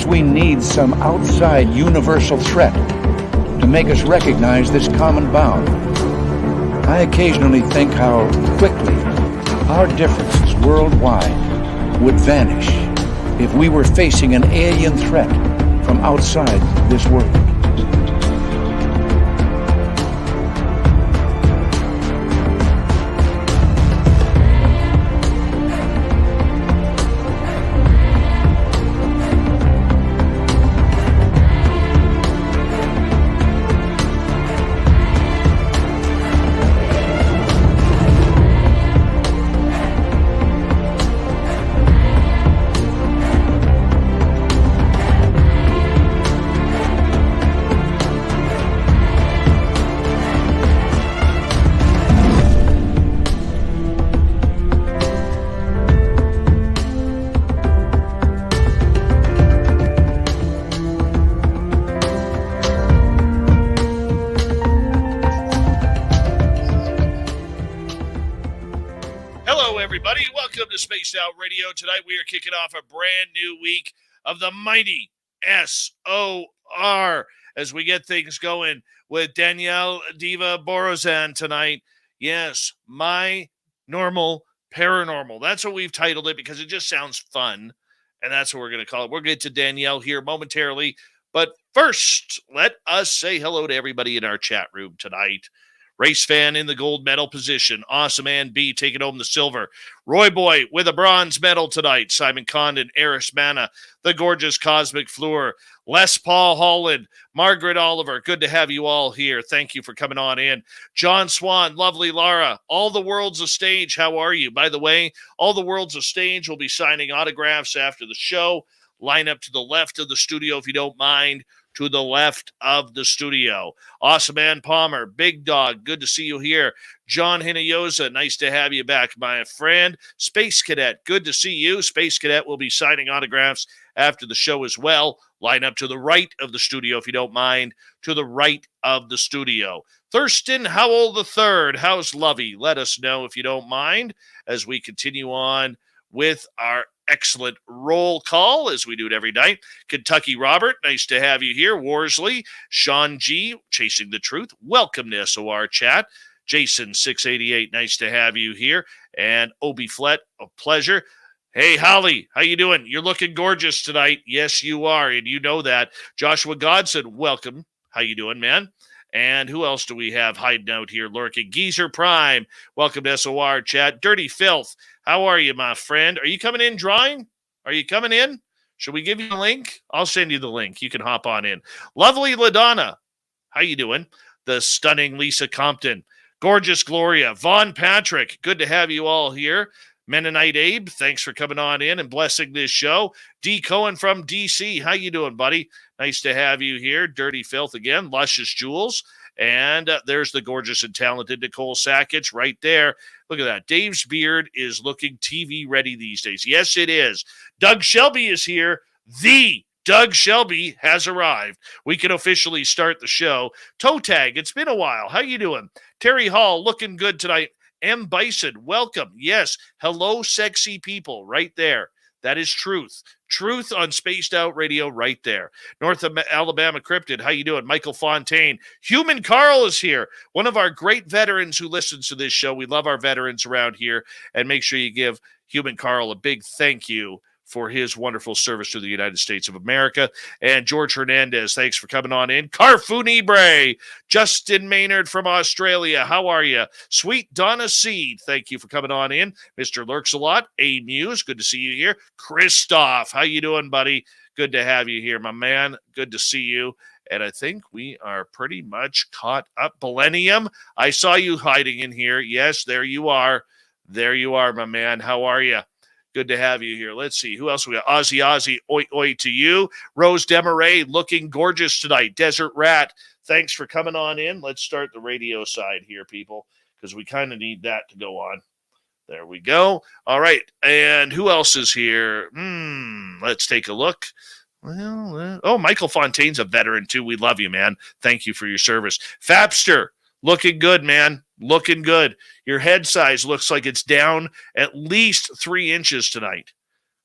we need some outside universal threat to make us recognize this common bound. I occasionally think how quickly our differences worldwide would vanish if we were facing an alien threat from outside this world. Spaced Out Radio. Tonight we are kicking off a brand new week of the mighty SOR as we get things going with Danielle Diva Borozan tonight. Yes, My Normal Paranormal. That's what we've titled it because it just sounds fun, and that's what we're going to call it. We'll get to Danielle here momentarily, but first, let us say hello to everybody in our chat room tonight. Race fan in the gold medal position. Awesome Man B taking home the silver. Roy Boy with a bronze medal tonight. Simon Condon, Eris Mana, the gorgeous Cosmic Fleur. Les Paul Holland, Margaret Oliver. Good to have you all here. Thank you for coming on in. John Swan, lovely Lara. All the Worlds of Stage, how are you? By the way, All the Worlds of Stage will be signing autographs after the show. Line up to the left of the studio if you don't mind. To the left of the studio. Awesome Man Palmer, Big Dog, good to see you here. John Hinoyosa, nice to have you back, my friend. Space Cadet, good to see you. Space Cadet will be signing autographs after the show as well. Line up to the right of the studio, if you don't mind, to the right of the studio. Thurston Howell III, how's Lovey? Let us know if you don't mind as we continue on with our excellent roll call as we do it every night. Kentucky Robert, nice to have you here. Worsley, Sean G, Chasing the Truth, welcome to SOR Chat. Jason 688, nice to have you here. And Obi Flett, a pleasure. Hey, Holly, how you doing? You're looking gorgeous tonight. Yes, you are, and you know that. Joshua Godson, welcome. How you doing, man? And who else do we have hiding out here lurking? Geezer Prime, welcome to SOR Chat. Dirty Filth, how are you, my friend? Are you coming in drawing? Are you coming in? Should we give you a link? I'll send you the link. You can hop on in. Lovely LaDonna, how you doing? The stunning Lisa Compton. Gorgeous Gloria. Vaughn Patrick, good to have you all here. Mennonite Abe, thanks for coming on in and blessing this show. D. Cohen from D.C., how you doing, buddy? Nice to have you here. Dirty Filth again. Luscious Jewels. And there's the gorgeous and talented Nicole Sackich right there. Look at that. Dave's beard is looking TV ready these days. Yes, it is. Doug Shelby is here. The Doug Shelby has arrived. We can officially start the show. Toe Tag, it's been a while. How you doing? Terry Hall, looking good tonight. M. Bison, welcome. Yes, hello, sexy people, right there. That is truth. Truth on Spaced Out Radio right there. North Alabama Cryptid, how you doing? Michael Fontaine. Human Carl is here. One of our great veterans who listens to this show. We love our veterans around here. And make sure you give Human Carl a big thank you for his wonderful service to the United States of America. And George Hernandez, thanks for coming on in. Carfoon Ibre, Justin Maynard from Australia, how are you? Sweet Donna Seed, thank you for coming on in. Mr. Lurks-a-Lot, A Muse, good to see you here. Christoph, how you doing, buddy? Good to have you here, my man. Good to see you. And I think we are pretty much caught up. Millennium, I saw you hiding in here. Yes, there you are. There you are, my man. How are you? Good to have you here. Let's see. Who else we got? Ozzy, oi, oi to you. Rose Demaray, looking gorgeous tonight. Desert Rat, thanks for coming on in. Let's start the radio side here, people, because we kind of need that to go on. There we go. All right. And who else is here? Let's take a look. Well, Michael Fontaine's a veteran, too. We love you, man. Thank you for your service. Fapster, looking good, man. Looking good. Your head size looks like it's down at least 3 inches tonight.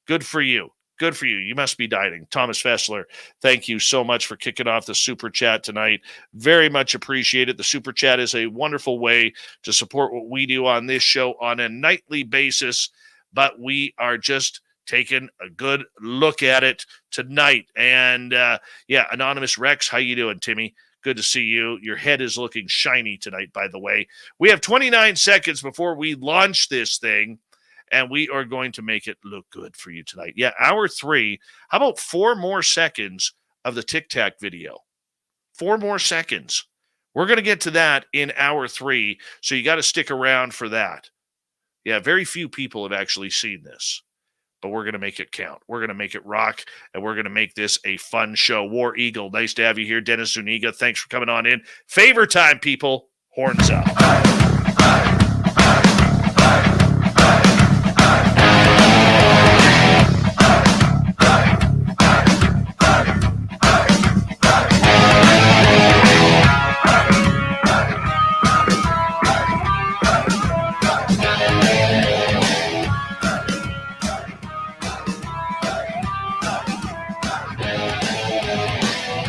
Good for you. Good for you. You must be dieting. Thomas Fessler, thank you so much for kicking off the super chat tonight. Very much appreciated. The super chat is a wonderful way to support what we do on this show on a nightly basis, but we are just taking a good look at it tonight. And yeah, Anonymous Rex, how you doing, Timmy? Good to see you. Your head is looking shiny tonight, by the way. We have 29 seconds before we launch this thing, and we are going to make it look good for you tonight. Yeah, hour 3. How about 4 more seconds of the Tic Tac video? 4 more seconds. We're going to get to that in hour 3, so you got to stick around for that. Yeah, very few people have actually seen this, but we're going to make it count. We're going to make it rock, and we're going to make this a fun show. War Eagle, nice to have you here. Dennis Zuniga, thanks for coming on in. Favor time, people. Horns up.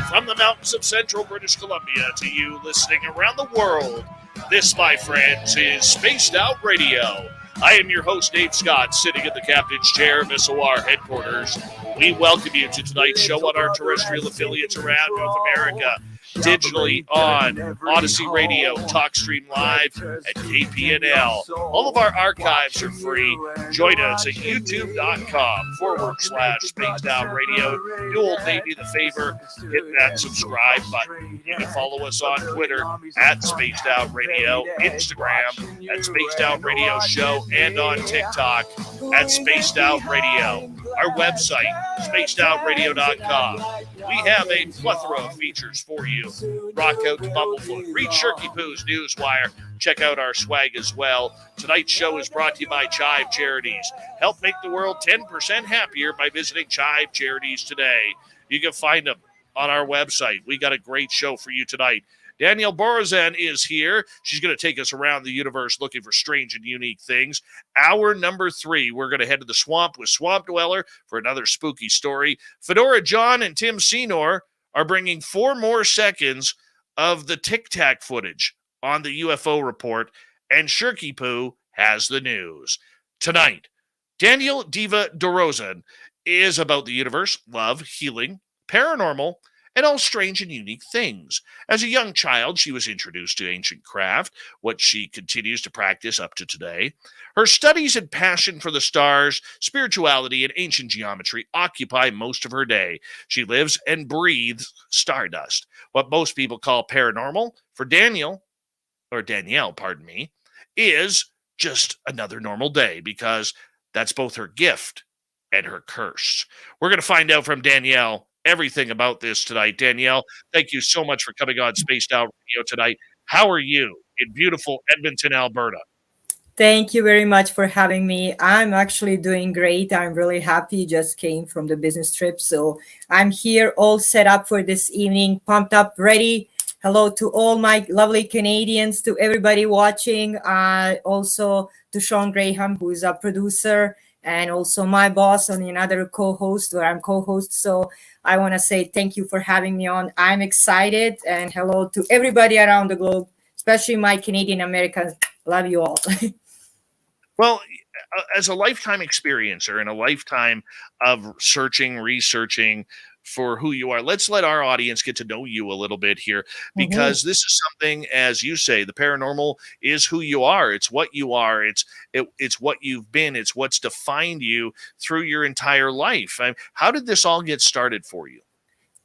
From the mountains of central British Columbia to you listening around the world, this, my friends, is Spaced Out Radio. I am your host, Dave Scott, sitting in the captain's chair of SOR headquarters. We welcome you to tonight's show on our terrestrial affiliates around North America, digitally on Odyssey Radio, TalkStream Live, and KPNL. All of our archives are free. Join us at youtube.com/Spaced Out Radio. Do old Davey the favor, hit that subscribe button. You can follow us on Twitter at Spaced Out Radio, Instagram at Spaced Out Radio Show, and on TikTok at Spaced Out Radio. Our website, spacedoutradio.com. We have a plethora of features for you. Rock out to Bumblefoot. Read Shirky Poo's Newswire. Check out our swag as well. Tonight's show is brought to you by Chive Charities. Help make the world 10% happier by visiting Chive Charities today. You can find them on our website. We got a great show for you tonight. Danielle Borozan is here. She's going to take us around the universe looking for strange and unique things. Hour number 3, we're going to head to the swamp with Swamp Dweller for another spooky story. Fedora John and Tim Senor are bringing 4 more seconds of the Tic Tac footage on the UFO report, and Shirky Poo has the news. Tonight, Danielle Diva Borozan is about the universe, love, healing, paranormal, and all strange and unique things. As a young child, she was introduced to ancient craft, what she continues to practice up to today. Her studies and passion for the stars, spirituality, and ancient geometry occupy most of her day. She lives and breathes stardust. What most people call paranormal, for Danielle, pardon me, is just another normal day, because that's both her gift and her curse. We're going to find out from Danielle everything about this tonight. Danielle, thank you so much for coming on Spaced Out Radio tonight. How are you in beautiful Edmonton, Alberta? Thank you very much for having me. I'm actually doing great. I'm really happy. Just came from the business trip. So I'm here all set up for this evening, pumped up, ready. Hello to all my lovely Canadians, to everybody watching. Also to Sean Graham, who is a producer, and also my boss and another co-host, where I'm co-host. So I want to say thank you for having me on. I'm excited, and hello to everybody around the globe, especially my Canadian Americans. Love you all. Well, as a lifetime experiencer and a lifetime of searching, researching for who you are, let's let our audience get to know you a little bit here, because this is something, as you say, the paranormal is who you are. It's what you are. It's what you've been. It's what's defined you through your entire life. How did this all get started for you?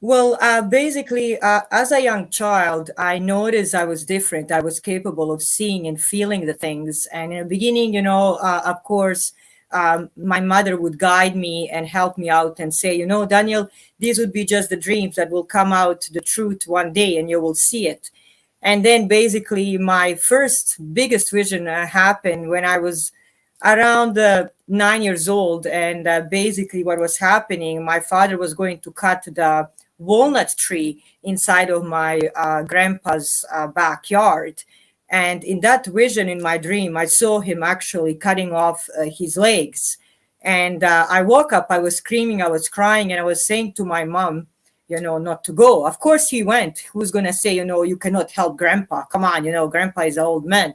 Well, basically, as a young child, I noticed I was different. I was capable of seeing and feeling the things. And in the beginning, of course, my mother would guide me and help me out and say, Daniel, these would be just the dreams that will come out the truth one day, and you will see it. And then basically my first biggest vision happened when I was around 9 years old. And basically what was happening, my father was going to cut the walnut tree inside of my grandpa's backyard. And in that vision, in my dream, I saw him actually cutting off his legs. And I woke up, I was screaming, I was crying, and I was saying to my mom, not to go. Of course he went. Who's going to say, you cannot help grandpa? Come on, grandpa is an old man.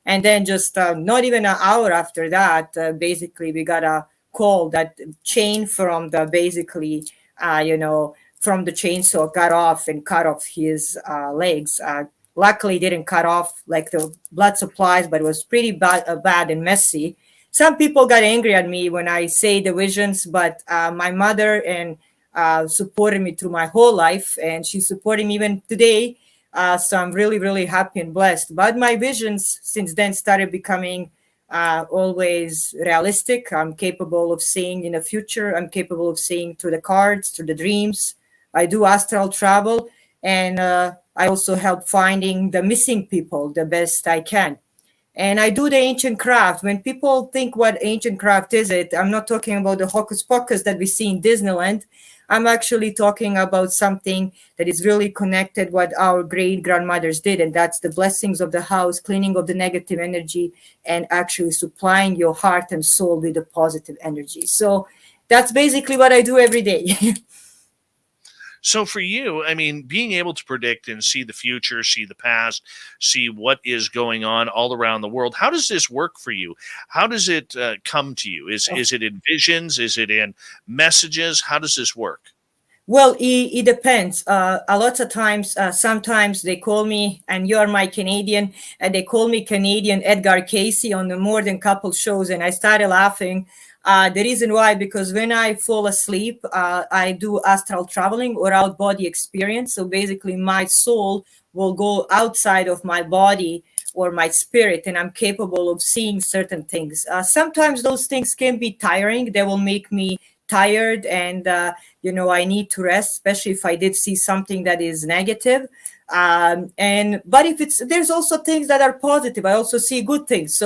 And then just not even an hour after that, basically we got a call that chain from the from the chainsaw got off and cut off his legs. Luckily, didn't cut off like the blood supplies, but it was pretty bad and messy. Some people got angry at me when I say the visions, but my mother and supported me through my whole life, and she's supporting me even today. So I'm really, really happy and blessed. But my visions since then started becoming always realistic. I'm capable of seeing in the future. I'm capable of seeing through the cards, through the dreams. I do astral travel, and I also help finding the missing people the best I can. And I do the ancient craft. When people think what ancient craft is, I'm not talking about the hocus pocus that we see in Disneyland. I'm actually talking about something that is really connected what our great grandmothers did, and that's the blessings of the house, cleaning of the negative energy, and actually supplying your heart and soul with the positive energy. So that's basically what I do every day. So for you, I mean, being able to predict and see the future, see the past, see what is going on all around the world, how does this work for you? How does it come to you? Is it in visions? Is it in messages? How does this work? Well, it depends. A lot of times, sometimes they call me, and you are my Canadian, and they call me Canadian Edgar Casey on the more than couple shows, and I started laughing. The reason why, because when I fall asleep, I do astral traveling or out body experience. So basically, my soul will go outside of my body or my spirit, and I'm capable of seeing certain things. Sometimes those things can be tiring. They will make me tired, and I need to rest, especially if I did see something that is negative. But if there's also things that are positive. I also see good things.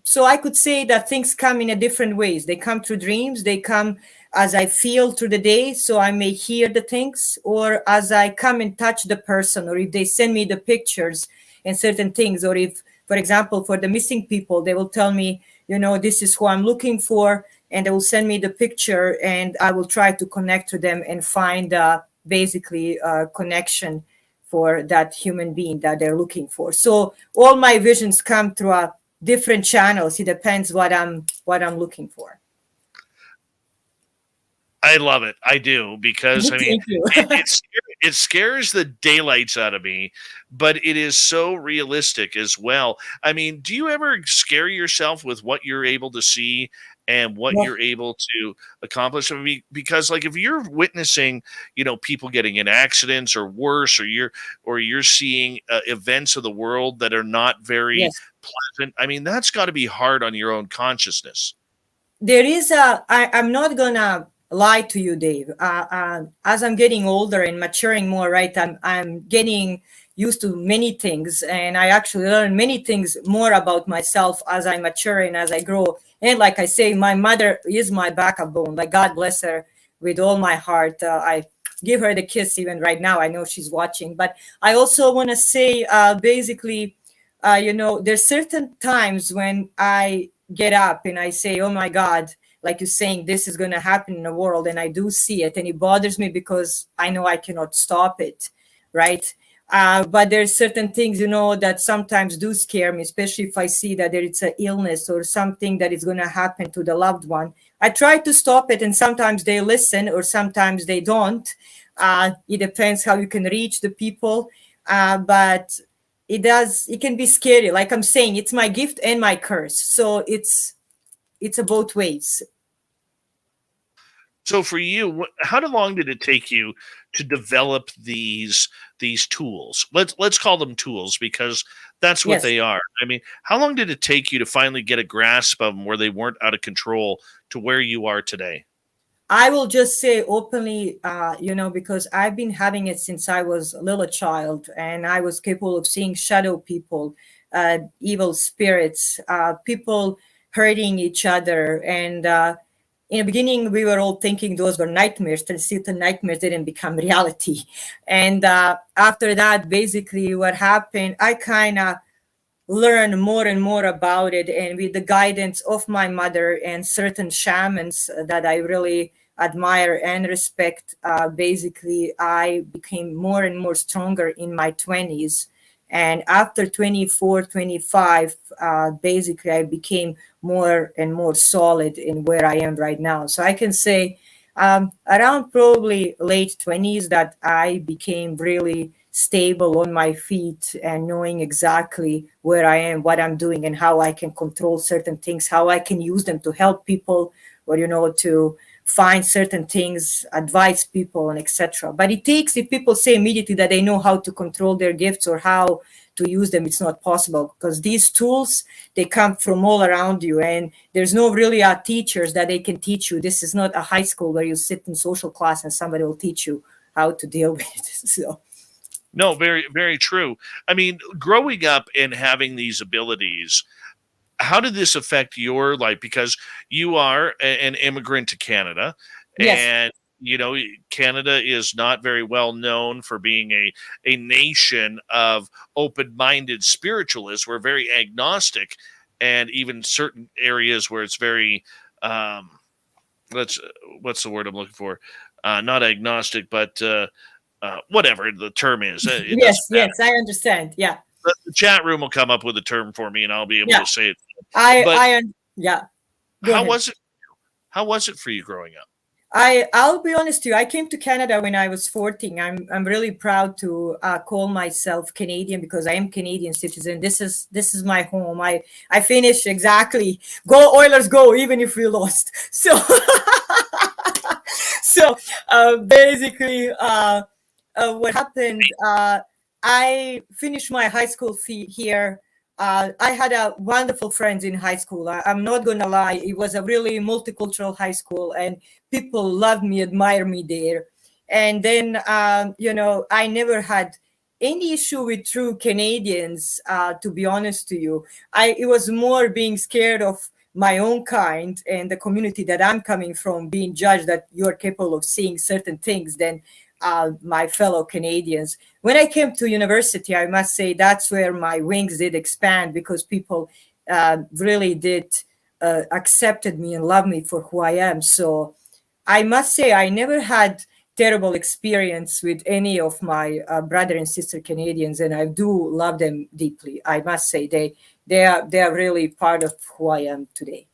So I could say that things come in a different ways. They come through dreams. They come as I feel through the day. So I may hear the things, or as I come and touch the person, or if they send me the pictures and certain things, or if, for example, for the missing people, they will tell me, this is who I'm looking for, and they will send me the picture, and I will try to connect to them and find basically a connection for that human being that they're looking for. So all my visions come through different channels. It depends what I'm looking for. I love it. I do, because I mean, Thank you. it scares the daylights out of me, but it is so realistic as well. I mean, do you ever scare yourself with what you're able to see and what Yeah. you're able to accomplish? I mean, because like if you're witnessing, people getting in accidents or worse, or you're seeing events of the world that are not very Yes. pleasant. I mean, that's got to be hard on your own consciousness. There is I'm not gonna lie to you, Dave. As I'm getting older and maturing more, right, I'm getting used to many things, and I actually learn many things more about myself as I mature and as I grow. And like I say, my mother is my backbone. Like, God bless her with all my heart. I give her the kiss even right now. I know she's watching. But I also want to say, basically, there's certain times when I get up and I say, oh my God, like you're saying, this is going to happen in the world. And I do see it. And it bothers me because I know I cannot stop it. Right. But there's certain things, that sometimes do scare me, especially if I see that there is an illness or something that is going to happen to the loved one. I try to stop it, and sometimes they listen or sometimes they don't. It depends how you can reach the people. But it can be scary. Like I'm saying, it's my gift and my curse. So it's a both ways. So for you, how long did it take you to develop these tools? Let's call them tools, because that's what Yes. they are. I mean, how long did it take you to finally get a grasp of them where they weren't out of control to where you are today? I will just say openly, because I've been having it since I was a little child, and I was capable of seeing shadow people, evil spirits, people hurting each other. And in the beginning, we were all thinking those were nightmares, and certain nightmares didn't become reality. And after that, basically what happened, I kind of learn more and more about it, and with the guidance of my mother and certain shamans that I really admire and respect, basically I became more and more stronger in my 20s. And after 24, 25, basically I became more and more solid in where I am right now. So I can say around probably late 20s that I became really stable on my feet and knowing exactly where I am, what I'm doing, and how I can control certain things, how I can use them to help people, or to find certain things, advise people, and etc. But it takes, if people say immediately that they know how to control their gifts or how to use them, it's not possible, because these tools, they come from all around you, and there's no really teachers that they can teach you. This is not a high school where you sit in social class and somebody will teach you how to deal with it. So No, very, very true. I mean, growing up and having these abilities, how did this affect your life? Because you are an immigrant to Canada, yes. and Canada is not very well known for being a nation of open-minded spiritualists. We're very agnostic, and even certain areas where it's very let's what's the word I'm looking for? Not agnostic, but whatever the term is, it Yes, doesn't matter. yes, I understand. Yeah, The chat room will come up with a term for me, and I'll be able yeah. to say it. I, But I, yeah. Go how ahead. was it? How was it for you growing up? I'll be honest with you. I came to Canada when I was 14. I'm really proud to call myself Canadian because I am Canadian citizen. This is my home. I finished exactly. Go Oilers, go! Even if we lost. So so basically, what happened? I finished my high school here. I had a wonderful friends in high school. I'm not gonna lie; it was a really multicultural high school, and people loved me, admire me there. And then, I never had any issue with true Canadians. To be honest to you, it was more being scared of my own kind and the community that I'm coming from being judged that you're capable of seeing certain things than my fellow Canadians. When I came to university, I must say that's where my wings did expand because people really did accepted me and loved me for who I am. So I must say I never had terrible experience with any of my brother and sister Canadians, and I do love them deeply. I must say they are really part of who I am today.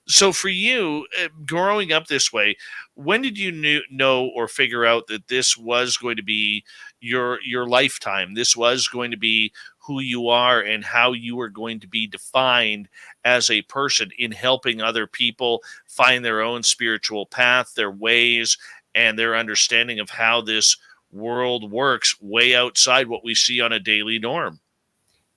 So for you, growing up this way, when did you know or figure out that this was going to be your lifetime? This was going to be who you are and how you were going to be defined as a person in helping other people find their own spiritual path, their ways, and their understanding of how this world works way outside what we see on a daily norm.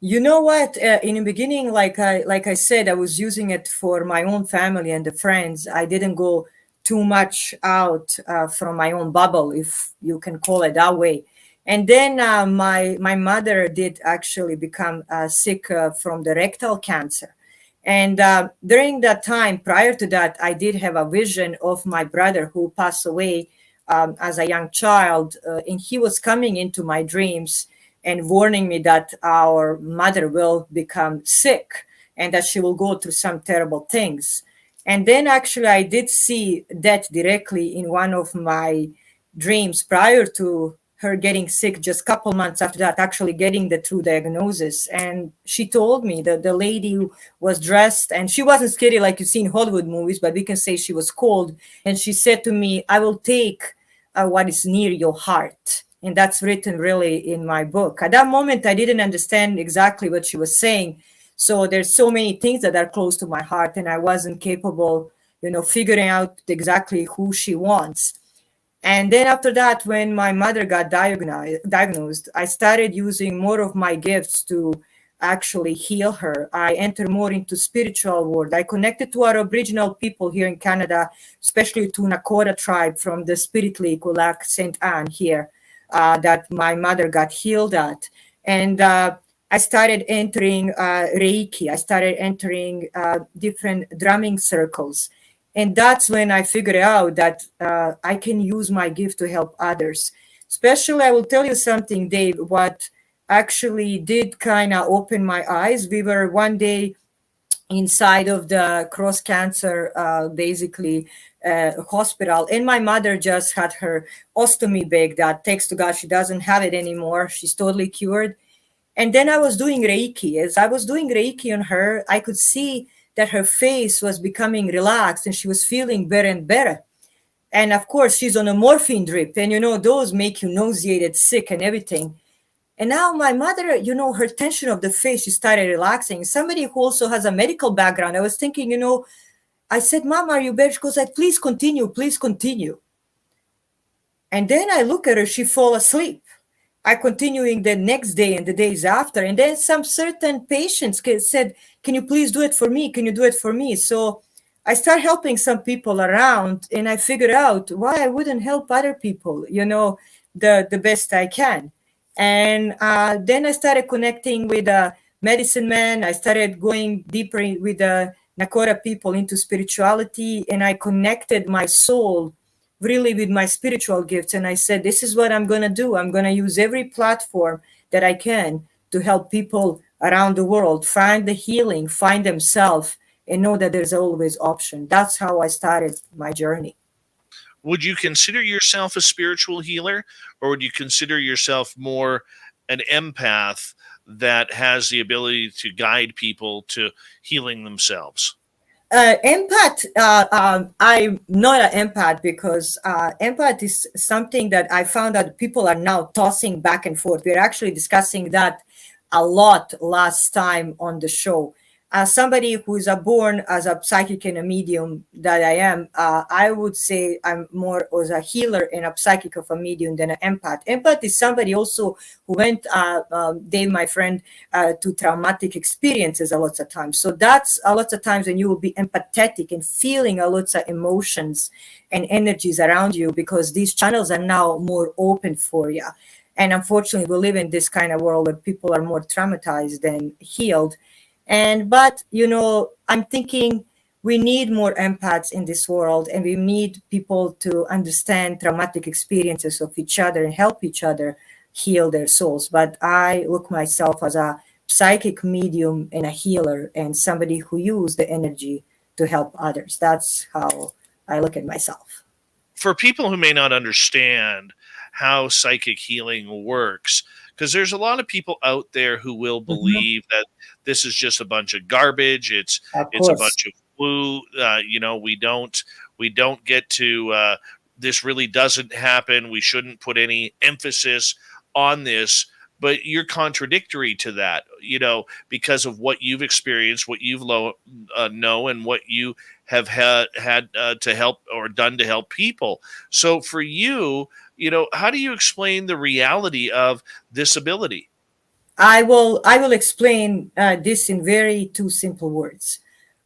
You know what? In the beginning, like I said, I was using it for my own family and the friends. I didn't go too much out from my own bubble, if you can call it that way. And then my mother did actually become sick from the rectal cancer. And during that time, prior to that, I did have a vision of my brother who passed away as a young child, and he was coming into my dreams and warning me that our mother will become sick and that she will go through some terrible things. And then actually, I did see that directly in one of my dreams prior to her getting sick, just a couple months after that, actually getting the true diagnosis. And she told me that the lady who was dressed, and she wasn't scary like you see in Hollywood movies, but we can say she was cold. And she said to me, I will take what is near your heart. And that's written really in my book. At that moment, I didn't understand exactly what she was saying. So there's so many things that are close to my heart, and I wasn't capable, figuring out exactly who she wants. And then after that, when my mother got diagnosed, I started using more of my gifts to actually heal her. I entered more into spiritual world. I connected to our Aboriginal people here in Canada, especially to Nakota tribe from the Spirit Lake, Lac St. Anne here, that my mother got healed at. And I started entering Reiki. I started entering different drumming circles. And that's when I figured out that I can use my gift to help others. Especially, I will tell you something, Dave, what actually did kind of open my eyes. We were one day inside of the cross cancer basically hospital, and my mother just had her ostomy bag that, thanks to God, she doesn't have it anymore. She's totally cured. And then I was doing Reiki. As I was doing Reiki on her, I could see that her face was becoming relaxed and she was feeling better and better. And of course, she's on a morphine drip, and those make you nauseated, sick, and everything. And now my mother, her tension of the face, she started relaxing. Somebody who also has a medical background, I was thinking, I said, Mom, are you better? She goes like, please continue, please continue. And then I look at her, she fall asleep. I continuing the next day and the days after. And then some certain patients said, can you please do it for me? Can you do it for me? So I start helping some people around, and I figured out why I wouldn't help other people, the best I can. And then I started connecting with a medicine man. I started going deeper with the Nakota people into spirituality, and I connected my soul really with my spiritual gifts. And I said, this is what I'm going to do. I'm going to use every platform that I can to help people around the world find the healing, find themselves, and know that there's always option. That's how I started my journey. Would you consider yourself a spiritual healer, or would you consider yourself more an empath that has the ability to guide people to healing themselves? Empath, I'm not an empath, because empath is something that I found that people are now tossing back and forth. We're actually discussing that a lot last time on the show. As somebody who is born as a psychic and a medium that I am, I would say I'm more as a healer and a psychic of a medium than an empath. Empath is somebody also who went, Dave, my friend, to traumatic experiences a lot of times. So that's a lot of times when you will be empathetic and feeling a lot of emotions and energies around you, because these channels are now more open for you. And unfortunately, we live in this kind of world where people are more traumatized than healed. But I'm thinking we need more empaths in this world, and we need people to understand traumatic experiences of each other and help each other heal their souls. But I look myself as a psychic medium and a healer, and somebody who uses the energy to help others. That's how I look at myself. For people who may not understand how psychic healing works, because there's a lot of people out there who will believe that this is just a bunch of garbage. It's a bunch of woo. We don't get to. This really doesn't happen. We shouldn't put any emphasis on this. But you're contradictory to that, because of what you've experienced, what you've know, and what you have had to help or done to help people. So for you, how do you explain the reality of this ability? I will explain this in very two simple words.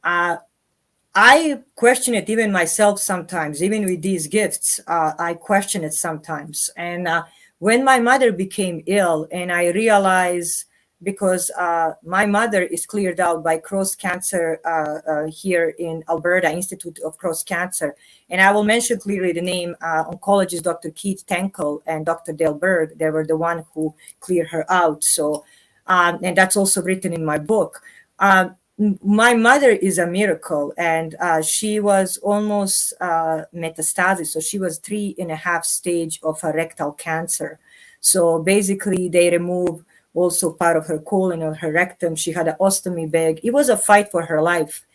I question it even myself sometimes, even with these gifts. I question it sometimes. And when my mother became ill, and I realized, because my mother is cleared out by Cross Cancer here in Alberta, Institute of Cross Cancer. And I will mention clearly the name, oncologist Dr. Keith Tenkel and Dr. Dale Berg. They were the one who cleared her out. So, and that's also written in my book. My mother is a miracle, and she was almost metastasis. So she was 3.5 stage of a rectal cancer. So basically they removed also part of her colon or her rectum. She had an ostomy bag. It was a fight for her life.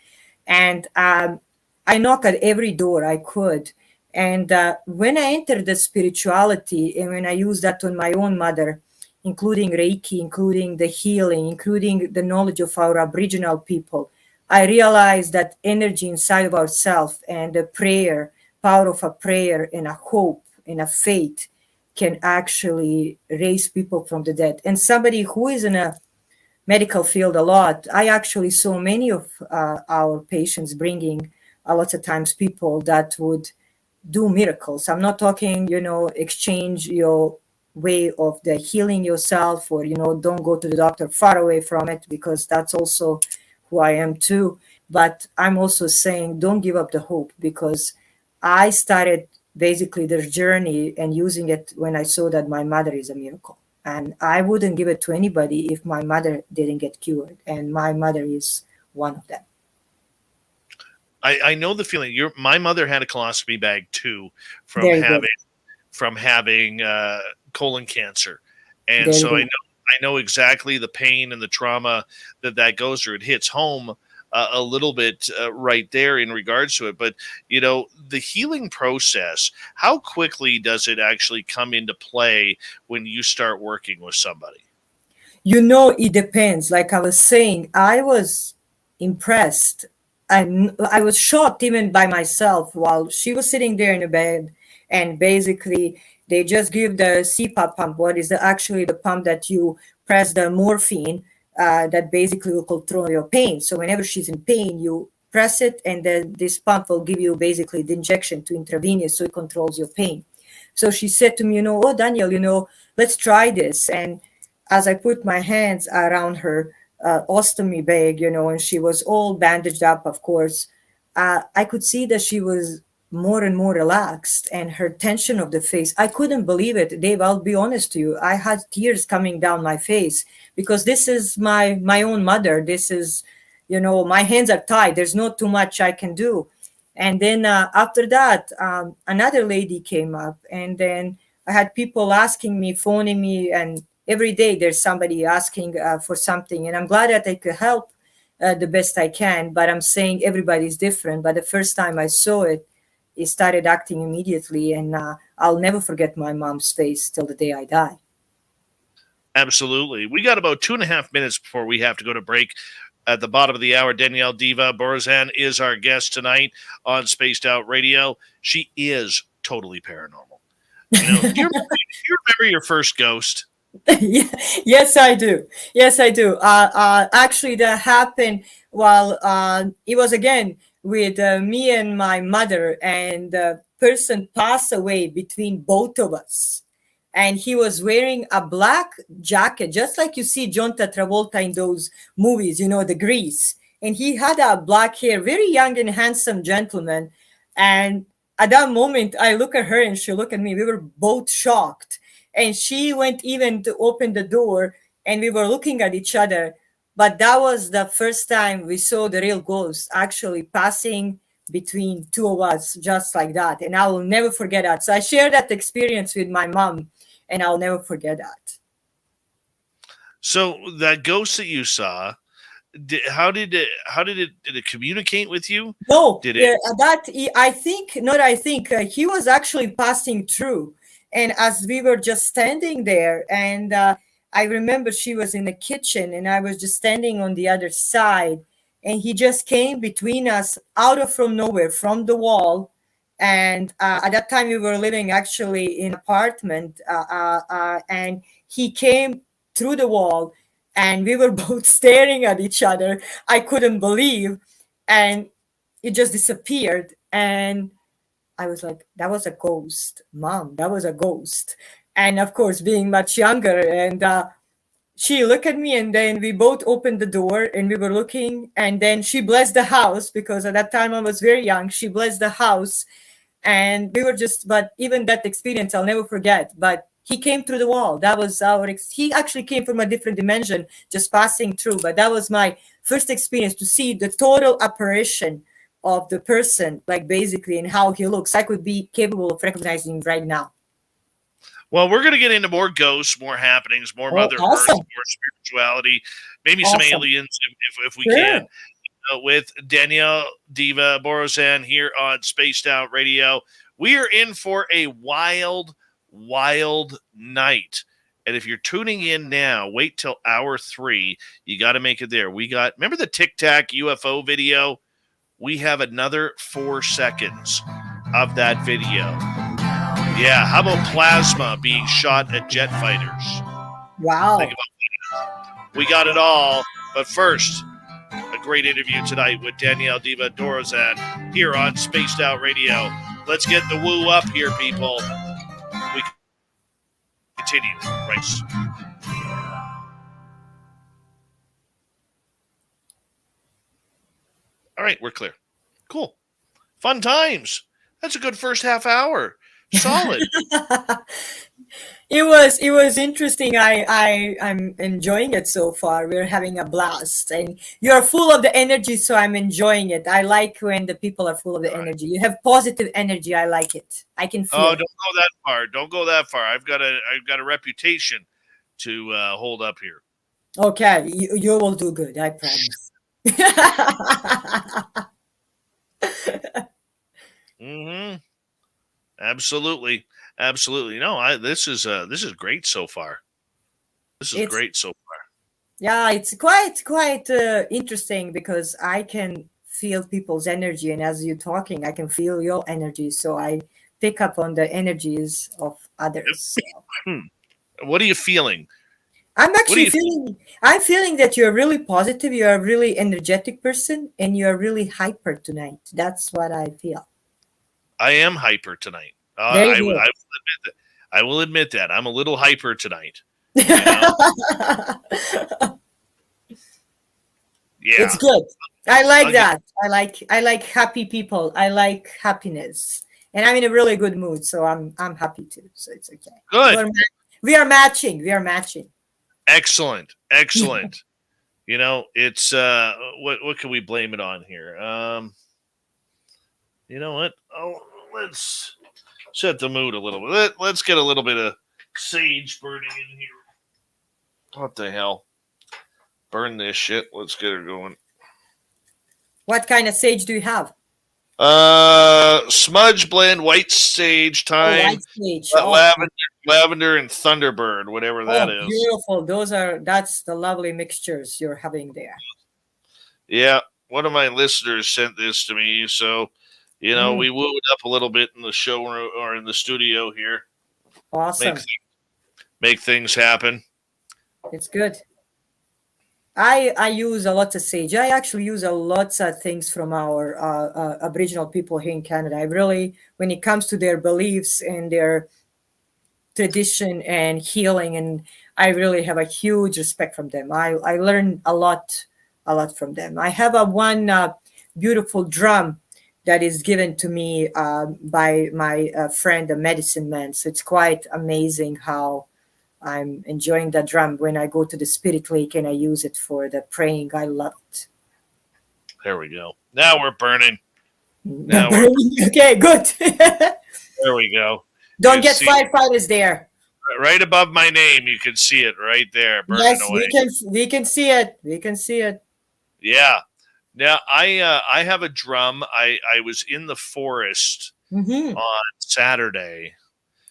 And I knocked at every door I could. And when I entered the spirituality, and when I used that on my own mother, including Reiki, including the healing, including the knowledge of our Aboriginal people, I realized that energy inside of ourselves and the prayer, power of a prayer and a hope and a faith can actually raise people from the dead. And somebody who is in a medical field a lot, I actually saw many of our patients bringing a lot of times people that would do miracles. I'm not talking, exchange your way of the healing yourself, or don't go to the doctor, far away from it, because that's also who I am too. But I'm also saying don't give up the hope, because I started basically their journey and using it when I saw that my mother is a miracle. And I wouldn't give it to anybody if my mother didn't get cured. And my mother is one of them. I know the feeling. My mother had a colostomy bag too from There you go. having colon cancer, and There you so go. I know exactly the pain and the trauma that goes through. It hits home a little bit right there in regards to it. But the healing process. How quickly does it actually come into play when you start working with somebody? It depends. Like I was saying, I was impressed and I was shocked even by myself while she was sitting there in the bed. And basically, they just give the CPAP pump. What is actually the pump that you press the morphine that basically will control your pain. So whenever she's in pain, you press it, and then this pump will give you basically the injection to intravenous, so it controls your pain. So she said to me, oh, Danielle, let's try this. And as I put my hands around her ostomy bag, and she was all bandaged up, of course, I could see that she was more and more relaxed, and her tension of the face, I couldn't believe it. Dave, I'll be honest to you. I had tears coming down my face because this is my own mother. This is, my hands are tied. There's not too much I can do. And then after that, another lady came up, and then I had people asking me, phoning me, and every day there's somebody asking for something. And I'm glad that I could help the best I can. But I'm saying everybody's different. But the first time I saw it, it started acting immediately. And I'll never forget my mom's face till the day I die. Absolutely. We got about 2.5 minutes before we have to go to break. At the bottom of the hour, Danielle Diva Borozan is our guest tonight on Spaced Out Radio. She is totally paranormal. Do you remember your first ghost? Yes, I do. Yes, I do. Actually, that happened while it was again with me and my mother, and the person passed away between both of us. And he was wearing a black jacket, just like you see John Travolta in those movies, the Grease. And he had a black hair, very young and handsome gentleman. And at that moment, I look at her and she looked at me. We were both shocked. And she went even to open the door, and we were looking at each other. But that was the first time we saw the real ghost actually passing between two of us, just like that. And I will never forget that. So I shared that experience with my mom, and I'll never forget that. So that ghost that you saw, did it communicate with you? No, Did it? I think he was actually passing through. And as we were just standing there, and I remember she was in the kitchen, and I was just standing on the other side, and he just came between us out of from nowhere, from the wall. And at that time, we were living actually in an apartment, and he came through the wall, and we were both staring at each other. I couldn't believe, and it just disappeared. And I was like, that was a ghost, Mom, that was a ghost. And of course, being much younger, and she looked at me, and then we both opened the door, and we were looking, and then she blessed the house, because at that time I was very young. She blessed the house, and we were just, but even that experience I'll never forget. But he came through the wall. That was he actually came from a different dimension, just passing through. But that was my first experience to see the total apparition of the person, like basically, and how he looks. I could be capable of recognizing him right now. Well, we're going to get into more ghosts, more happenings, more Mother Awesome. Earth, more spirituality, maybe Awesome. some aliens if we Sure. can. With Danielle Diva Borozan here on Spaced Out Radio. We are in for a wild, wild night. And if you're tuning in now, wait till hour 3. You got to make it there. Remember the Tic Tac UFO video? We have another 4 seconds of that video. Yeah, how about plasma being shot at jet fighters? Wow. Think about that. We got it all. But first, a great interview tonight with Danielle Diva Borozan here on Spaced Out Radio. Let's get the woo up here, people. We continue. Right. All right, we're clear. Cool. Fun times. That's a good first half hour. Solid. It was interesting. I'm enjoying it so far. We're having a blast, and you're full of the energy, so I'm enjoying it. I like when the people are full of the energy. You have positive energy. I like it. I can Oh, feel don't it. go that far. Don't go that far. I've got a reputation to hold up here. Okay, you will do good. I promise. Mm-hmm. Absolutely. Absolutely. No, this is great so far. This is It's great so far. Yeah, it's quite interesting because I can feel people's energy, and as you're talking, I can feel your energy. So I pick up on the energies of others. So Hmm. What are you feeling? I'm What are actually you feeling that you're really positive, you're a really energetic person, and you're really hyper tonight. That's what I feel. I am hyper tonight. Very I will good. admit that. I will admit that. I'm a little hyper tonight. You know? It's Yeah. good. I like I'll get that. I like happy people. I like happiness. And I'm in a really good mood, so I'm happy too. So it's okay. good. We are matching. We are matching. Excellent. Excellent. It's what can we blame it on here? You know what? Oh, let's set the mood a little bit. Let's get a little bit of sage burning in here. What the hell? Burn this shit. Let's get her going. What kind of sage do you have? Smudge blend, white sage, Oh, thyme, white sage. lavender, and thunderbird, whatever that Oh, is. beautiful. That's the lovely mixtures you're having there. Yeah, one of my listeners sent this to me, so Mm, we wooed up a little bit in the show or in the studio here. Make awesome. make things happen. It's good. I use a lot of sage. I actually use a lots of things from our Aboriginal people here in Canada. I really, when it comes to their beliefs and their tradition and healing, and I really have a huge respect from them. I learn a lot from them. I have a one beautiful drum that is given to me by my friend, the medicine man. So it's quite amazing how I'm enjoying the drum when I go to the spirit lake and I use it for the praying. I love it. There we go. Now we're burning. The burning. Okay, good. There we go. You Don't can get see firefighters there. right above my name. You can see it right there, burning Yes, away. we can see it. We can see it. Yeah. Now I have a drum. I was in the forest Mm-hmm. on Saturday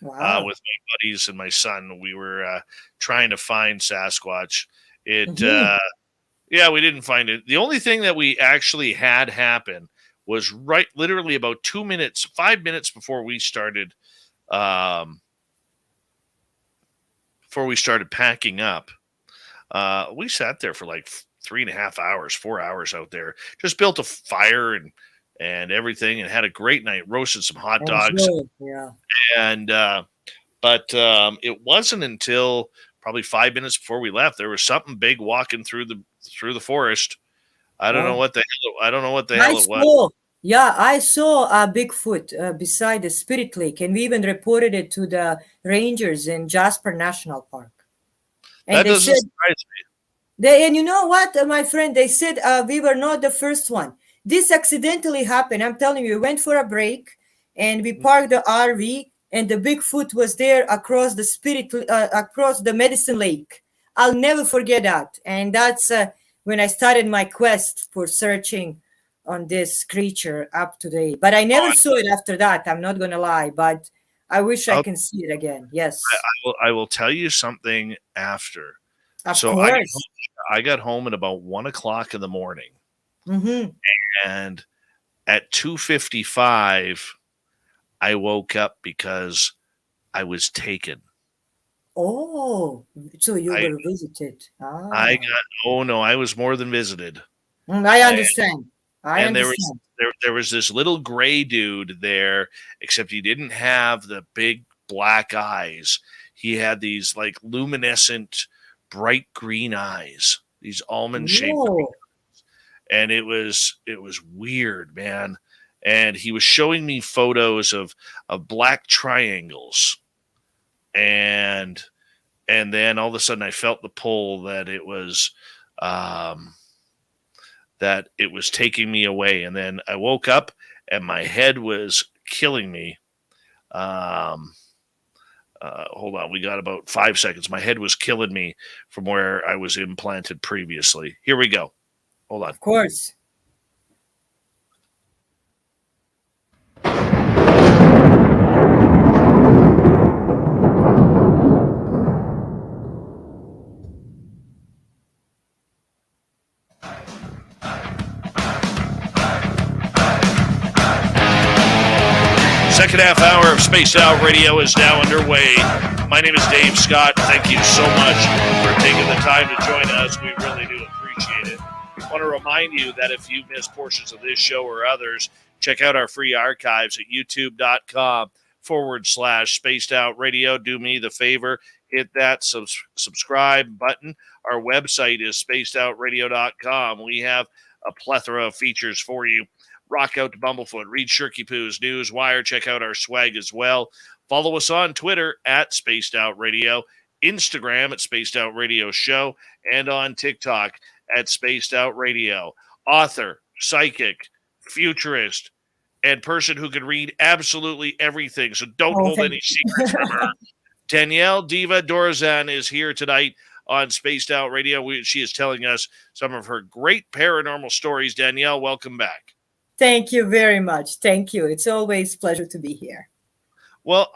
Wow. with my buddies and my son. We were trying to find Sasquatch. It Mm-hmm. Yeah, we didn't find it. The only thing that we actually had happen was literally about 2 minutes, 5 minutes um, before we started packing up. We sat there for like 3.5 hours, 4 hours out there. Just built a fire and everything, and had a great night. Roasted some hot dogs, Enjoy. Yeah. and but it wasn't until probably 5 minutes before we left there was something big walking through the forest. I don't know Wow. what the hell. I don't know what the I hell it was. saw. Yeah, I saw a Bigfoot beside the Spirit Lake, and we even reported it to the rangers in Jasper National Park. And That they doesn't said surprise me. and you know what, my friend, they said we were not the first one. This accidentally happened. I'm telling you, we went for a break and we parked the RV, and the Bigfoot was there across across the Medicine Lake. I'll never forget that. And that's when I started my quest for searching on this creature up to date. But I never saw it after that. I'm not gonna lie, but I wish I I'll, can see it again. Yes, I will tell you something after. of So course. I got home at about 1 o'clock in the morning, Mm-hmm. and at 2:55, I woke up because I was taken. Oh, so you I were visited. I Ah, got oh no, I was more than visited. I I, understand. I and understand. there was this little gray dude there, except he didn't have the big black eyes. He had these like luminescent, bright green eyes, these almond shaped, Oh, and it was weird, man. and he was showing me photos of black triangles, and then all of a sudden I felt the pull that it was taking me away, and then I woke up and my head was killing me. Hold on, we got about 5 seconds. My head was killing me from where I was implanted previously. Here we go. Hold on. Of course. Second half hour of Spaced Out Radio is now underway. My name is Dave Scott. Thank you so much for taking the time to join us. We really do appreciate it. I want to remind you that if you missed portions of this show or others, check out our free archives at youtube.com/Spaced Out Radio. Do me the favor, hit that subscribe button. Our website is spacedoutradio.com. We have a plethora of features for you. Rock out to Bumblefoot, read Shirky Poo's News Wire, check out our swag as well. Follow us on Twitter at Spaced Out Radio, Instagram at Spaced Out Radio Show, and on TikTok at Spaced Out Radio. Author, psychic, futurist, and person who can read absolutely everything, so don't hold any secrets from her. Danielle Diva Borozan is here tonight on Spaced Out Radio. She is telling us some of her great paranormal stories. Danielle, welcome back. Thank you very much. Thank you. It's always a pleasure to be here. Well,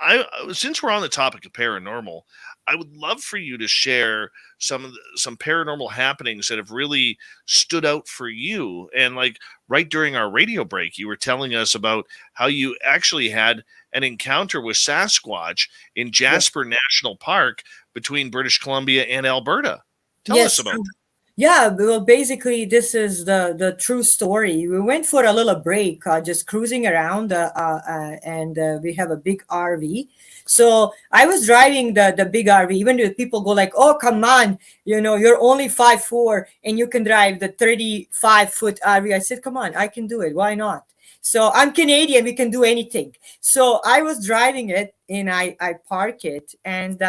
since we're on the topic of paranormal, I would love for you to share some paranormal happenings that have really stood out for you. And like right during our radio break, you were telling us about how you actually had an encounter with Sasquatch in Jasper National Park between British Columbia and Alberta. Tell us about that. Yeah, well, basically, this is the true story. We went for a little break, just cruising around, and we have a big RV. So I was driving the big RV. Even if people go like, "Oh, come on, you're only 5'4" and you can drive the 35-foot RV." I said, "Come on, I can do it. Why not?" So I'm Canadian. We can do anything. So I was driving it, and I park it, and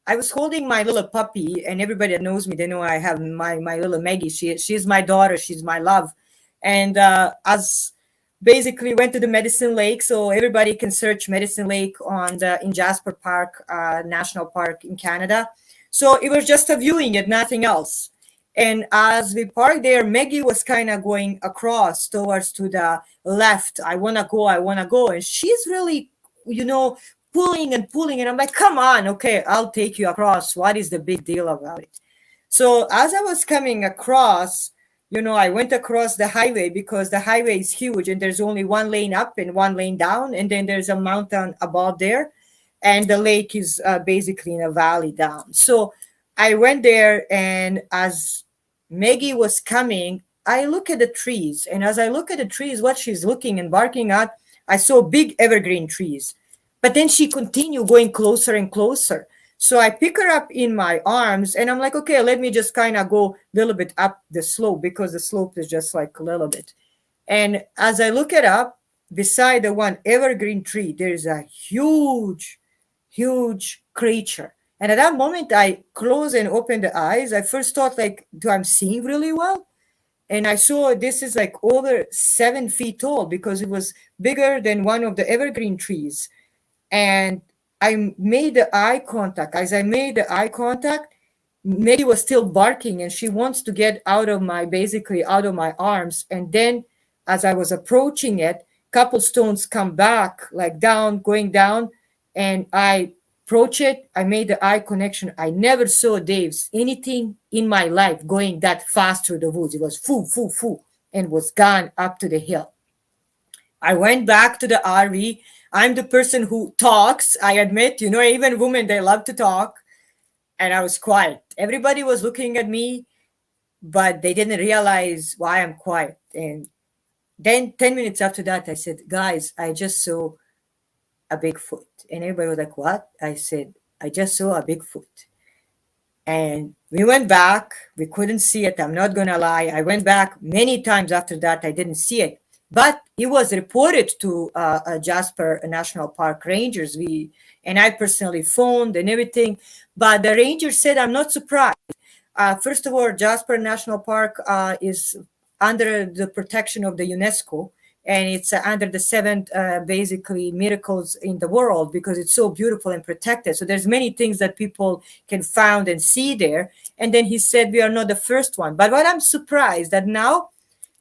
I was holding my little puppy, and everybody that knows me, they know I have my little Maggie. She's my daughter. She's my love. And as basically went to the Medicine Lake, so everybody can search Medicine Lake in Jasper Park, National Park in Canada. So it was just a viewing it, nothing else. And as we parked there, Maggie was kind of going across towards to the left. I want to go. And she's really, pulling and pulling, and I'm like, "Come on, okay, I'll take you across. What is the big deal about it?" So as I was coming across, I went across the highway because the highway is huge and there's only one lane up and one lane down, and then there's a mountain above there, and the lake is basically in a valley down. So I went there, and as Maggie was coming, I look at the trees, and as I look at the trees, what she's looking and barking at, I saw big evergreen trees. But then she continued going closer and closer. So I pick her up in my arms, and I'm like, "Okay, let me just kind of go a little bit up the slope," because the slope is just like a little bit. And as I look it up, beside the one evergreen tree, there's a huge, huge creature. And at that moment, I close and open the eyes. I first thought, like, do I seeing really well? And I saw this is like over 7 feet tall because it was bigger than one of the evergreen trees. And I made the eye contact. As I made the eye contact, Maggie was still barking, and she wants to get out of my arms. And then as I was approaching it, couple stones come back, like down, going down, and I approach it. I made the eye connection. I never saw Dave's anything in my life going that fast through the woods. It was foo, foo, foo, and was gone up to the hill. I went back to the RV. I'm the person who talks, I admit, even women, they love to talk. And I was quiet. Everybody was looking at me, but they didn't realize why I'm quiet. And then 10 minutes after that, I said, "Guys, I just saw a Bigfoot." And everybody was like, "What?" I said, "I just saw a Bigfoot." And we went back. We couldn't see it. I'm not going to lie. I went back many times after that. I didn't see it. but it was reported to Jasper National Park rangers. And I personally phoned and everything, but the ranger said, I'm not surprised. First of all, Jasper National Park is under the protection of the UNESCO, and it's under the seven basically miracles in the world because it's so beautiful and protected. So there's many things that people can find and see there. And then he said, we are not the first one. But what I'm surprised that now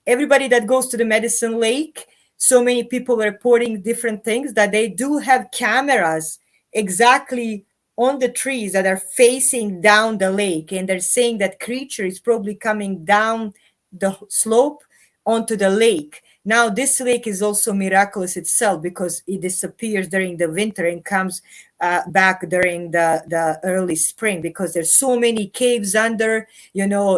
everybody that goes to the Medicine Lake, so many people reporting different things that they do have cameras exactly on the trees that are facing down the lake, and they're saying that creature is probably coming down the slope onto the lake. Now this lake is also miraculous itself because it disappears during the winter and comes back during the early spring, because there's so many caves under,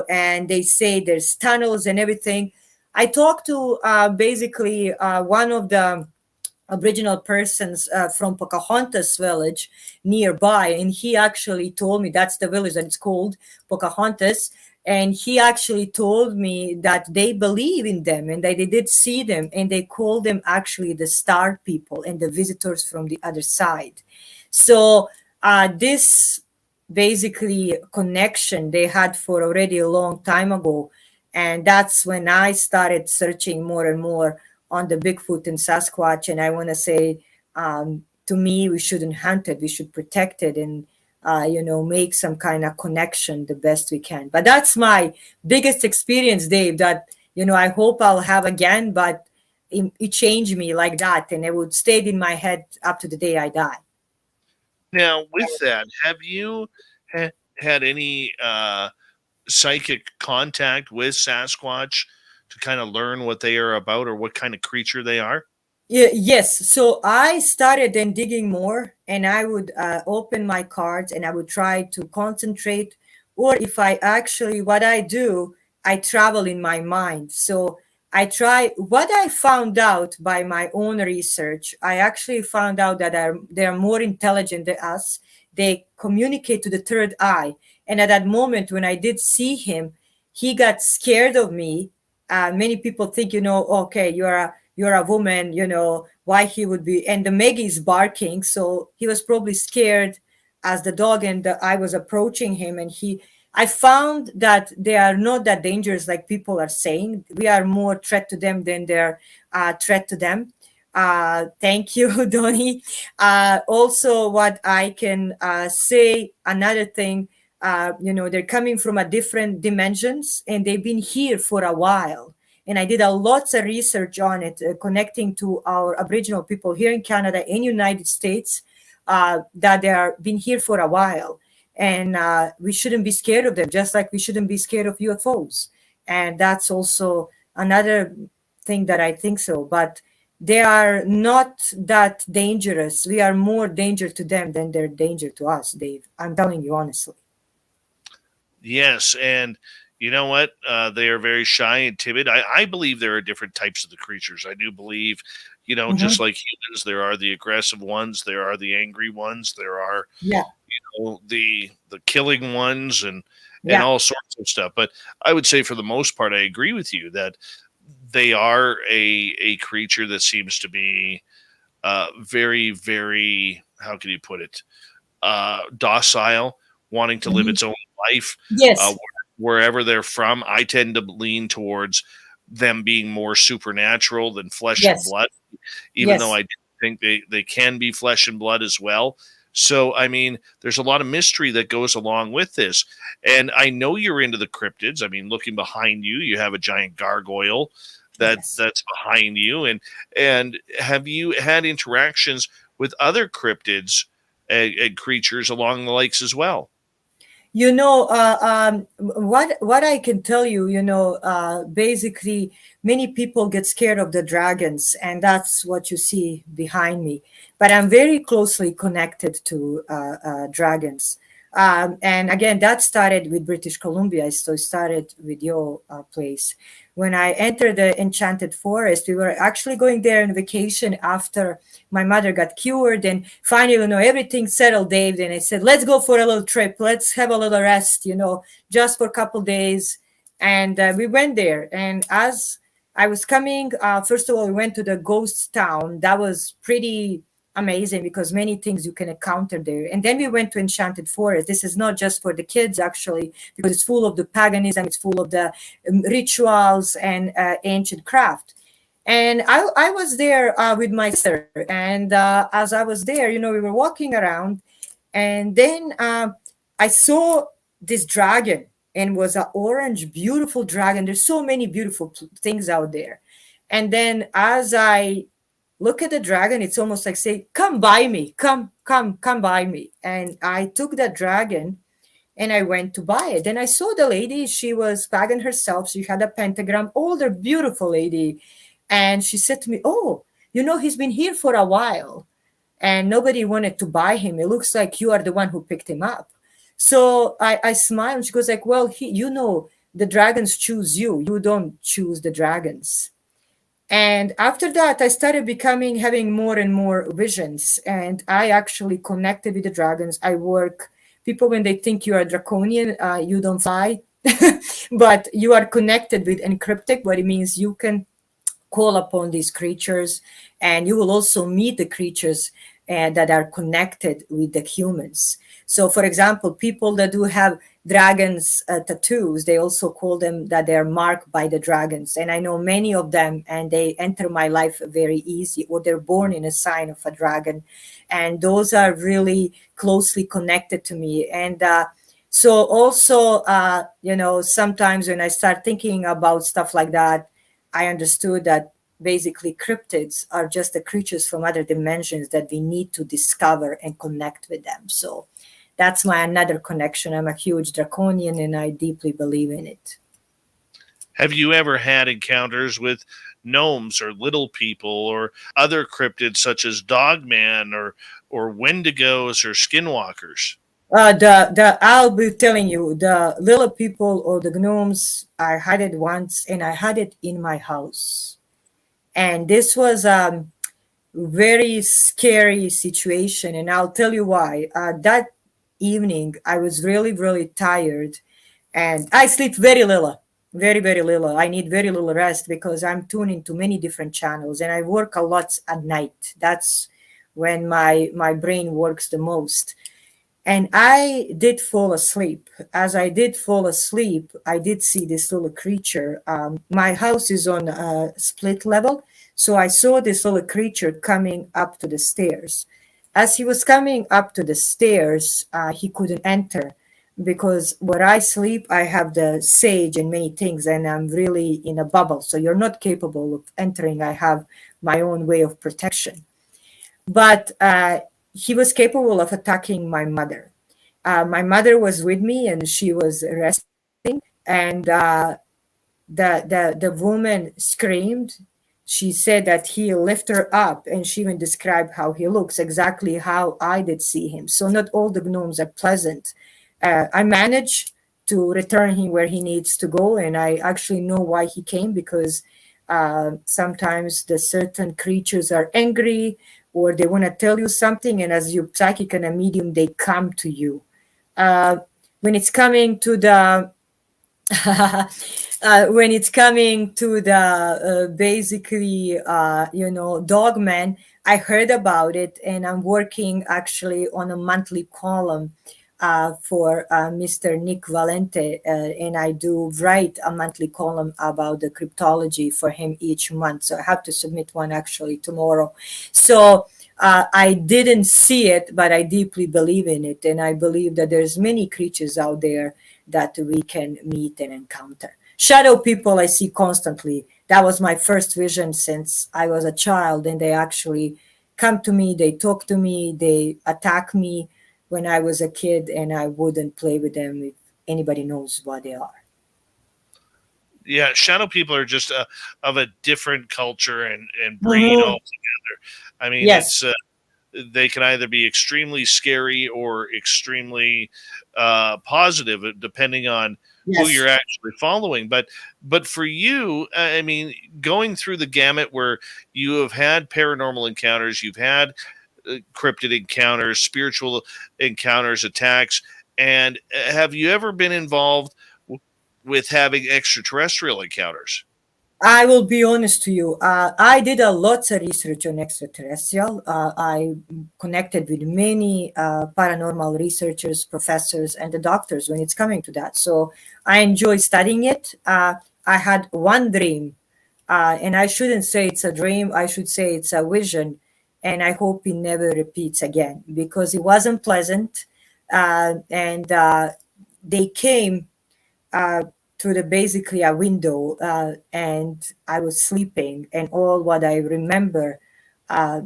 and they say there's tunnels and everything. I talked to basically one of the Aboriginal persons from Pocahontas village nearby, and he actually told me that's the village that it's called Pocahontas. And he actually told me that they believe in them and that they did see them, and they call them actually the star people and the visitors from the other side. So this basically connection they had for already a long time ago. And that's when I started searching more and more on the Bigfoot and Sasquatch. And I want to say, to me, we shouldn't hunt it. We should protect it and, make some kind of connection the best we can. But that's my biggest experience, Dave, that, I hope I'll have again, but it changed me like that. And it would stay in my head up to the day I die. Now, with that, have you had any psychic contact with Sasquatch to kind of learn what they are about or what kind of creature they are? Yes. So I started then digging more, and I would open my cards and I would try to concentrate. Or if I actually, what I do, I travel in my mind. So I try, what I found out by my own research, I actually found out that they're more intelligent than us. They communicate to the third eye. And at that moment when I did see him, he got scared of me. Many people think, okay, you're a woman, why he would be. And the Maggie is barking. So he was probably scared as the dog, and I was approaching him. And I found that they are not that dangerous like people are saying. We are more threat to them than they're threat to them. Thank you, Donnie. Also, what I can say, another thing, they're coming from a different dimensions, and they've been here for a while. And I did lots of research on it, connecting to our Aboriginal people here in Canada and United States, that they are been here for a while. And we shouldn't be scared of them, just like we shouldn't be scared of UFOs. And that's also another thing that I think so. But they are not that dangerous. We are more danger to them than they're danger to us, Dave. I'm telling you honestly. Yes, and you know what? They are very shy and timid. I believe there are different types of the creatures. I do believe, just like humans, there are the aggressive ones, there are the angry ones, there are the killing ones, and all sorts of stuff. But I would say for the most part, I agree with you that they are a creature that seems to be very, very, how can you put it, docile, wanting to live its own life. Yes. Wherever they're from. I tend to lean towards them being more supernatural than flesh and blood, even though I think they can be flesh and blood as well. So, I mean, there's a lot of mystery that goes along with this. And I know you're into the cryptids. I mean, looking behind you, you have a giant gargoyle that's behind you. And have you had interactions with other cryptids and creatures along the lakes as well? What I can tell you, basically many people get scared of the dragons, and that's what you see behind me. But I'm very closely connected to dragons. And again, that started with British Columbia. So it started with your place. When I entered the Enchanted Forest, we were actually going there on vacation after my mother got cured. And finally, everything settled, Dave. And I said, let's go for a little trip. Let's have a little rest, just for a couple days. And we went there. And as I was coming. First of all, we went to the ghost town. That was pretty amazing because many things you can encounter there. And then we went to Enchanted Forest. This is not just for the kids, actually, because it's full of the paganism, it's full of the rituals and ancient craft. And I was there with my sister. And as I was there, we were walking around. And then I saw this dragon, and was an orange, beautiful dragon. There's so many beautiful things out there. And then as I look at the dragon, it's almost like say, come by me, come by me. And I took that dragon and I went to buy it. Then I saw the lady, she was pagan herself. She had a pentagram, older, beautiful lady. And she said to me, oh, he's been here for a while and nobody wanted to buy him. It looks like you are the one who picked him up. So I smiled. And she goes like, well, the dragons choose you. You don't choose the dragons. And after that, I started having more and more visions. And I actually connected with the dragons. People, when they think you are draconian, you don't fly, but you are connected with encryptic, what it means you can call upon these creatures, and you will also meet the creatures that are connected with the humans. So, for example, people that do have dragons tattoos, they also call them that they're marked by the dragons. And I know many of them, and they enter my life very easy, or they're born in a sign of a dragon. And those are really closely connected to me. And so also, sometimes when I start thinking about stuff like that, I understood that basically cryptids are just the creatures from other dimensions that we need to discover and connect with them. So that's my another connection. I'm a huge draconian and I deeply believe in it. Have you ever had encounters with gnomes or little people or other cryptids such as Dogman or Wendigos or Skinwalkers? I'll be telling you, the little people or the gnomes, I had it once and I had it in my house. And this was a very scary situation. And I'll tell you why. That evening, I was really, really tired and I sleep very little, very, very little. I need very little rest because I'm tuning to many different channels and I work a lot at night. That's when my brain works the most. And I did fall asleep. As I did fall asleep, I did see this little creature. My house is on a split level. So I saw this little creature coming up to the stairs. As he was coming up to the stairs, he couldn't enter because where I sleep, I have the sage and many things, and I'm really in a bubble. So you're not capable of entering. I have my own way of protection. But he was capable of attacking my mother. My mother was with me and she was resting, and the woman screamed. She said that he lifted her up, and she even described how he looks, exactly how I did see him. So not all the gnomes are pleasant. I managed to return him where he needs to go, and I actually know why he came, because sometimes the certain creatures are angry or they want to tell you something, and as you psychic and a medium, they come to you. When it's coming to the basically Dogman, I heard about it, and I'm working actually on a monthly column for Mr. Nick Valente, and I do write a monthly column about the cryptology for him each month. So I have to submit one actually tomorrow. So I didn't see it, but I deeply believe in it, and I believe that there's many creatures out there that we can meet and encounter. Shadow people I see constantly. That was my first vision since I was a child, and they actually come to me, they talk to me, they attack me when I was a kid, and I wouldn't play with them if anybody knows what they are. Yeah, shadow people are just of a different culture and breed Mhm. altogether. I mean, Yes. it's they can either be extremely scary or extremely positive, depending on who Yes. you're actually following. But for you, I mean, going through the gamut where you have had paranormal encounters, you've had cryptid encounters, spiritual encounters, attacks, and have you ever been involved with having extraterrestrial encounters? I will be honest to you. I did a lot of research on extraterrestrial. I connected with many paranormal researchers, professors, and the doctors when it's coming to that. So I enjoy studying it. I had one dream, and I shouldn't say it's a dream. I should say it's a vision, and I hope it never repeats again because it wasn't pleasant. And they came uh, through the basically a window, and I was sleeping, and all what I remember, uh,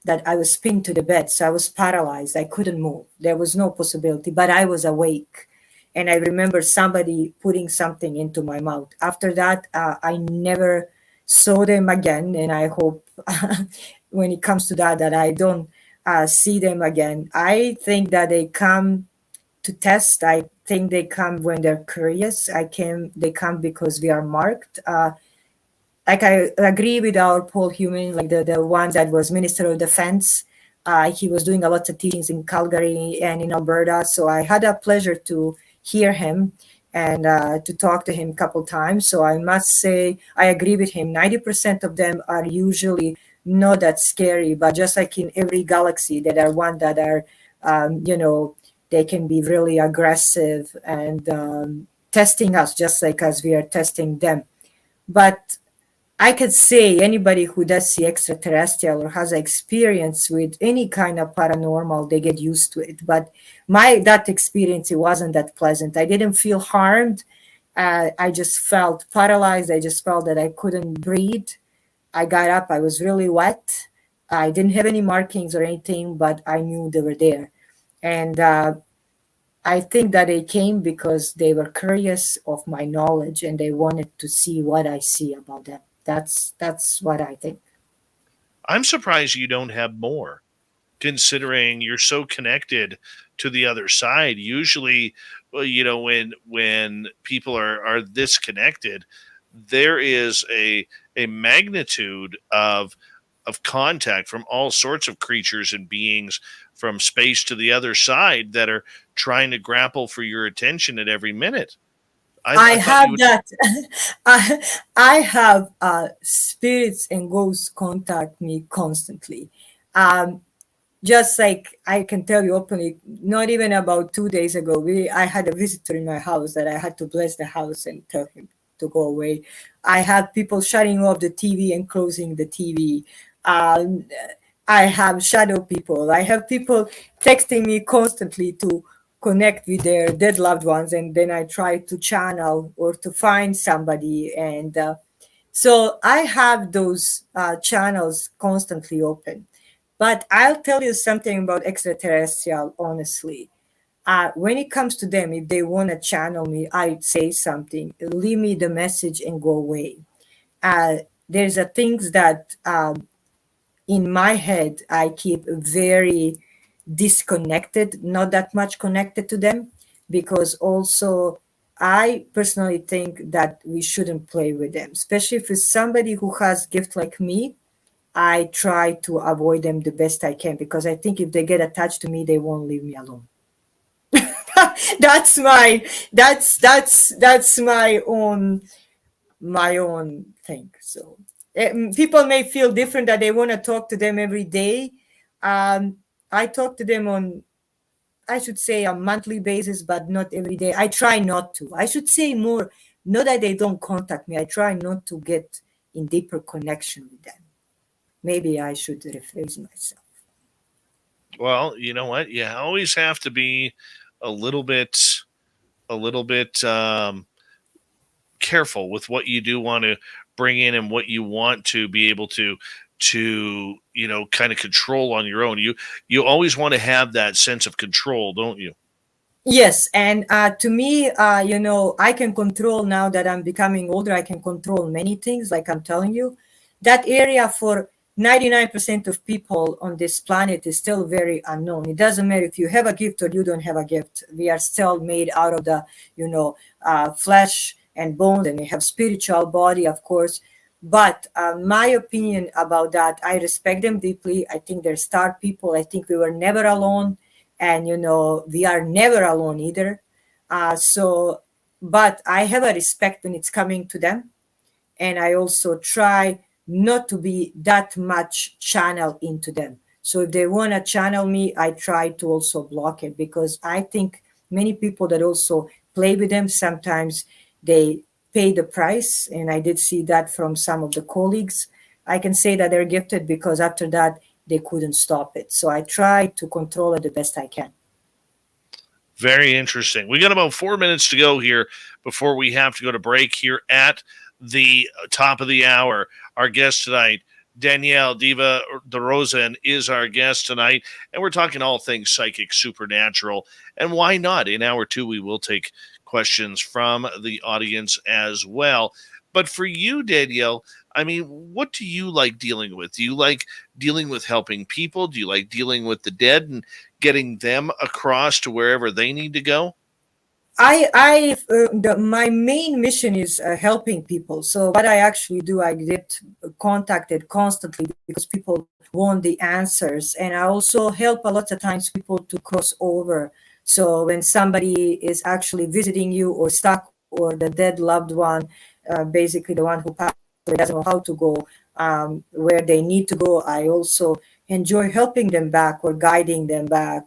that I was pinned to the bed, so I was paralyzed. I couldn't move. There was no possibility, but I was awake, and I remember somebody putting something into my mouth. After that, I never saw them again, and I hope when it comes to that, that I don't see them again. I think that they come to test. I think they come when they're curious. They come because we are marked. Like I agree with our Paul Human, like the one that was Minister of Defense. He was doing a lot of teachings in Calgary and in Alberta. So I had a pleasure to hear him and to talk to him a couple times. So I must say I agree with him. 90% of them are usually not that scary, but just like in every galaxy, there are one that are, they can be really aggressive and testing us just like as we are testing them. But I could say anybody who does see extraterrestrial or has experience with any kind of paranormal, they get used to it. But that experience, it wasn't that pleasant. I didn't feel harmed. I just felt paralyzed. I just felt that I couldn't breathe. I got up. I was really wet. I didn't have any markings or anything, but I knew they were there. And I think that they came because they were curious of my knowledge and they wanted to see what I see about them. That's what I think. I'm surprised you don't have more, considering you're so connected to the other side. Usually, well, when people are this connected, there is a magnitude of contact from all sorts of creatures and beings from space to the other side that are trying to grapple for your attention at every minute. I I thought have you would. that. I have spirits and ghosts contact me constantly. Um, just like I can tell you openly, not even about 2 days ago, I had a visitor in my house that I had to bless the house and tell him to go away. I have people shutting off the TV and closing the TV. Um, I have shadow people. I have people texting me constantly to connect with their dead loved ones, and then I try to channel or to find somebody. And so I have those channels constantly open. But I'll tell you something about extraterrestrial, honestly. When it comes to them, if they want to channel me, I say something, leave me the message and go away. There's a things that in my head I keep very disconnected, not that much connected to them, because also I personally think that we shouldn't play with them, especially if it's somebody who has gift like me. I try to avoid them the best I can because I think if they get attached to me, they won't leave me alone. that's my that's my own thing. So people may feel different that they want to talk to them every day. I talk to them on, I should say, a monthly basis, but not every day. I try not to. I should say more, not that they don't contact me. I try not to get in deeper connection with them. Maybe I should rephrase myself. Well, you know what? You always have to be a little bit, a little bit careful with what you do want to bring in and what you want to be able to kind of control on your own. You always want to have that sense of control, don't you? Yes, and to me, I can control now that I'm becoming older. I can control many things, like I'm telling you. That area for 99% of people on this planet is still very unknown. It doesn't matter if you have a gift or you don't have a gift. We are still made out of the, flesh and bones, and we have spiritual body, of course. But my opinion about that, I respect them deeply. I think they're star people. I think we were never alone, and we are never alone either. So but I have a respect when it's coming to them, and I also try not to be that much channel into them. So if they want to channel me, I try to also block it, because I think many people that also play with them, sometimes they pay the price. And I did see that from some of the colleagues. I can say that they're gifted because after that, they couldn't stop it. So I try to control it the best I can. Very interesting. We got about 4 minutes to go here before we have to go to break here at the top of the hour. Our guest tonight, Danielle Diva Borozan, is our guest tonight, and we're talking all things psychic, supernatural, and why not? In hour two, we will take questions from the audience as well. But for you, Danielle, I mean, what do you like dealing with? Do you like dealing with helping people? Do you like dealing with the dead and getting them across to wherever they need to go? My main mission is helping people. So what I actually do, I get contacted constantly because people want the answers, and I also help a lot of times people to cross over. So when somebody is actually visiting you or stuck, or the dead loved one, basically the one who passed away doesn't know how to go where they need to go, I also enjoy helping them back or guiding them back.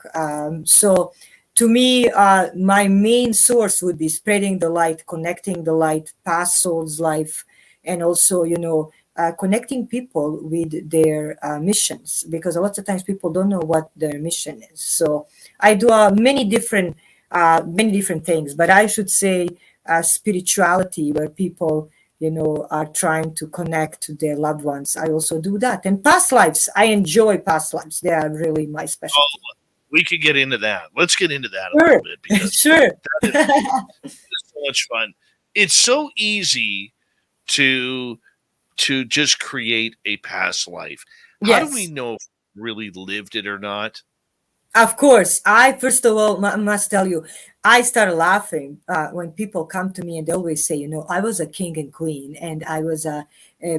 So to me, my main source would be spreading the light, connecting the light, past souls' life, and also, connecting people with their missions, because a lot of times people don't know what their mission is. So I do many different things, but I should say spirituality, where people, are trying to connect to their loved ones. I also do that. And past lives, I enjoy past lives. They are really my specialty. Oh, we could get into that. Let's get into that a Sure. little bit, because Sure. that is so much fun. It's so easy to just create a past life. How do we Yes. know if we really lived it or not? Of course, I first of all must tell you, I start laughing when people come to me and they always say, I was a king and queen, and I was a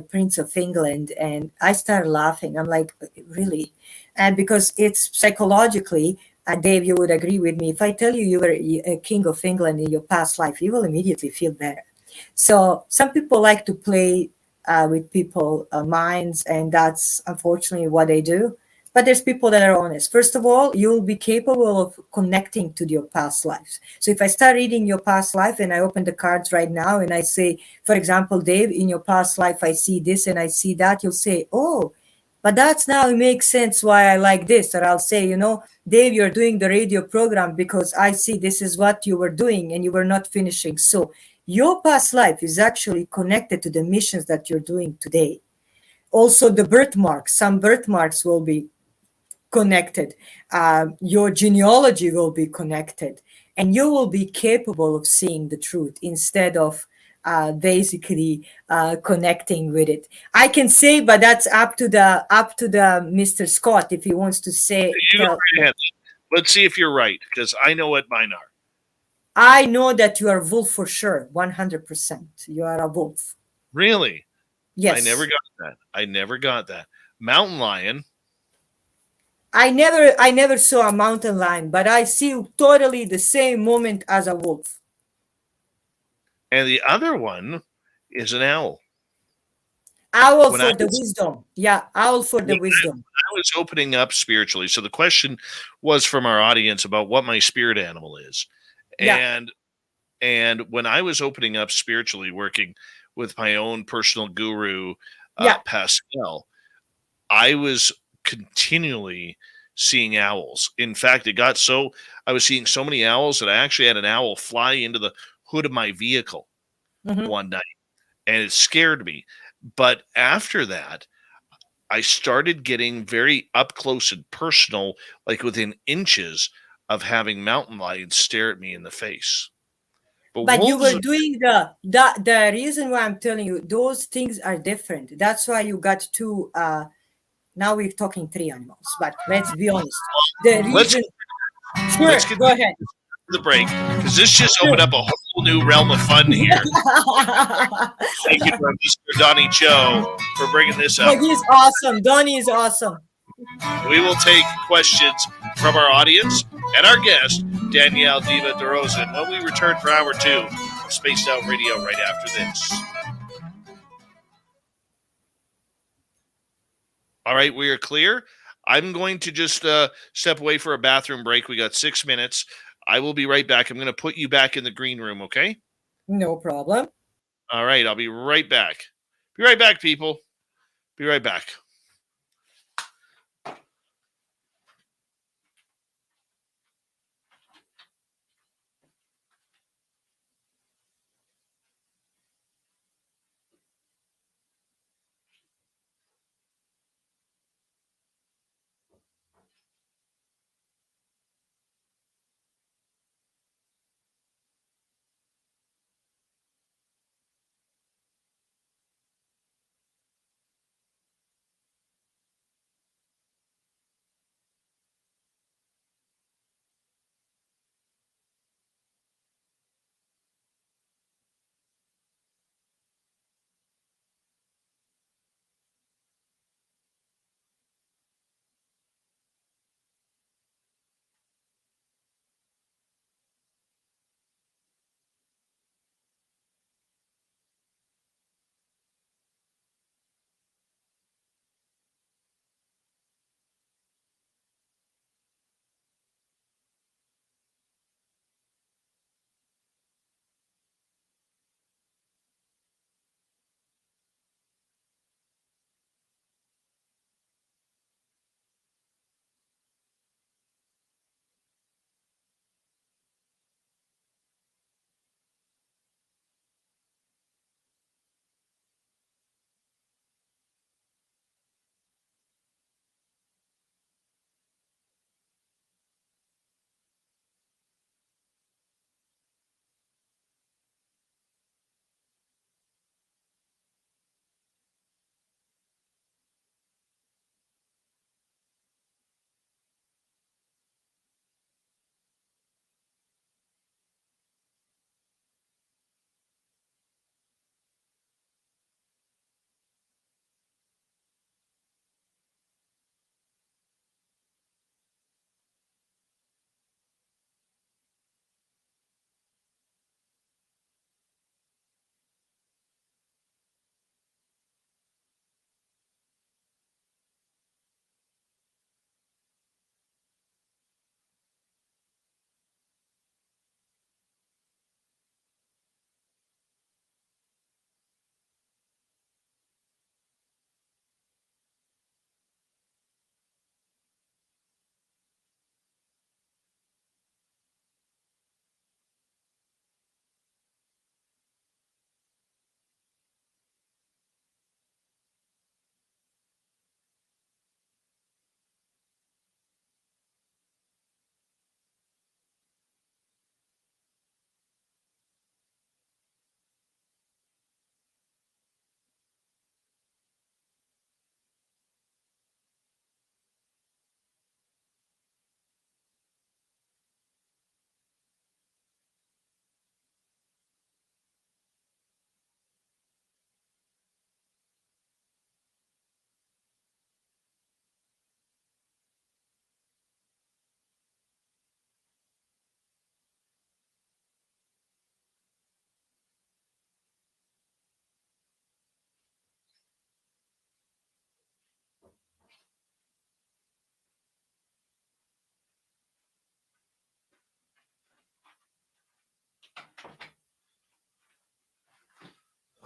prince of England, and I start laughing. I'm like, really? And because it's psychologically, Dave, you would agree with me. If I tell you you were a king of England in your past life, you will immediately feel better. So some people like to play with people's minds, and that's unfortunately what they do. But there's people that are honest. First of all, you'll be capable of connecting to your past lives. So if I start reading your past life and I open the cards right now and I say, for example, Dave, in your past life, I see this and I see that, you'll say, oh, but that's now it makes sense why I like this. Or I'll say, Dave, you're doing the radio program because I see this is what you were doing and you were not finishing. So your past life is actually connected to the missions that you're doing today. Also, the birthmarks, some birthmarks will be connected. Your genealogy will be connected, and you will be capable of seeing the truth instead of basically connecting with it. I can say, but that's up to the Mr. Scott if he wants to say. Let's see if you're right, because I know what mine are. I know that you are a wolf for sure, 100%. You are a wolf. Really? Yes. I never got that. Mountain lion. I never saw a mountain lion, but I see totally the same moment as a wolf. And the other one is an owl. Owl for the wisdom. Yeah, owl for the wisdom. I was opening up spiritually. So the question was from our audience about what my spirit animal is. Yeah. And when I was opening up spiritually, working with my own personal guru, Pascal, I was continually seeing owls. In fact, I was seeing so many owls that I actually had an owl fly into the hood of my vehicle one night, and it scared me. But after that, I started getting very up close and personal, like within inches of having mountain lions stare at me in the face. But you were doing the reason why I'm telling you, those things are different. That's why you got two. Now we're talking three animals, but let's be honest. The reason. Let's get go ahead. The break, because this just opened up a whole new realm of fun here. Thank you, Mr. Donnie Joe, for bringing this up. He's awesome. Donnie is awesome. We will take questions from our audience and our guest, Danielle Diva Borozan, when we return for hour two of Spaced Out Radio right after this. All right, we are clear. I'm going to just step away for a bathroom break. We got 6 minutes. I will be right back. I'm going to put you back in the green room, okay? No problem. All right, I'll be right back. Be right back, people. Be right back.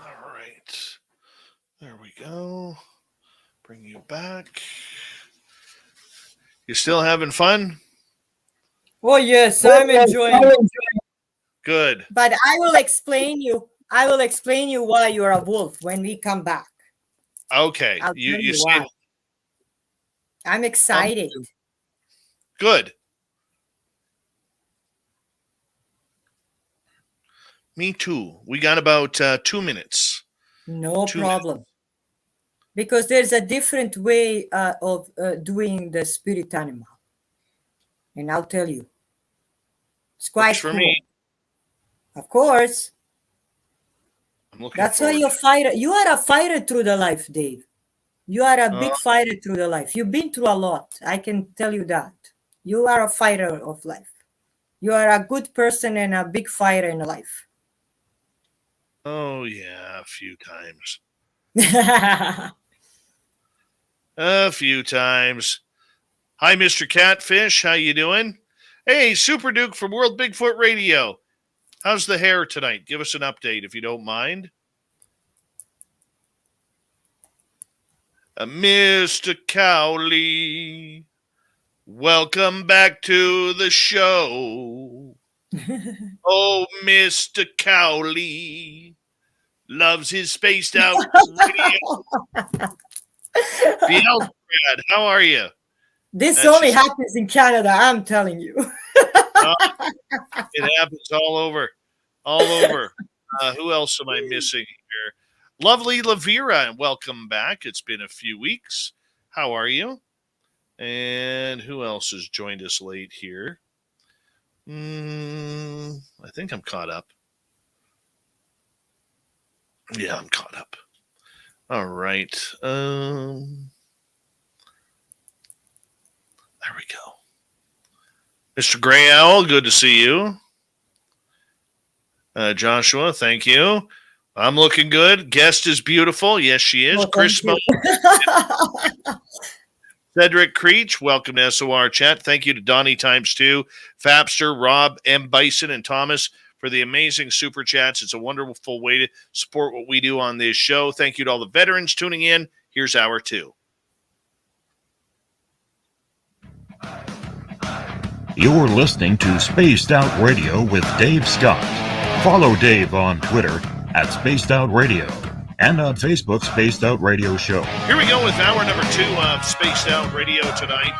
All right. There we go. Bring you back. You still having fun? Oh yes, I'm enjoying. Good. But I will explain you. I will explain you why you're a wolf when we come back. Okay. I'll You tell you you see. why. I'm excited. Good. Me too. We got about 2 minutes. No 2 problem. Because there's a different way of doing the spirit animal. And I'll tell you. It's quite Works for cool. me. Of course. I'm looking That's why forward. you're a fighter. You are a fighter through the life, Dave. You are a big fighter through the life. You've been through a lot. I can tell you that. You are a fighter of life. You are a good person and a big fighter in life. Oh yeah, a few times. A few times. Hi, Mr. Catfish. How you doing? Hey, Super Duke from World Bigfoot Radio. How's the hair tonight? Give us an update if you don't mind. Mr. Cowley, welcome back to the show. Oh, Mr. Cowley loves his spaced out radio. The Eldrad, how are you? This only happens in Canada, I'm telling you. It happens all over. All over. Who else am I missing here? Lovely Lavira, welcome back. It's been a few weeks. How are you? And who else has joined us late here? I think I'm caught up. Yeah, I'm caught up. All right. There we go. Mr. Gray Owl, good to see you. Joshua, thank you. I'm looking good. Guest is beautiful. Yes, she is. Chris Mo. Cedric Creech, welcome to SOR Chat. Thank you to Donnie ×2, Fapster, Rob, M. Bison, and Thomas for the amazing super chats. It's a wonderful way to support what we do on this show. Thank you to all the veterans tuning in. Here's hour 2. You're listening to Spaced Out Radio with Dave Scott. Follow Dave on Twitter at Spaced Out Radio and on Facebook, Spaced Out Radio Show. Here we go with hour number 2 of Spaced Out Radio tonight.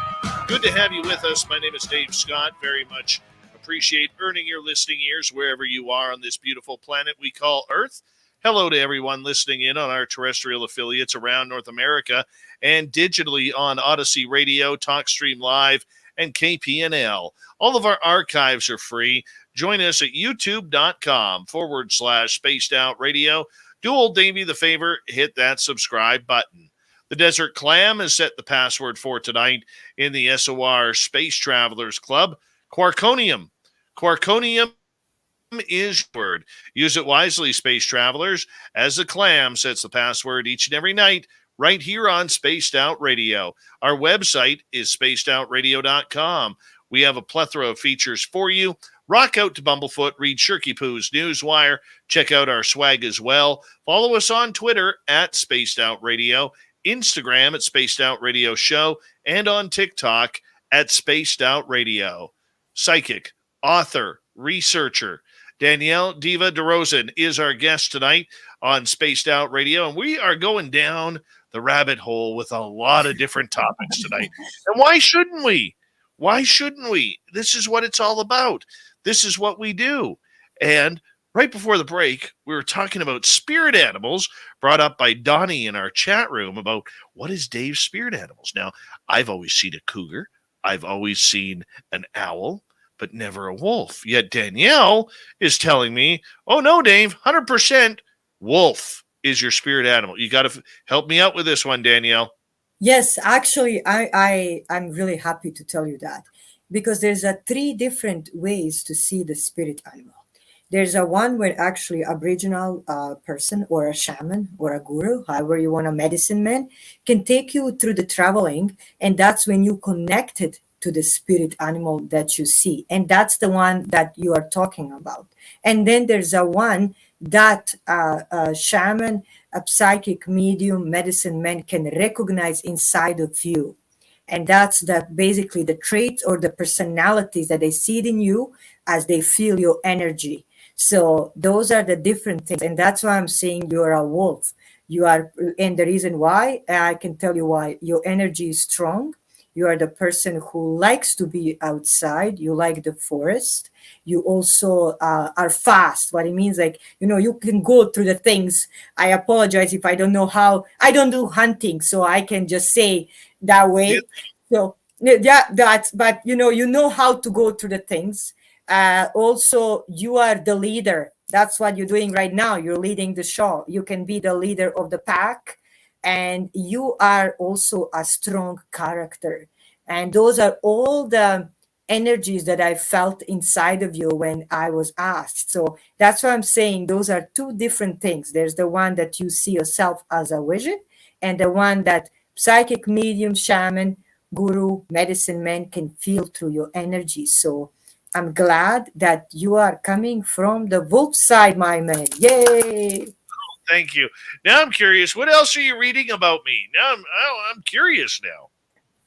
Good to have you with us. My name is Dave Scott. Very much appreciate earning your listening ears wherever you are on this beautiful planet we call Earth. Hello to everyone listening in on our terrestrial affiliates around North America and digitally on Odyssey Radio, TalkStream Live, and KPNL. All of our archives are free. Join us at youtube.com/Spaced Out Radio. Do old Davey the favor, hit that subscribe button. The Desert Clam has set the password for tonight in the SOR Space Travelers Club. Quarkonium. Quarkonium is your word. Use it wisely, space travelers, as the clam sets the password each and every night right here on Spaced Out Radio. Our website is spacedoutradio.com. We have a plethora of features for you. Rock out to Bumblefoot, read Shirky Poo's Newswire, check out our swag as well. Follow us on Twitter at Spaced Out Radio, Instagram at Spaced Out Radio Show, and on TikTok at Spaced Out Radio. Psychic, author, researcher, Danielle Diva Borozan is our guest tonight on Spaced Out Radio, and we are going down the rabbit hole with a lot of different topics tonight. And why shouldn't we? Why shouldn't we? This is what it's all about. This is what we do. And right before the break, we were talking about spirit animals brought up by Donnie in our chat room about what is Dave's spirit animals. Now, I've always seen a cougar. I've always seen an owl, but never a wolf. Yet Danielle is telling me, oh no, Dave, 100% wolf is your spirit animal. You got to help me out with this one, Danielle. Yes, actually, I'm really happy to tell you that, because there's 3 different ways to see the spirit animal. There's a one where actually Aboriginal person or a shaman or a guru, however you want, a medicine man, can take you through the traveling, and that's when you connected to the spirit animal that you see, and that's the one that you are talking about. And then there's a one that a shaman, a psychic medium, medicine man can recognize inside of you. And that's basically the traits or the personalities that they see in you as they feel your energy. So those are the different things. And that's why I'm saying you're a wolf. You are, and the reason why, I can tell you why. Your energy is strong. You are the person who likes to be outside. You like the forest. You also are fast. What it means, like, you can go through the things. I apologize if I don't know how. I don't do hunting, so I can just say that way. Yeah. So yeah, but you know how to go through the things. Also, you are the leader. That's what you're doing right now. You're leading the show. You can be the leader of the pack. And you are also a strong character. And those are all the energies that I felt inside of you when I was asked. So that's why I'm saying those are 2 different things. There's the one that you see yourself as a vision, and the one that psychic medium, shaman, guru, medicine man can feel through your energy. So I'm glad that you are coming from the wolf side, my man. Yay! Thank you. Now I'm curious. What else are you reading about me? Now I'm curious now.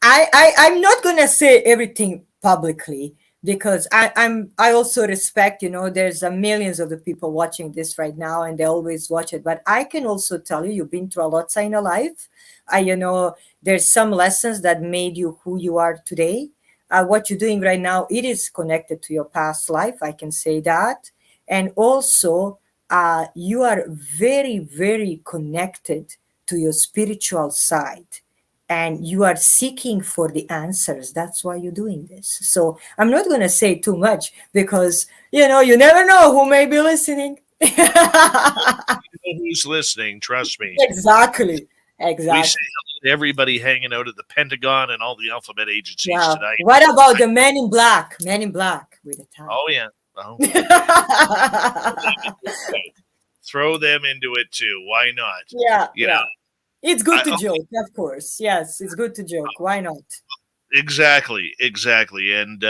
I'm not gonna say everything publicly because I also respect, there's millions of the people watching this right now and they always watch it. But I can also tell you, you've been through a lot in your life. There's some lessons that made you who you are today. What you're doing right now, it is connected to your past life. I can say that. And also, you are very, very connected to your spiritual side and you are seeking for the answers. That's why you're doing this. So I'm not going to say too much because, you never know who may be listening. You know who's listening, trust me. Exactly. We say hello to everybody hanging out at the Pentagon and all the alphabet agencies tonight. What about the men in black? Men in black with a tie. Oh, yeah. Oh. Throw them into it too. Why not? Yeah. It's good to joke, of course. Yes, it's good to joke. Why not? Exactly. And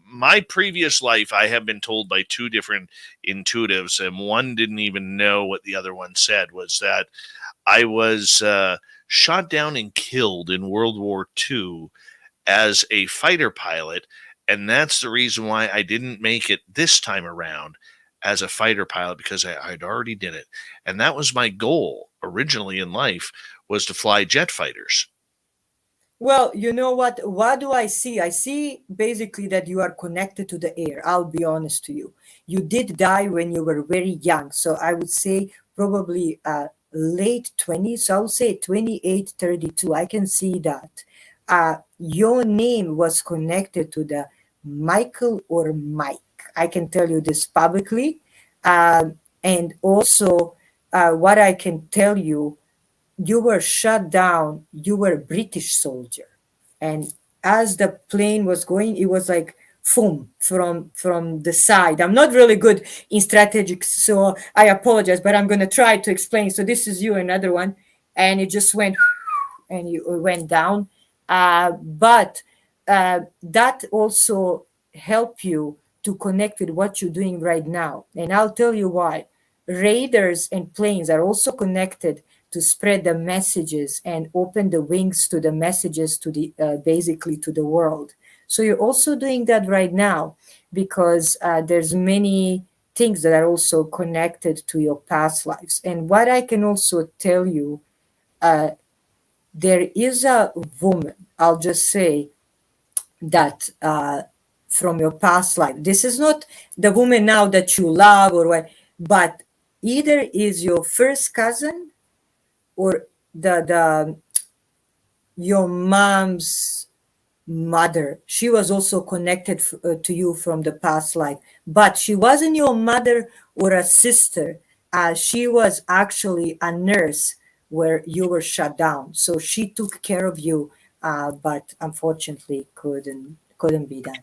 my previous life, I have been told by two different intuitives, and one didn't even know what the other one said, was that I was shot down and killed in World War II as a fighter pilot, and that's the reason why I didn't make it this time around as a fighter pilot, because I'd already did it. And that was my goal originally in life, was to fly jet fighters. Well, you know what? What do I see? I see basically that you are connected to the air. I'll be honest to you. You did die when you were very young. So I would say probably late 20s. So I would say 28, 32. I can see that. Your name was connected to the Michael or Mike. I can tell you this publicly. And also, what I can tell you, you were shut down. You were a British soldier. And as the plane was going, it was like, boom, from the side. I'm not really good in strategics, so I apologize, but I'm going to try to explain. So this is you, another one. And it just went, and you went down. But that also helped you to connect with what you're doing right now. And I'll tell you why. Radars and planes are also connected to spread the messages and open the wings to the messages to the basically to the world. So you're also doing that right now because there's many things that are also connected to your past lives. And what I can also tell you, there is a woman, I'll just say that from your past life. This is not the woman now that you love or what, but either is your first cousin or your mom's mother. She was also connected to you from the past life, but she wasn't your mother or a sister. She was actually a nurse where you were shut down. So she took care of you, but unfortunately couldn't be done.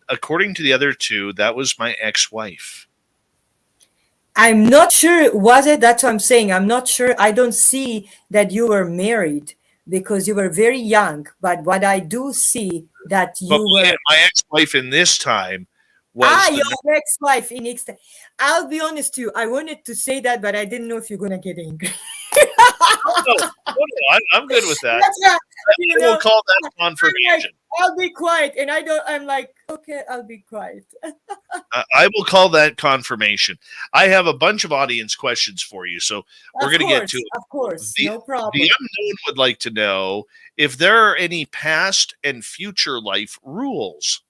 According to the other two, that was my ex-wife. I'm not sure, was it? That's what I'm saying. I'm not sure. I don't see that you were married because you were very young. But what I do see that you were... My ex-wife in this time was... your ex-wife in next time. I'll be honest to you. I wanted to say that, but I didn't know if you're going to get angry. No, I'm good with that. We'll call that confirmation. I'll be quiet. And I'm like, okay, I'll be quiet. I will call that confirmation. I have a bunch of audience questions for you, so we're going to get to it. Of course, no problem. The unknown would like to know if there are any past and future life rules.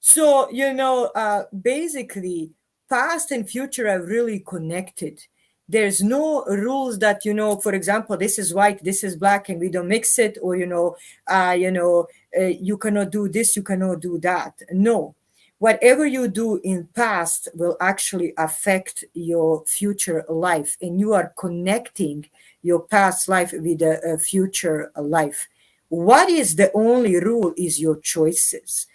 So, basically, past and future are really connected. There's no rules that, for example, this is white, this is black, and we don't mix it, or, you cannot do this, you cannot do that. No. Whatever you do in past will actually affect your future life, and you are connecting your past life with a future life. What is the only rule is your choices.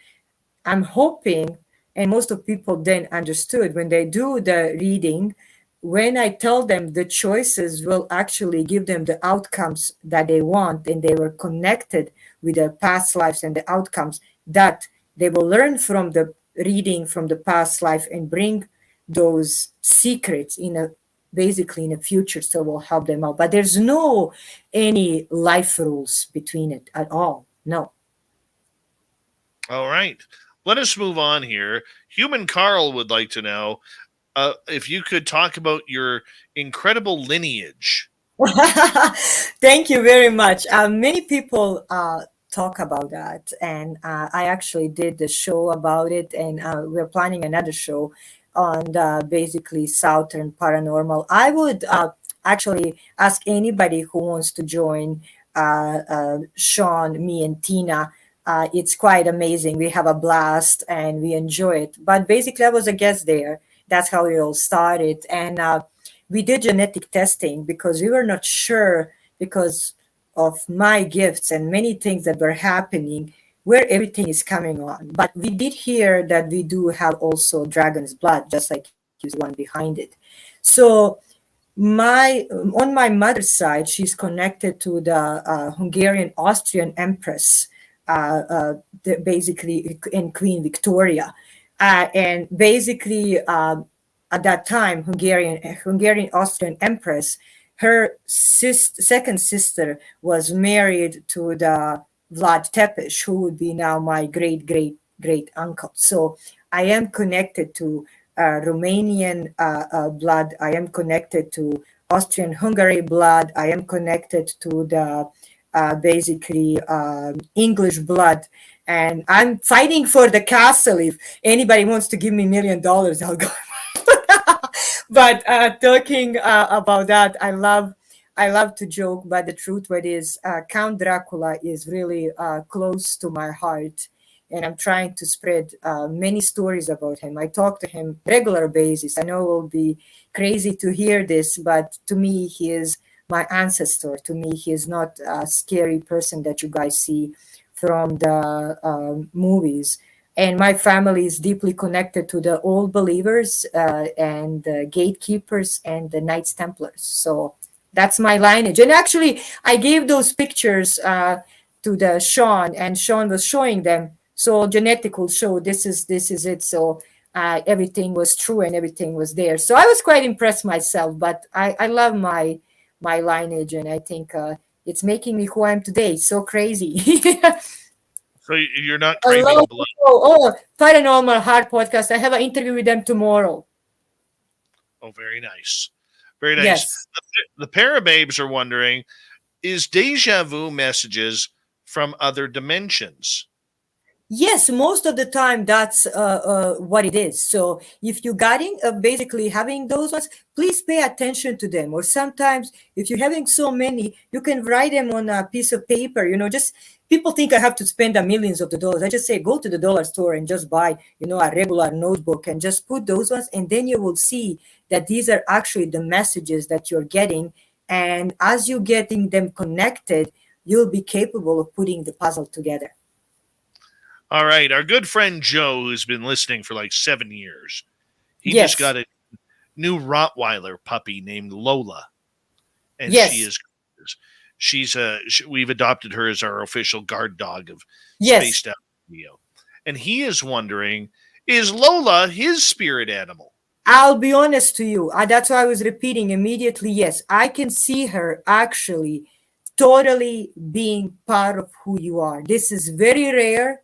I'm hoping, and most of people then understood when they do the reading, when I tell them the choices will actually give them the outcomes that they want, and they were connected with their past lives and the outcomes that they will learn from the reading from the past life and bring those secrets in a basically in the future, so will help them out. But there's no any life rules between it at all. No. All right. Let us move on here. Human Carl would like to know if you could talk about your incredible lineage. Thank you very much. Many people talk about that, and I actually did the show about it, and we're planning another show on the basically Southern Paranormal. I would actually ask anybody who wants to join Sean, me, and Tina. It's quite amazing. We have a blast and we enjoy it. But basically, I was a guest there. That's how it all started. And we did genetic testing because we were not sure, because of my gifts and many things that were happening, where everything is coming on. But we did hear that we do have also dragon's blood, just like he's the one behind it. So my on my mother's side, she's connected to the Hungarian Austrian Empress, basically in Queen Victoria. And basically, at that time, Hungarian Austrian Empress, her second sister was married to the Vlad Tepes, who would be now my great uncle. So I am connected to Romanian blood. I am connected to Austrian Hungary blood. I am connected to the basically English blood. And I'm fighting for the castle. If anybody wants to give me $1 million, I'll go. But talking about that, I love to joke, but the truth what is Count Dracula is really close to my heart, and I'm trying to spread many stories about him. I talk to him regular basis. I know it will be crazy to hear this, but to me, he is my ancestor. To me, he is not a scary person that you guys see from the movies. And my family is deeply connected to the old believers and the gatekeepers and the Knights Templars. So that's my lineage. And actually, I gave those pictures to the Sean, and Sean was showing them. So genetic will show this is it. So everything was true and everything was there. So I was quite impressed myself. But I love my lineage, and I think it's making me who I am today. So crazy. So you're not craving blood. Paranormal Heart podcast. I have an interview with them tomorrow. Oh, very nice. Very nice. Yes. The Parababes are wondering, is deja vu messages from other dimensions? Yes, most of the time that's what it is. So if you're getting basically having those ones, please pay attention to them. Or sometimes if you're having so many, you can write them on a piece of paper. Just people think I have to spend millions of dollars. I just say go to the dollar store and just buy a regular notebook and just put those ones, and then you will see that these are actually the messages that you're getting. And as you're getting them connected, you'll be capable of putting the puzzle together. All right. Our good friend Joe, who's been listening for like 7 years, he Yes. just got a new Rottweiler puppy named Lola. And Yes. we've adopted her as our official guard dog of Yes. Spaced Out Radio. And he is wondering, is Lola his spirit animal? I'll be honest to you. That's why I was repeating immediately. Yes, I can see her actually totally being part of who you are. This is very rare.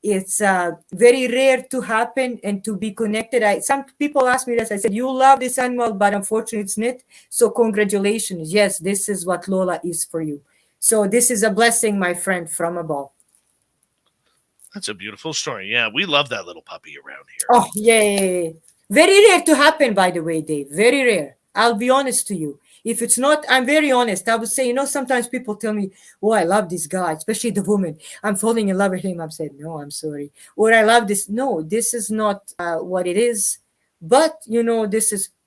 It's very rare to happen and to be connected. Some people ask me this. I said, you love this animal, but unfortunately it's not. So congratulations. Yes, this is what Lola is for you. So this is a blessing, my friend, from above. That's a beautiful story. Yeah, we love that little puppy around here. Oh, yay. Very rare to happen, by the way, Dave. Very rare. I'll be honest to you. If it's not, I'm very honest. I would say, sometimes people tell me, oh, I love this guy, especially the woman. I'm falling in love with him. I'm saying, no, I'm sorry. Or I love this. No, this is not what it is. But,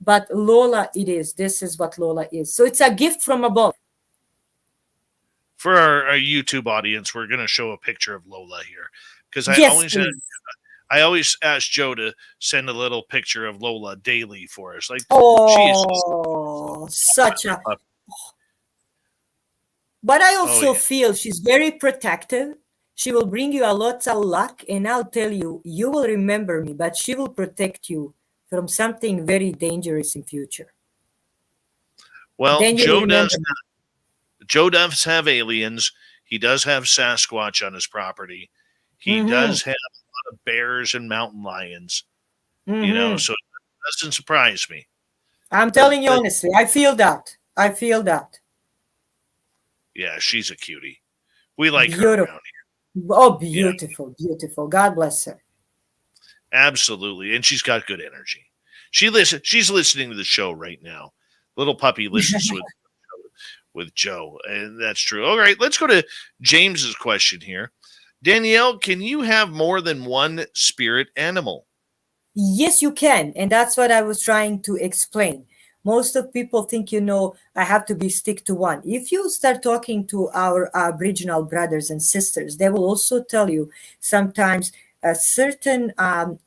but Lola, it is. This is what Lola is. So it's a gift from above. For our YouTube audience, we're going to show a picture of Lola here. Because I always ask Joe to send a little picture of Lola daily for us. Like she is Oh, such a. up. But I Oh also yeah. feel she's very protective. She will bring you a lot of luck, and I'll tell you, you will remember me, but she will protect you from something very dangerous in future. Well, Then you'll remember. Joe does have aliens. He does have Sasquatch on his property. He Mm-hmm. does have a lot of bears and mountain lions. Mm-hmm. So it doesn't surprise me. I'm But telling you honestly, I feel that. I feel that. yeah, she's a cutie. We like her Beautiful. around here. Oh, Yeah, beautiful, beautiful. God bless her. absolutely. And she's got good energy. She's listening to the show right now. Little puppy listens with Joe, and that's true. All right, let's go to James's question here. Danielle, can you have more than one spirit animal? Yes, you can. And that's what I was trying to explain. Most of people think, I have to be stick to one. If you start talking to our Aboriginal brothers and sisters, they will also tell you sometimes certain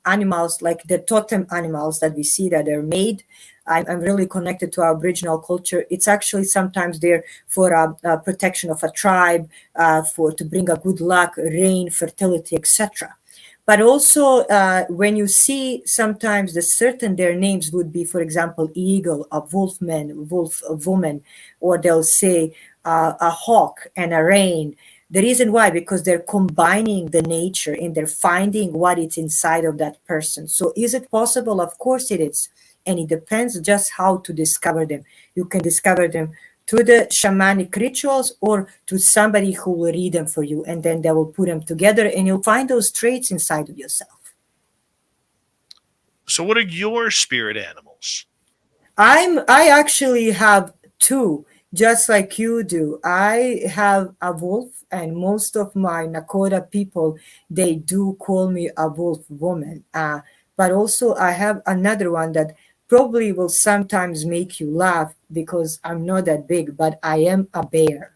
animals, like the totem animals that we see that are made. I'm really connected to our Aboriginal culture. It's actually sometimes there for protection of a tribe, for to bring a good luck, rain, fertility, etc. But also, when you see sometimes the certain their names would be, for example, eagle, a wolfman, wolf, a woman, or they'll say a hawk and a rain. The reason why, because they're combining the nature and they're finding what is inside of that person. So is it possible? Of course it is. And it depends just how to discover them. You can discover them through the shamanic rituals or to somebody who will read them for you, and then they will put them together and you'll find those traits inside of yourself. So, what are your spirit animals? I actually have two, just like you do. I have a wolf, and most of my Nakota people, they do call me a wolf woman. But also I have another one that probably will sometimes make you laugh because I'm not that big, but I am a bear.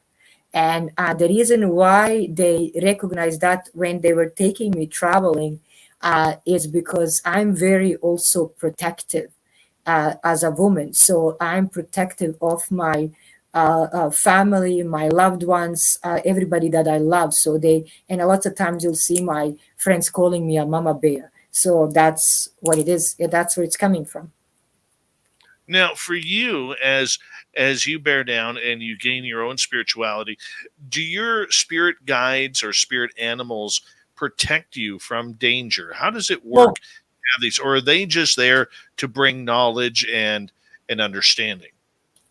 And the reason why they recognize that when they were taking me traveling is because I'm very also protective as a woman. So I'm protective of my family, my loved ones, everybody that I love. So and a lot of times you'll see my friends calling me a mama bear. So that's what it is. That's where it's coming from. Now, for you, as you bear down and you gain your own spirituality, do your spirit guides or spirit animals protect you from danger? How does it Well, work? Have these, or are they just there to bring knowledge and understanding?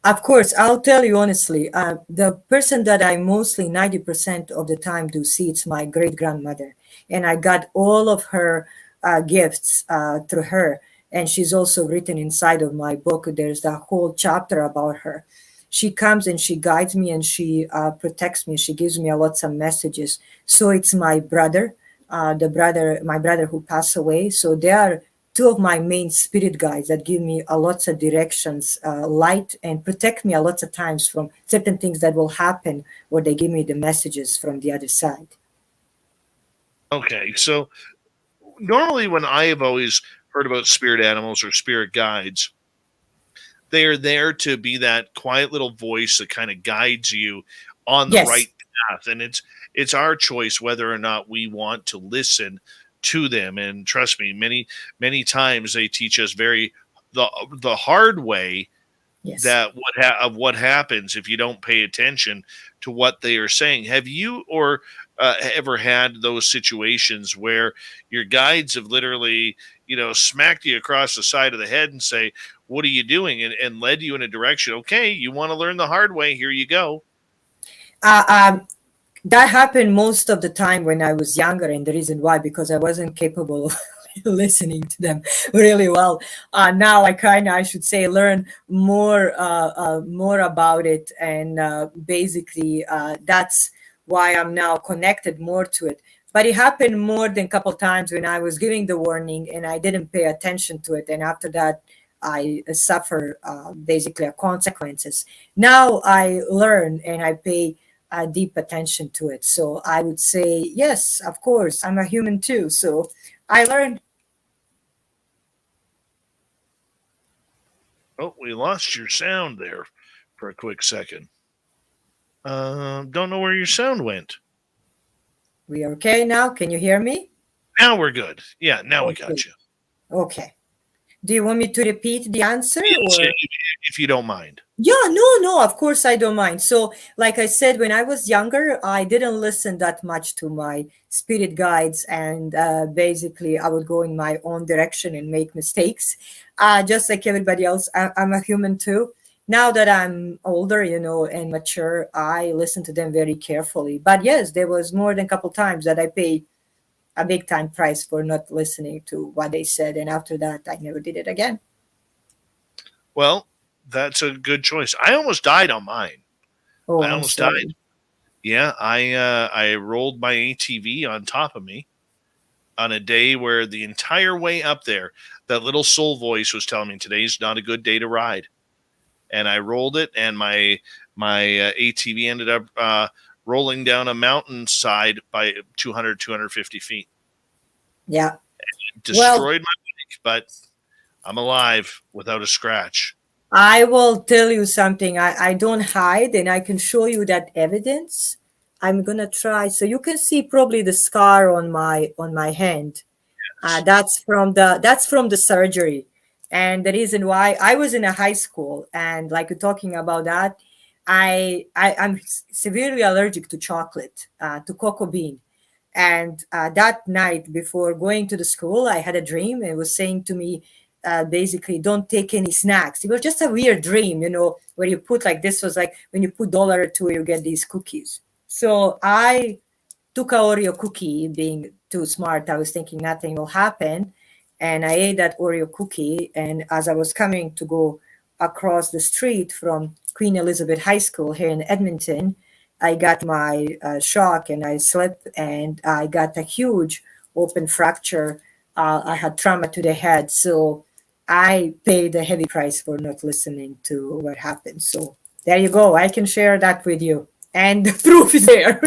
of course, I'll tell you honestly, the person that I mostly 90% of the time do see, it's my great grandmother. And I got all of her gifts through her. And she's also written inside of my book. There's a whole chapter about her. She comes and she guides me and she protects me. She gives me a lots of messages. So it's my brother, my brother who passed away. So they are two of my main spirit guides that give me a lots of directions, light, and protect me a lots of times from certain things that will happen, or they give me the messages from the other side. Okay, so normally when I have always heard about spirit animals or spirit guides, they are there to be that quiet little voice that kind of guides you on the right Yes, path, and it's our choice whether or not we want to listen to them. And trust me, many times they teach us the hard way yes. that what happens if you don't pay attention to what they are saying. Have you or ever had those situations where your guides have literally, smacked you across the side of the head and say, "What are you doing?" and led you in a direction? Okay, you want to learn the hard way? Here you go. Uh, um, that happened most of the time when I was younger, and the reason why, because I wasn't capable of listening to them really well. Now I should say, learn more about it, and basically that's why I'm now connected more to it. But it happened more than a couple times when I was giving the warning and I didn't pay attention to it, and after that I suffer basically consequences. Now I learn and I pay deep attention to it. So I would say, yes, of course, I'm a human too. So I learned. Oh, we lost your sound there for a quick second. Don't know where your sound went. We are okay now. Can you hear me? Now we're good. Yeah, now we Okay. got you. Okay. Do you want me to repeat the answer? Yes, Or? if you don't mind. Yeah, no, of course I don't mind. So, like I said, when I was younger, I didn't listen that much to my spirit guides, and basically, I would go in my own direction and make mistakes, just like everybody else. I'm a human too. Now that I'm older, and mature, I listen to them very carefully. But yes, there was more than a couple times that I paid a big time price for not listening to what they said, and after that, I never did it again. Well, that's a good choice. I almost died on mine. Oh, I I'm almost sorry. died. Yeah, I rolled my ATV on top of me on a day where the entire way up there, that little soul voice was telling me today's not a good day to ride. And I rolled it, and my ATV ended up rolling down a mountainside by 250 feet. Yeah. Destroyed my bike, but I'm alive without a scratch. I will tell you something. I don't hide, and I can show you that evidence. I'm gonna try. So you can see probably the scar on my hand. That's from the surgery, and the reason why I was in a high school, and like you're talking about that, I'm severely allergic to chocolate, to cocoa bean, and that night before going to the school, I had a dream. It was saying to me, basically, don't take any snacks. It was just a weird dream, where you put like this was like when you put $1 or $2, you get these cookies. So I took a Oreo cookie, being too smart. I was thinking nothing will happen. And I ate that Oreo cookie. And as I was coming to go across the street from Queen Elizabeth High School here in Edmonton, I got my shock and I slipped and I got a huge open fracture. I had trauma to the head. So I paid a heavy price for not listening to what happened. So there you go. I can share that with you. And the proof is there.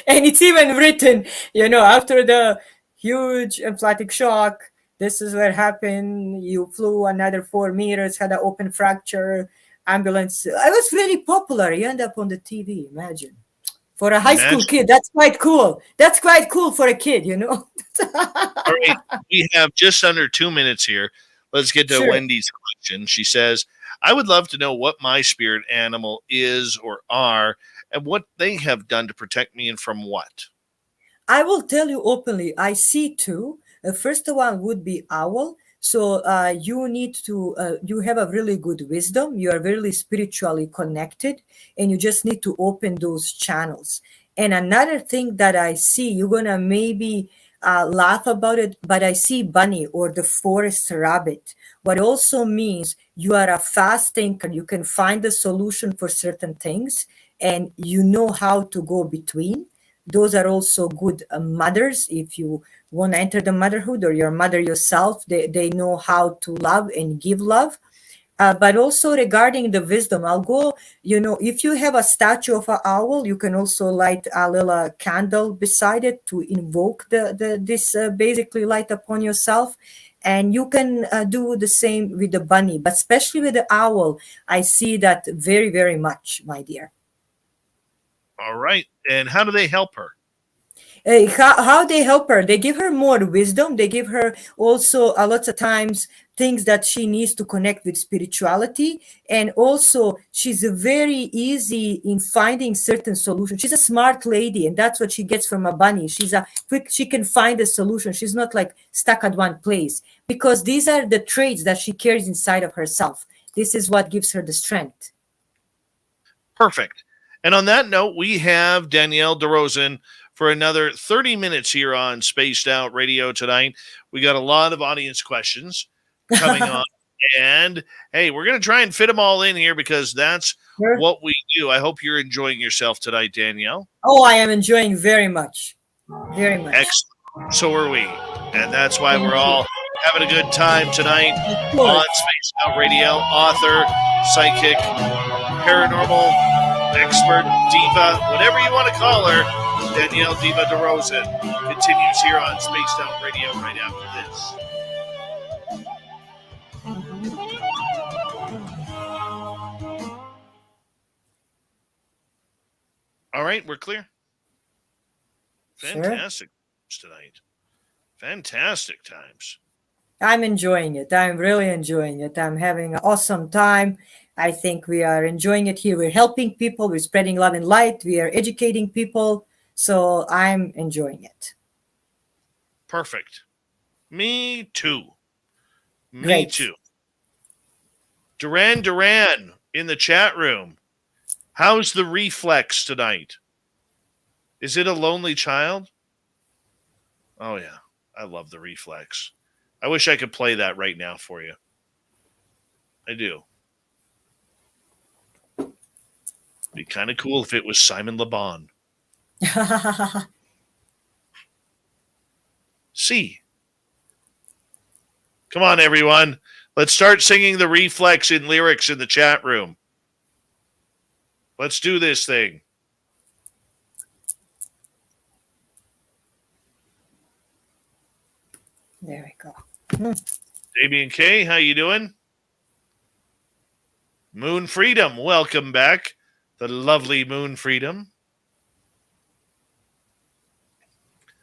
And it's even written, after the huge emphatic shock, this is what happened. You flew another 4 meters, had an open fracture, ambulance. I was really popular. You end up on the TV, imagine. For a high school kid, that's quite cool. That's quite cool for a kid, All right, we have just under 2 minutes here. Let's get to Wendy's question. She says, I would love to know what my spirit animal is or are, and what they have done to protect me and from what. I will tell you openly, I see two. The first one would be owl. So you have a really good wisdom. You are really spiritually connected, and you just need to open those channels. And another thing that I see, you're going to maybe laugh about it, but I see bunny or the forest rabbit, what also means you are a fast thinker. You can find a solution for certain things, and you know how to go between. Those are also good mothers. If you want to enter the motherhood or your mother yourself, they know how to love and give love. But also regarding the wisdom, I'll go, if you have a statue of an owl, you can also light a little candle beside it to invoke this basically light upon yourself. And you can do the same with the bunny, but especially with the owl, I see that very, very much, my dear. All right. And how do they help her? How they help her? They give her more wisdom. They give her also a lot of times things that she needs to connect with spirituality. And also she's very easy in finding certain solutions. She's a smart lady, and that's what she gets from a bunny. She can find a solution. She's not like stuck at one place, because these are the traits that she carries inside of herself. This is what gives her the strength. Perfect. And on that note, we have Danielle Borozan for another 30 minutes here on Spaced Out Radio tonight. We got a lot of audience questions coming on. And, hey, we're going to try and fit them all in here, because that's what we do. I hope you're enjoying yourself tonight, Danielle. Oh, I am enjoying very much. Very much. Excellent. So are we. And that's why we're all having a good time tonight on Spaced Out Radio. Author, psychic, paranormal expert, diva, whatever you want to call her, Danielle Diva Borozan, continues here on Spaced Out Radio right after this. All right, we're clear. Fantastic tonight. Fantastic times. I'm enjoying it. I'm really enjoying it. I'm having an awesome time. I think we are enjoying it here. We're helping people. We're spreading love and light. We are educating people. So I'm enjoying it. Perfect. Me too. Me Great. too. Duran in the chat room. How's the reflex tonight? Is it a lonely child? Oh, yeah. I love the reflex. I wish I could play that right now for you. I do. Be kind of cool if it was Simon Le Bon. See. Come on, everyone. Let's start singing the reflex in lyrics in the chat room. Let's do this thing. There we go. Damian K, how you doing? Moon Freedom, welcome back. The lovely Moon Freedom.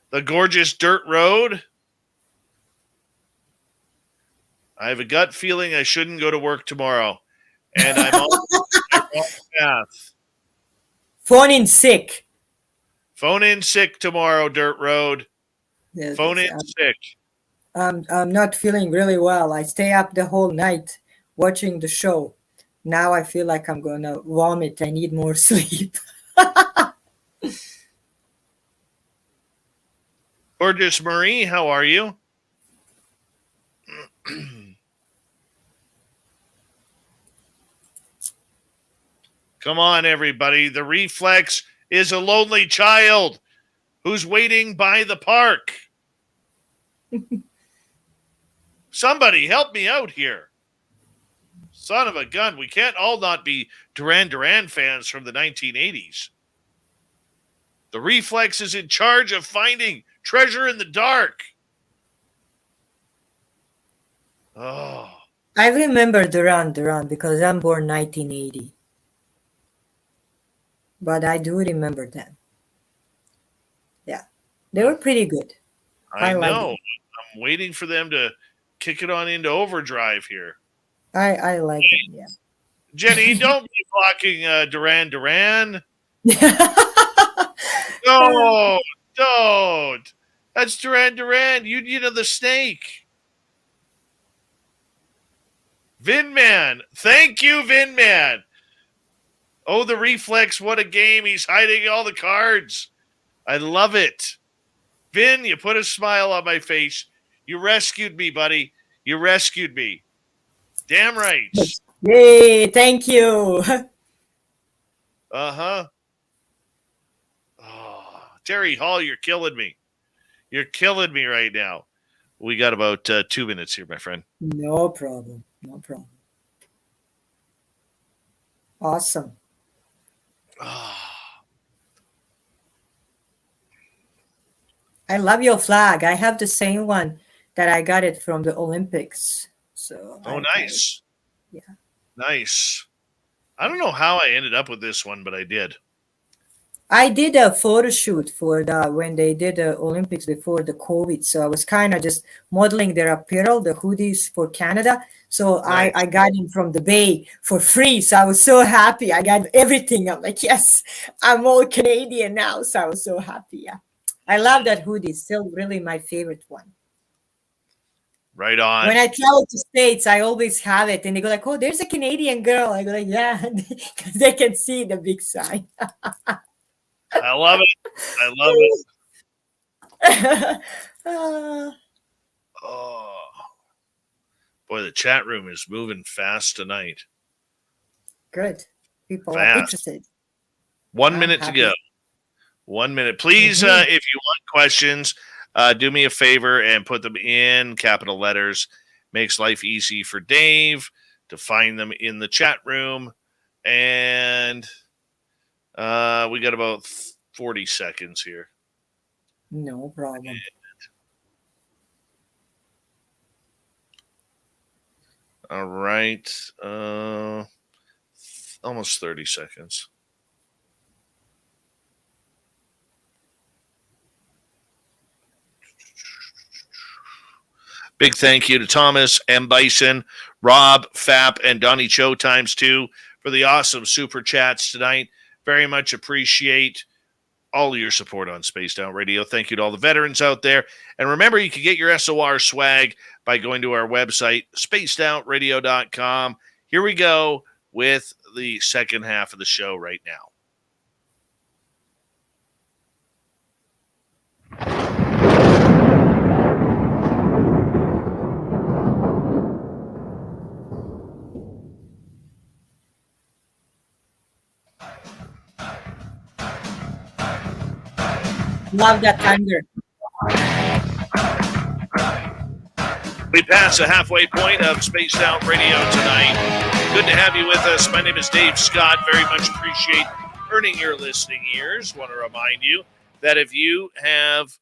The gorgeous Dirt Road. I have a gut feeling I shouldn't go to work tomorrow. And I'm on the wrong path. Phone in sick. Phone in sick tomorrow, Dirt Road. Yes, Phone in sick. I'm not feeling really well. I stay up the whole night watching the show. Now I feel like I'm going to vomit. I need more sleep. Gorgeous Marie, how are you? Come on, everybody. The reflex is a lonely child who's waiting by the park. Somebody help me out here. Son of a gun. We can't all not be Duran fans from the 1980s. The reflex is in charge of finding treasure in the dark. Oh. I remember Duran because I'm born 1980. But I do remember them. Yeah. They were pretty good. I like know. it. I'm waiting for them to kick it on into overdrive here. I like them, yeah. Jenny, don't be blocking Duran. No, don't. That's Duran. You know the snake. Vinman. Thank you, Vinman. Oh, the reflex. What a game. He's hiding all the cards. I love it. Vin, you put a smile on my face. You rescued me, buddy. You rescued me. Damn right. Yay, thank you. Uh-huh. Oh, Terry Hall, you're killing me. You're killing me right now. We got about 2 minutes here, my friend. No problem. Awesome. I love your flag. I have the same one that I got it from the Olympics. So Nice. Yeah. Nice. I don't know how I ended up with this one, but I did. I did a photo shoot for when they did the Olympics before the COVID. So I was kind of just modeling their apparel, the hoodies for Canada. So Right. I got him from the Bay for free. So I was so happy. I got everything. I'm like, yes, I'm all Canadian now. So I was so happy. Yeah. I love that hoodie. It's still really my favorite one. Right on. When I travel to States, I always have it. And they go like, oh, there's a Canadian girl. I go like, yeah, because they can see the big sign. I love it. Oh. Boy, the chat room is moving fast tonight. Good. People Fast. are interested. 1 I'm minute happy. to go. 1 minute. Please, if you want questions, do me a favor and put them in capital letters. Makes life easy for Dave to find them in the chat room. And We got about 40 seconds here. No problem. All right. Almost 30 seconds. Big thank you to Thomas, M. Bison, Rob, Fap, and Donnie Cho ×2 for the awesome super chats tonight. Very much appreciate all your support on Spaced Out Radio. Thank you to all the veterans out there. And remember, you can get your SOR swag by going to our website, spacedoutradio.com. Here we go with the second half of the show right now. Love that thunder. We pass the halfway point of Spaced Out Radio tonight. Good to have you with us. My name is Dave Scott. Very much appreciate earning your listening ears. Want to remind you that if you have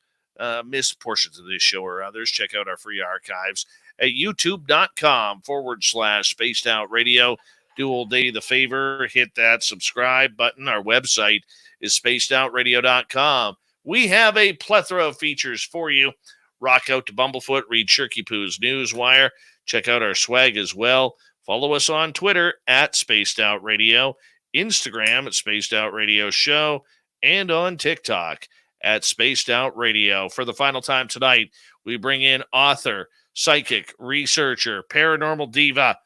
missed portions of this show or others, check out our free archives at youtube.com/Spaced Out Radio. Do old Dave the favor, hit that subscribe button. Our website is spacedoutradio.com. We have a plethora of features for you. Rock out to Bumblefoot, read Shirky Poo's Newswire. Check out our swag as well. Follow us on Twitter at Spaced Out Radio, Instagram at Spaced Out Radio Show, and on TikTok at Spaced Out Radio. For the final time tonight, we bring in author, psychic, researcher, paranormal diva,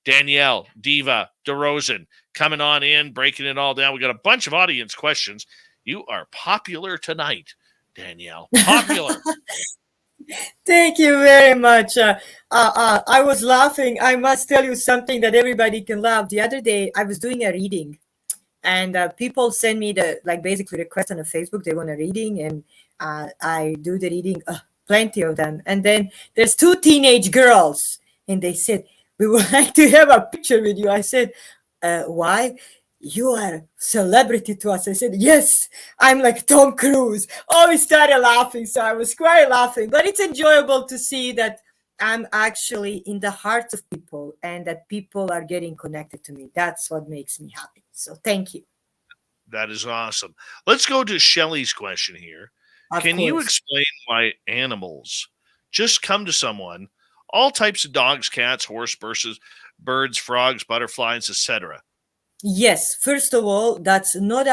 Danielle Diva Borozan, coming on in, breaking it all down. We got a bunch of audience questions. You are popular tonight, Danielle. Popular. Thank you very much. I was laughing. I must tell you something that everybody can laugh. The other day, I was doing a reading, and people send me basically request on a Facebook. They want a reading, and I do the reading. Plenty of them. And then there's 2 teenage girls, and they said, "We would like to have a picture with you." I said, "Why? You are celebrity to us." I said, "Yes, I'm like Tom Cruise." Oh, we started laughing. So I was quite laughing, but it's enjoyable to see that I'm actually in the hearts of people and that people are getting connected to me. That's what makes me happy. So thank you. That is awesome. Let's go to Shelley's question here. Can you explain why animals just come to someone, all types of dogs, cats, horse, birds, frogs, butterflies, etc.? Yes, first of all, that's not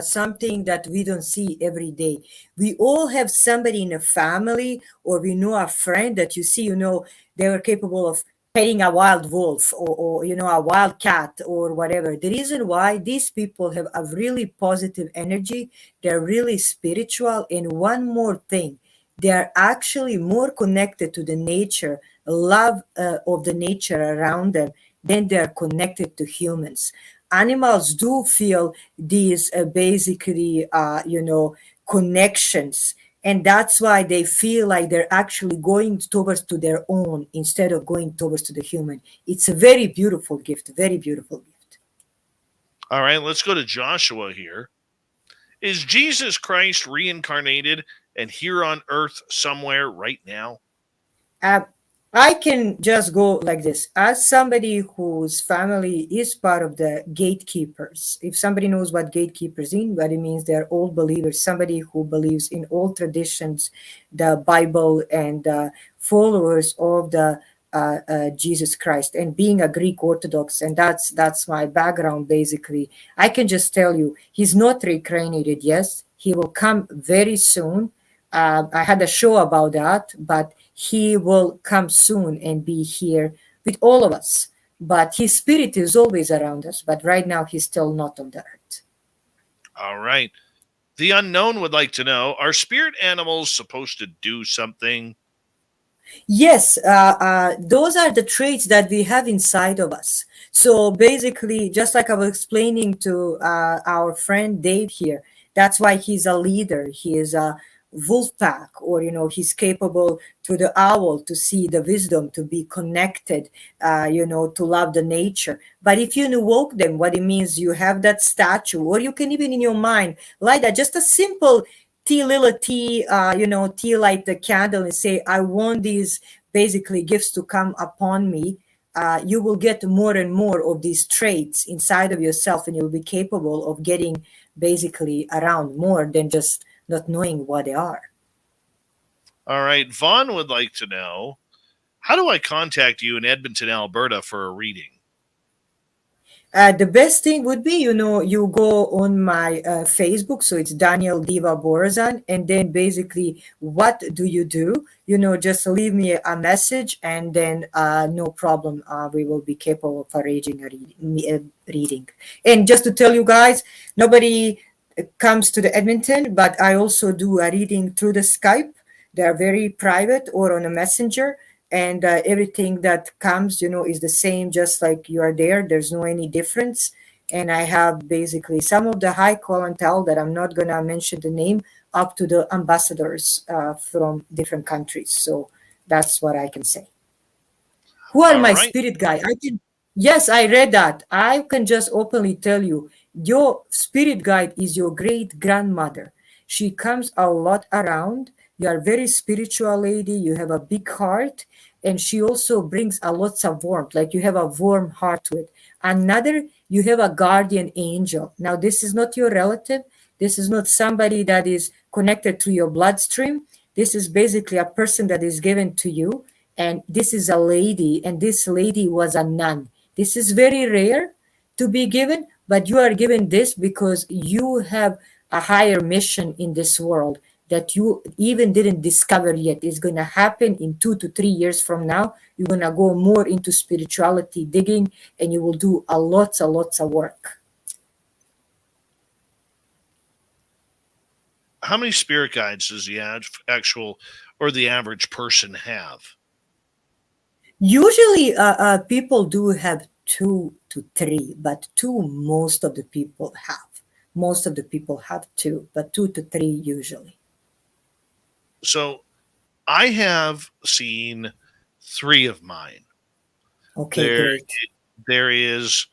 something that we don't see every day. We all have somebody in a family, or we know a friend that you see, they were capable of petting a wild wolf or a wild cat or whatever. The reason why these people have a really positive energy, they're really spiritual. And one more thing, they are actually more connected to the nature, love of the nature around them, then they're connected to humans. Animals do feel these connections, and that's why they feel like they're actually going towards to their own instead of going towards to the human. It's a very beautiful gift, very beautiful gift. All right, let's go to Joshua here. Is Jesus Christ reincarnated and here on earth somewhere right now? I can just go like this. As somebody whose family is part of the gatekeepers, if somebody knows what gatekeepers mean, what it means, they're all believers, somebody who believes in all traditions, the Bible, and followers of the Jesus Christ, and being a Greek Orthodox, and that's my background basically. I can just tell you, he's not reincarnated. Yes, he will come very soon. I had a show about that, but he will come soon and be here with all of us. But his spirit is always around us. But right now, he's still not on the earth. All right. The unknown would like to know, are spirit animals supposed to do something? Yes, those are the traits that we have inside of us. So basically, just like I was explaining to our friend Dave here, that's why he's a leader. He is wolf pack, or he's capable through the owl to see the wisdom, to be connected, to love the nature. But if you invoke them, what it means, you have that statue, or you can even in your mind light that, just a simple little tea, tea, light the candle and say, I want these basically gifts to come upon me. You will get more and more of these traits inside of yourself, and you'll be capable of getting basically around more than just not knowing what they are. All right. Vaughn would like to know, how do I contact you in Edmonton, Alberta for a reading? The best thing would be, you go on my Facebook, so it's Danielle Diva Borozan, and then basically, what do? Just leave me a message, and then no problem, we will be capable of arranging a reading. And just to tell you guys, nobody comes to the Edmonton, but I also do a reading through the Skype. They are very private, or on a messenger. And everything that comes, is the same, just like you are there. There's no any difference. And I have basically some of the high clientele that I'm not going to mention the name, up to the ambassadors from different countries. So that's what I can say. Who are my spirit guide? Yes, I read that. I can just openly tell you, your spirit guide is your great grandmother. She comes a lot around. You are a very spiritual lady. You have a big heart. And she also brings a lots of warmth, like you have a warm heart to it. Another, you have a guardian angel. Now, this is not your relative. This is not somebody that is connected to your bloodstream. This is basically a person that is given to you. And this is a lady, and this lady was a nun. This is very rare to be given, but you are given this because you have a higher mission in this world that you even didn't discover yet. It's going to happen in 2 to 3 years from now. You're going to go more into spirituality digging, and you will do a lots of work. How many spirit guides does the actual or the average person have? Usually, people do have 2 to 3, but 2 most of the people have. Most of the people have 2, but 2 to 3 usually. So I have seen 3 of mine. Okay, great. There is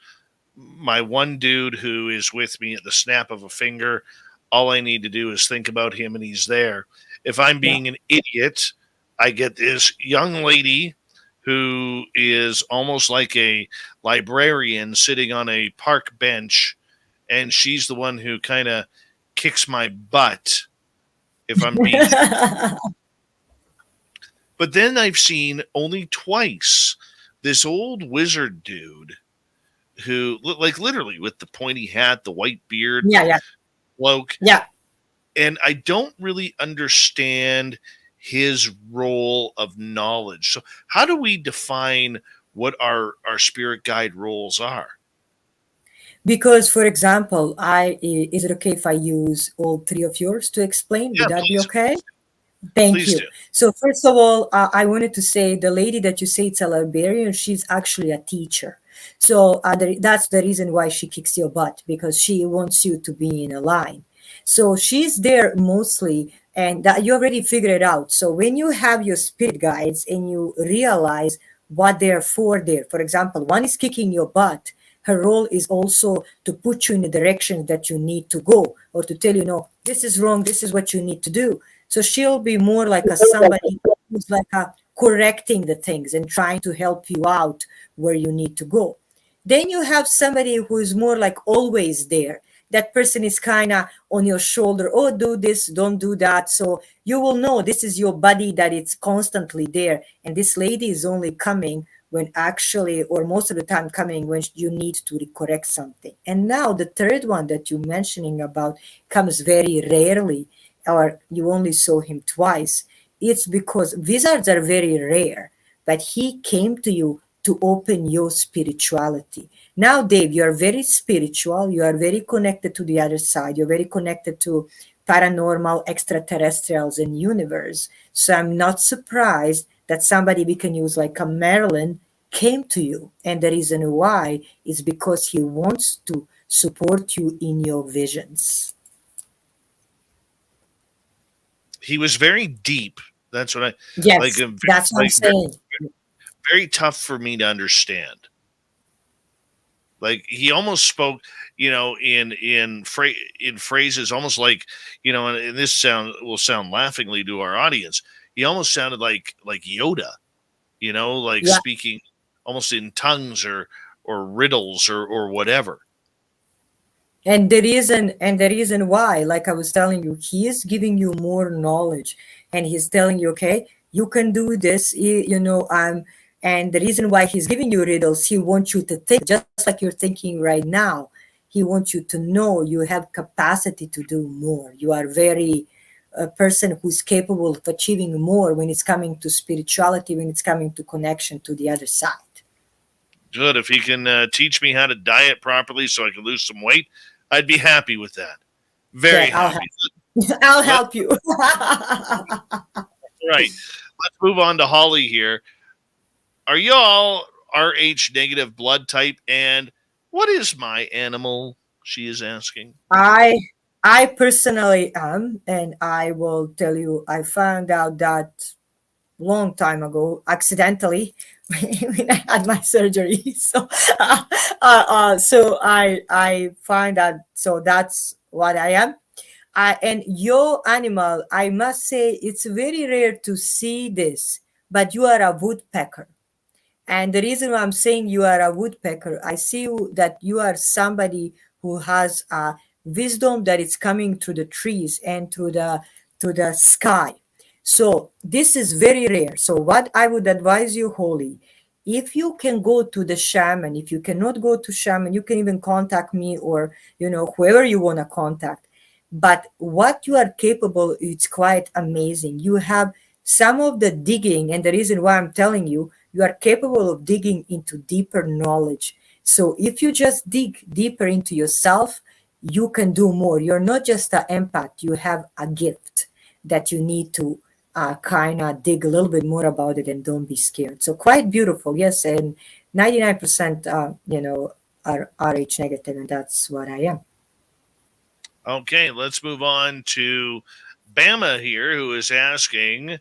my one dude who is with me at the snap of a finger. All I need to do is think about him and he's there. If I'm being an idiot, I get this young lady who is almost like a librarian sitting on a park bench, and she's the one who kind of kicks my butt if I'm being. But then I've seen only twice this old wizard dude who, like, literally with the pointy hat, the white beard, cloak. Yeah. And I don't really understand his role of knowledge. So how do we define what our spirit guide roles are? Because, for example, is it okay if I use all 3 of yours to explain? Would that be okay? Thank you. So first of all, I wanted to say the lady that you say it's a librarian, she's actually a teacher. So that's the reason why she kicks your butt, because she wants you to be in a line. So she's there mostly, and that you already figured it out. So when you have your spirit guides and you realize what they're for there, for example, one is kicking your butt. Her role is also to put you in the direction that you need to go, or to tell you, no, this is wrong, this is what you need to do. So she'll be more like somebody who's like correcting the things and trying to help you out where you need to go. Then you have somebody who is more like always there. That person is kind of on your shoulder. Oh, do this, don't do that. So you will know this is your buddy that it's constantly there. And this lady is only coming when actually, or most of the time coming when you need to correct something. And now the third one that you're mentioning about comes very rarely, or you only saw him twice. It's because wizards are very rare, but he came to you to open your spirituality. Now, Dave, you are very spiritual. You are very connected to the other side. You're very connected to paranormal, extraterrestrials, and universe. So I'm not surprised that somebody we can use like a Marilyn came to you. And the reason why is because he wants to support you in your visions. he was very deep. That's what I like. Yes, that's what I'm Like saying. very tough for me to understand. Like he almost spoke, in phrases almost like, and this will sound laughingly to our audience. He almost sounded like Yoda, like Yeah. speaking almost in tongues or riddles or whatever. And the reason why, like I was telling you, he is giving you more knowledge, and he's telling you, okay, you can do this, and the reason why he's giving you riddles, he wants you to think just like you're thinking right now. He wants you to know you have capacity to do more. You are very a person who's capable of achieving more when it's coming to spirituality, when it's coming to connection to the other side. Good. If he can teach me how to diet properly so I can lose some weight, I'd be happy with that. Very Okay, I'll happy. I'll Let- help you. right. Let's move on to Holly here. Are you all RH negative blood type? And what is my animal? She is asking. I personally am, and I will tell you, I found out that long time ago, accidentally, when I had my surgery. So I find out. So that's what I am. And your animal, I must say, it's very rare to see this, but you are a woodpecker. And the reason why I'm saying you are a woodpecker, I see that you are somebody who has a wisdom that is coming through the trees and through the sky. So this is very rare. So what I would advise you, Holly, if you can go to the shaman, if you cannot go to shaman, you can even contact me, or whoever you want to contact. But what you are capable, it's quite amazing. You have some of the digging, and the reason why I'm telling you, you are capable of digging into deeper knowledge. So if you just dig deeper into yourself, you can do more. You're not just an empath, you have a gift that you need to kind of dig a little bit more about it, and don't be scared. So quite beautiful, yes. And 99%, are RH negative, and that's what I am. Okay, let's move on to Bama here, who is asking,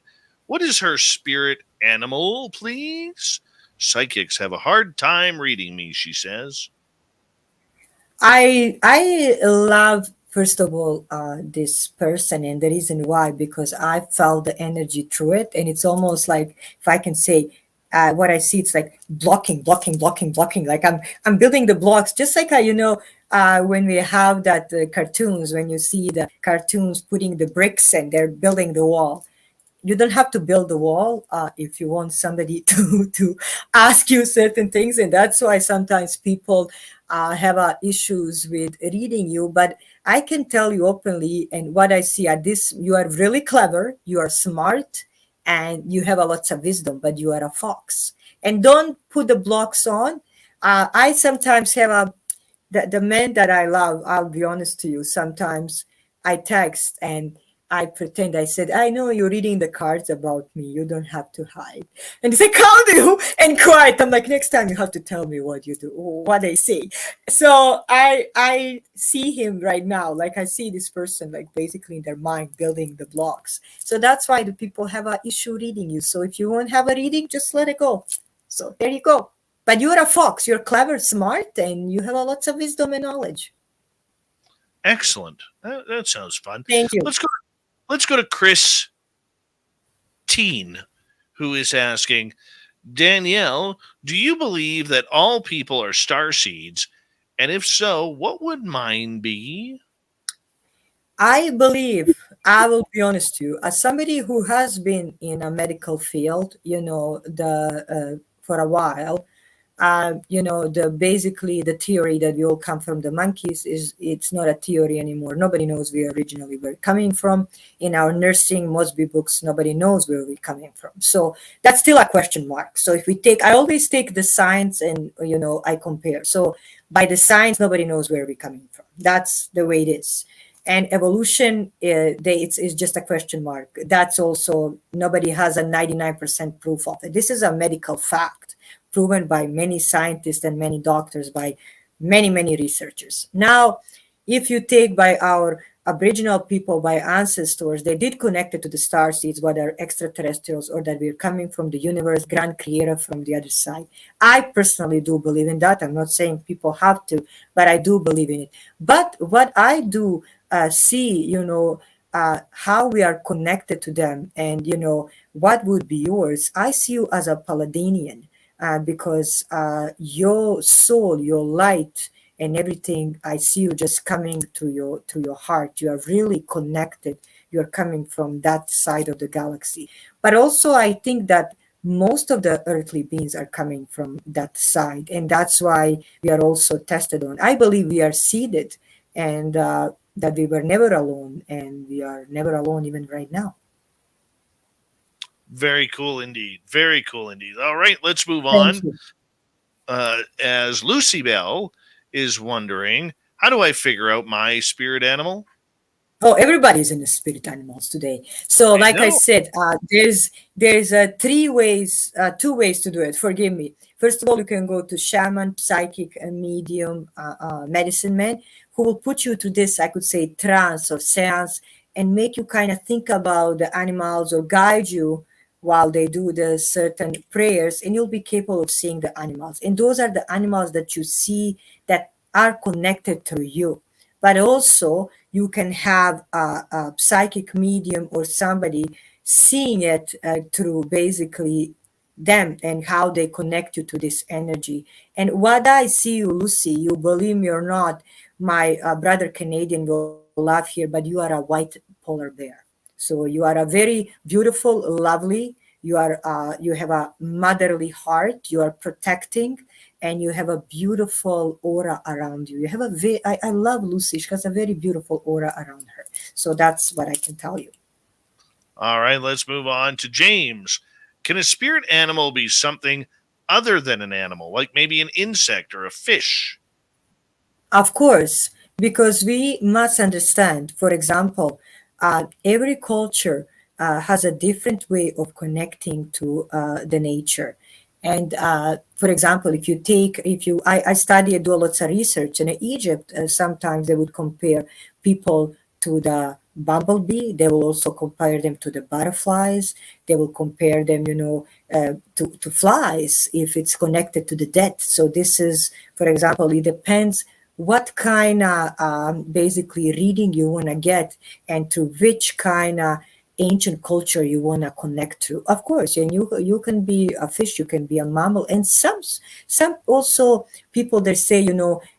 what is her spirit animal, please? Psychics have a hard time reading me, she says. I love, first of all, this person, and the reason why, because I felt the energy through it, and it's almost like, if I can say, what I see, it's like blocking, blocking, blocking, blocking. Like I'm building the blocks, just like when we have that cartoons, when you see the cartoons putting the bricks and they're building the wall. You don't have to build the wall if you want somebody to ask you certain things, and that's why sometimes people have issues with reading you. But I can tell you openly, and what I see at this, you are really clever, you are smart, and you have a lots of wisdom, but you are a fox. And don't put the blocks on. I sometimes have the men that I love, I'll be honest to you, sometimes I text and I pretend, I said, I know you're reading the cards about me. You don't have to hide. And they say, calm down and quiet. I'm like, next time you have to tell me what you do, or what they say. So I see him right now. Like I see this person, like basically in their mind building the blocks. So that's why the people have an issue reading you. So if you won't have a reading, just let it go. So there you go. But you're a fox. You're clever, smart, and you have a lots of wisdom and knowledge. Excellent. That sounds fun. Thank you. Let's go to Chris Teen, who is asking, Danielle, do you believe that all people are star seeds? And if so, what would mine be? I believe, I will be honest to you, as somebody who has been in a medical field, for a while, the basically the theory that we all come from the monkeys is, it's not a theory anymore. Nobody knows where originally we're coming from. In our nursing Mosby books, nobody knows where we're coming from. So that's still a question mark. So if we take, I always take the science and I compare. So by the science, nobody knows where we're coming from. That's the way it is. And evolution, it's just a question mark. That's also, nobody has a 99% proof of it. This is a medical fact proven by many scientists and many doctors, by many, many researchers. Now, if you take by our Aboriginal people, by ancestors, they did connect it to the star seeds, whether extraterrestrials or that we're coming from the universe, grand creator from the other side. I personally do believe in that. I'm not saying people have to, but I do believe in it. But what I do see, how we are connected to them, and what would be yours. I see you as a Paladinian, because your soul, your light, and everything, I see you just coming to your heart. You are really connected. You're coming from that side of the galaxy. But also, I think that most of the earthly beings are coming from that side, and that's why we are also tested on. I believe we are seeded, and that we were never alone, and we are never alone even right now. Very cool indeed. Very cool indeed. All right, let's move Thank on. you. As Lucy Bell is wondering, how do I figure out my spirit animal? Oh, everybody's in the spirit animals today. So, I like I know. said, there's two ways to do it. Forgive me. First of all, you can go to shaman, psychic, and medium, medicine man, who will put you to this, I could say, trance or seance, and make you kind of think about the animals or guide you while they do the certain prayers, and you'll be capable of seeing the animals. And those are the animals that you see that are connected to you. But also, you can have a psychic medium or somebody seeing it through basically them and how they connect you to this energy. And what I see you, Lucy, you believe me or not, my brother Canadian will laugh here, but you are a white polar bear. So you are a very beautiful, lovely. You have a motherly heart. You are protecting, and you have a beautiful aura around you. You have I love Lucy. She has a very beautiful aura around her. So that's what I can tell you. All right, let's move on to James. Can a spirit animal be something other than an animal, like maybe an insect or a fish? Of course, because we must understand, for example, every culture has a different way of connecting to the nature. And for example, I study, I do lots of research. And in Egypt, sometimes they would compare people to the bumblebee. They will also compare them to the butterflies. They will compare them, to flies if it's connected to the dead. So this is, for example, it depends what kind of basically reading you want to get, and to which kind of ancient culture you want to connect to. Of course, and you can be a fish, you can be a mammal, and some also people, they say,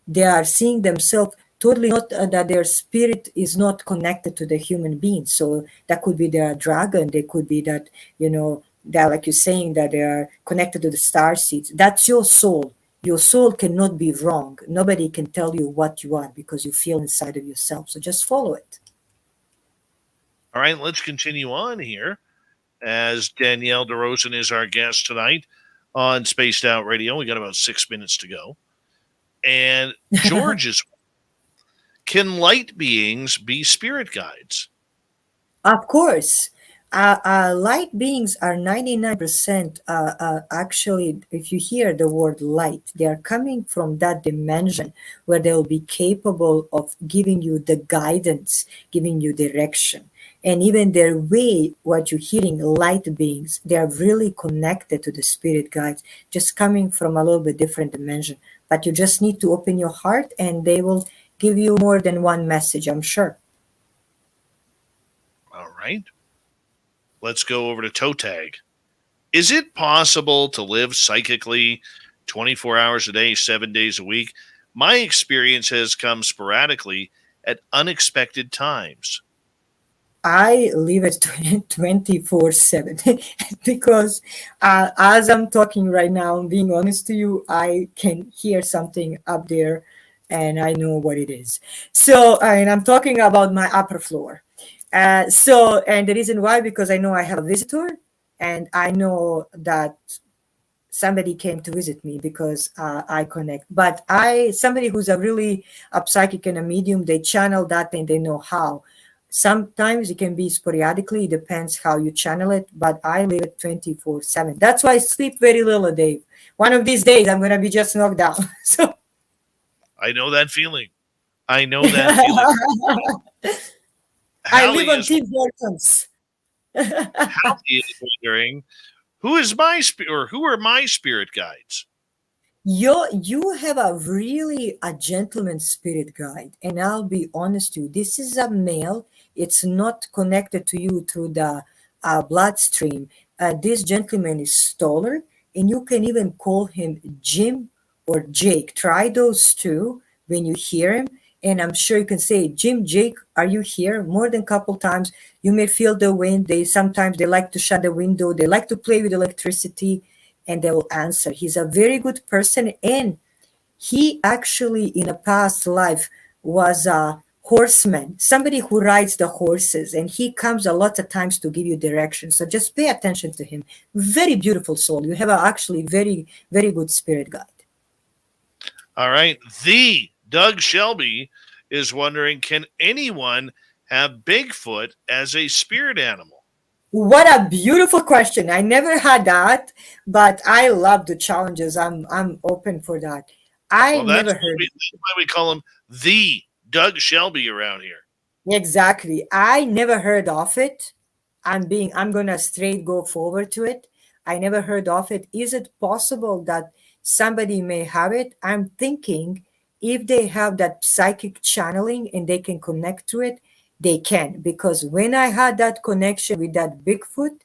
they are seeing themselves totally not, that their spirit is not connected to the human being. So that could be their dragon. They could be that, that, like you're saying, that they are connected to the star seeds. That's your soul. Your soul cannot be wrong. Nobody can tell you what you are, because you feel inside of yourself. So just follow it. All right, let's continue on here as Danielle Borozan is our guest tonight on Spaced Out Radio. We got about 6 minutes to go. And George is, can light beings be spirit guides? Of course. Light beings are 99% actually, if you hear the word light, they are coming from that dimension where they'll be capable of giving you the guidance, giving you direction. And even their way, what you're hearing, light beings, they are really connected to the spirit guides, just coming from a little bit different dimension. But you just need to open your heart, and they will give you more than one message, I'm sure. All right. Let's go over to Toe Tag. Is it possible to live psychically 24 hours a day, 7 days a week? My experience has come sporadically at unexpected times. I live it 24/7 because as I'm talking right now, being honest to you, I can hear something up there, and I know what it is. So, and I'm talking about my upper floor. And the reason why, because I know I have a visitor, and I know that somebody came to visit me, because I connect. But somebody who's a really a psychic and a medium, they channel that, and they know how. Sometimes it can be sporadically, it depends how you channel it, but I live it 24/7. That's why I sleep very little, Dave. One of these days, I'm going to be just knocked out. So I know that feeling. I know that feeling. I Hallie live on is Tim Hortons. Hallie is wondering who is my or who are my spirit guides? You have a really a gentleman spirit guide, and I'll be honest with you. This is a male. It's not connected to you through the bloodstream. This gentleman is taller, and you can even call him Jim or Jake. Try those two when you hear him, and I'm sure you can say, "Jim, Jake, are you here?" More than a couple times. You may feel the wind. They sometimes they like to shut the window. They like to play with electricity and they will answer. He's a very good person, and he actually in a past life was a horseman, somebody who rides the horses, and he comes a lot of times to give you direction. So just pay attention to him. Very beautiful soul. You have a actually very, very good spirit guide. All right. The Doug Shelby is wondering, can anyone have Bigfoot as a spirit animal? What a beautiful question. I never had that, but I love the challenges. I'm open for that. I Well, never heard. that's why we call him the Doug Shelby around here. Exactly. I never heard of it. I'm gonna straight go forward to it. I never heard of it. Is it possible that somebody may have it? I'm thinking if they have that psychic channeling and they can connect to it, they can. Because when I had that connection with that Bigfoot,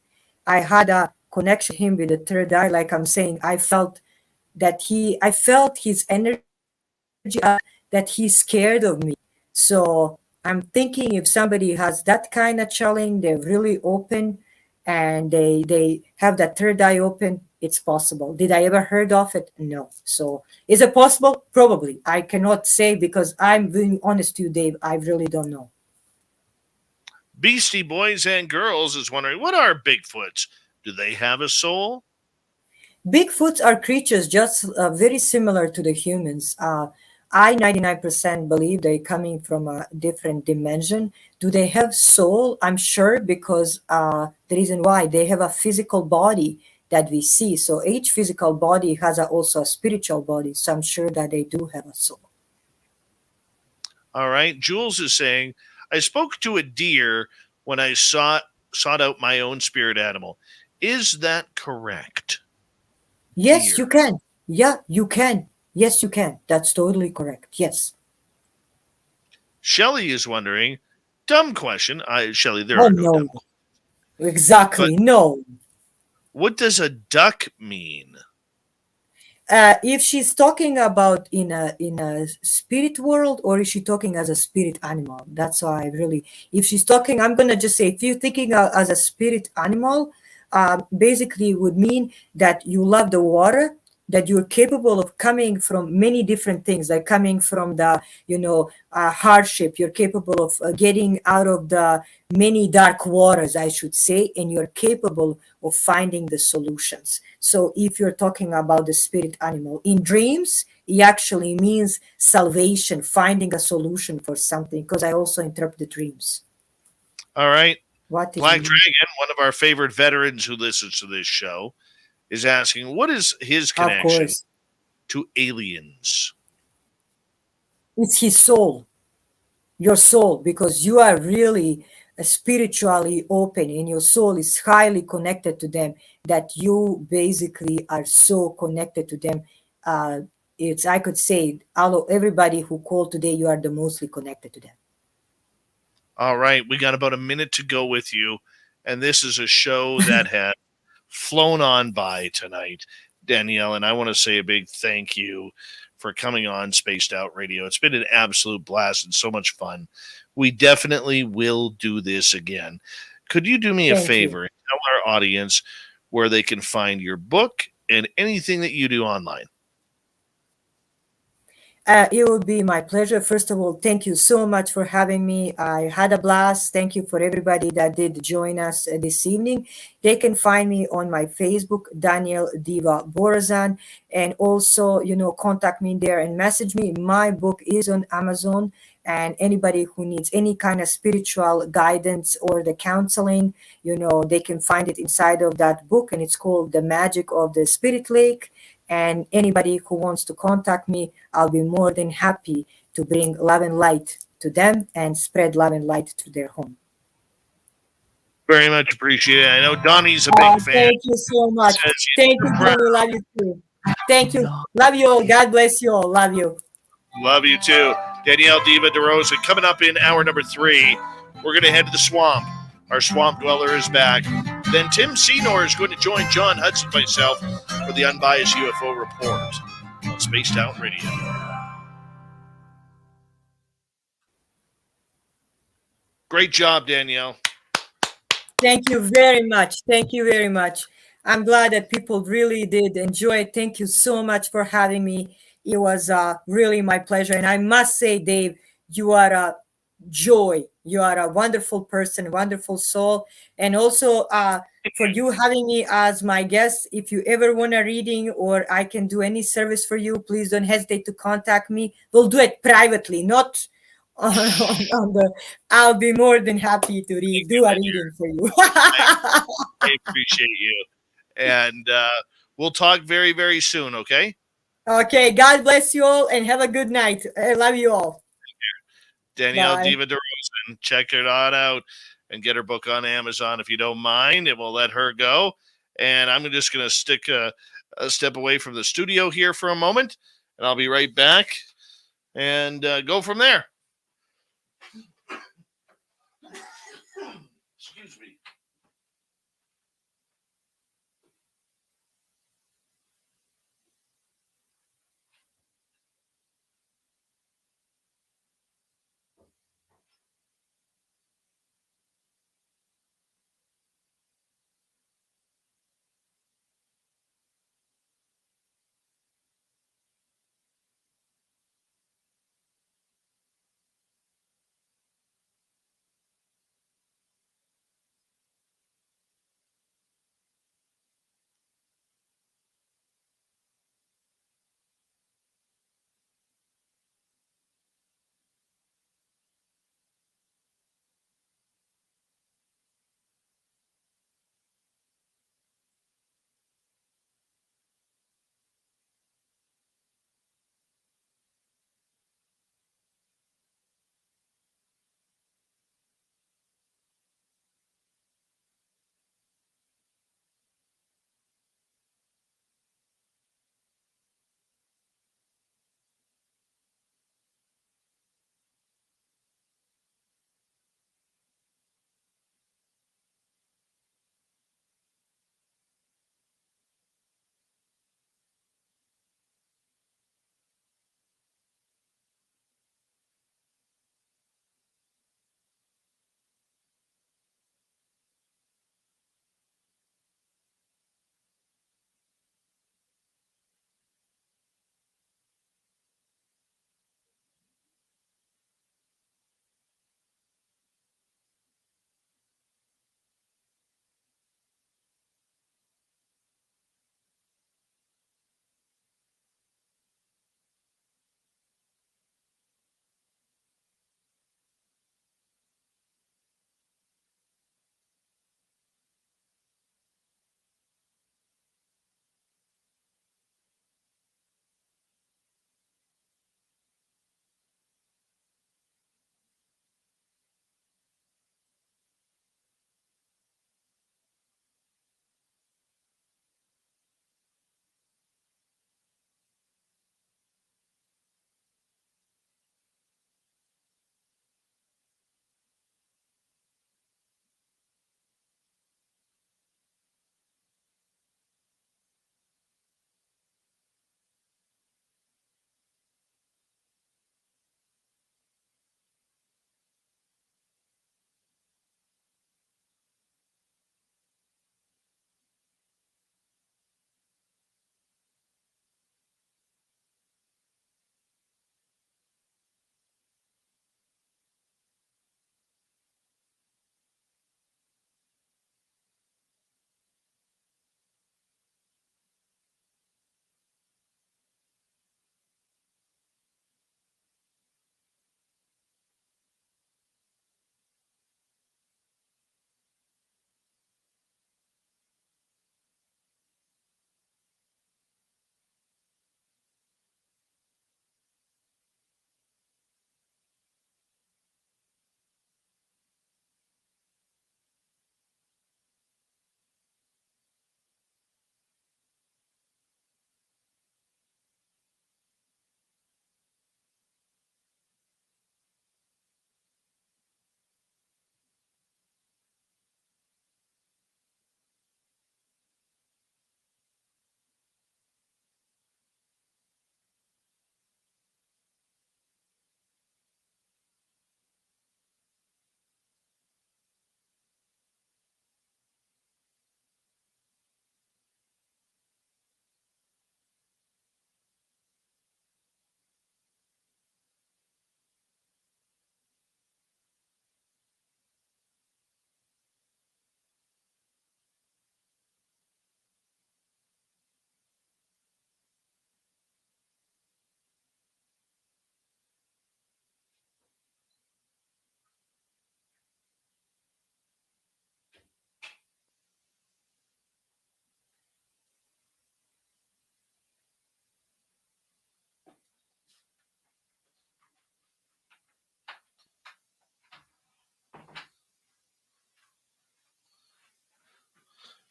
I had a connection him with the third eye. Like I'm saying, I felt his energy that he's scared of me. So I'm thinking if somebody has that kind of challenge, they're really open and they have that third eye open, it's possible. Did I ever heard of it? No. So is it possible? Probably. I cannot say because I'm being honest to you, Dave. I really don't know. Beastie Boys and Girls is wondering, what are Bigfoots? Do they have a soul? Bigfoots are creatures just very similar to the humans. I 99% believe they're coming from a different dimension. Do they have soul? I'm sure because the reason why they have a physical body that we see. So each physical body has also a spiritual body. So I'm sure that they do have a soul. All right. Jules is saying, I spoke to a deer when I sought out my own spirit animal. Is that correct? Yes, Deer. you can. Yeah, you can. Yes, you can. That's totally correct. Yes. Shelley is wondering, dumb question. Shelley, there Oh, are no dumb no. questions. Exactly. But No. what does a duck mean? If she's talking about in a spirit world, or is she talking as a spirit animal? That's why I really, if she's talking, I'm gonna just say, if you're thinking as a spirit animal, basically would mean that you love the water, that you're capable of coming from many different things, like coming from the hardship. You're capable of getting out of the many dark waters, I should say, and you're capable of finding the solutions. So if you're talking about the spirit animal in dreams, it actually means salvation, finding a solution for something, because I also interpret the dreams. All right. What is Black it? Dragon, one of our favorite veterans who listens to this show, is asking, what is his Of connection course, to aliens? it's his soul, your soul, because you are really spiritually open and your soul is highly connected to them, that you basically are so connected to them. It's, I could say, everybody who called today, you are the mostly connected to them. All right. We got about a minute to go with you. And this is a show that had flown on by tonight, Danielle. And I want to say a big thank you for coming on Spaced Out Radio. It's been an absolute blast and so much fun. We definitely will do this again. Could you do me a Thank favor you. and tell our audience where they can find your book and anything that you do online? It will be my pleasure. First of all, thank you so much for having me. I had a blast. Thank you for everybody that did join us this evening. They can find me on my Facebook, Danielle Diva Borozan, and also, contact me there and message me. My book is on Amazon, and anybody who needs any kind of spiritual guidance or the counseling, they can find it inside of that book, and it's called The Magic of the Spirit Lake. And anybody who wants to contact me, I'll be more than happy to bring love and light to them and spread love and light to their home. Very much appreciated. I know Donnie's a big fan. Thank you so much. Says Thank you, Johnny. Love you too. Thank you. Love you all. God bless you all. Love you. love you too. Danielle Diva Borozan. Coming up in hour number 3, we're going to head to the swamp. Our swamp dweller is back. Then Tim Senor is going to join John Hudson and myself for the Unbiased UFO Report on Spaced Out Radio. Great job, Danielle. Thank you very much. Thank you very much. I'm glad that people really did enjoy it. Thank you so much for having me. It was really my pleasure. And I must say, Dave, you are a joy. You are a wonderful person, wonderful soul. And also for you having me as my guest, if you ever want a reading or I can do any service for you, please don't hesitate to contact me. We'll do it privately, not on the. I'll be more than happy to do a reading for you. I appreciate you. And we'll talk very, very soon, okay? Okay, God bless you all and have a good night. I love you all. Danielle Bye. Diva Borozan. Check her out and get her book on Amazon if you don't mind, and we'll let her go. And I'm just going to stick a step away from the studio here for a moment, and I'll be right back and go from there. Excuse me.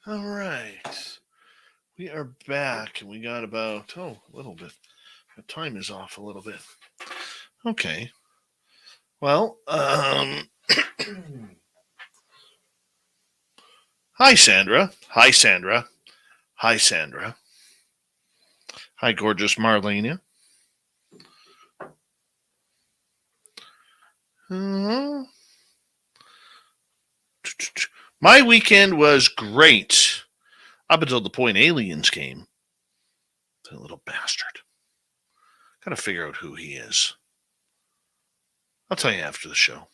All right. We are back, and we got about, a little bit. The time is off a little bit. Okay. Well, hi, Sandra. Hi, Sandra. Hi, Sandra. Hi, gorgeous Marlena. My weekend was great. Up until the point aliens came. That little bastard. Gotta figure out who he is. I'll tell you after the show.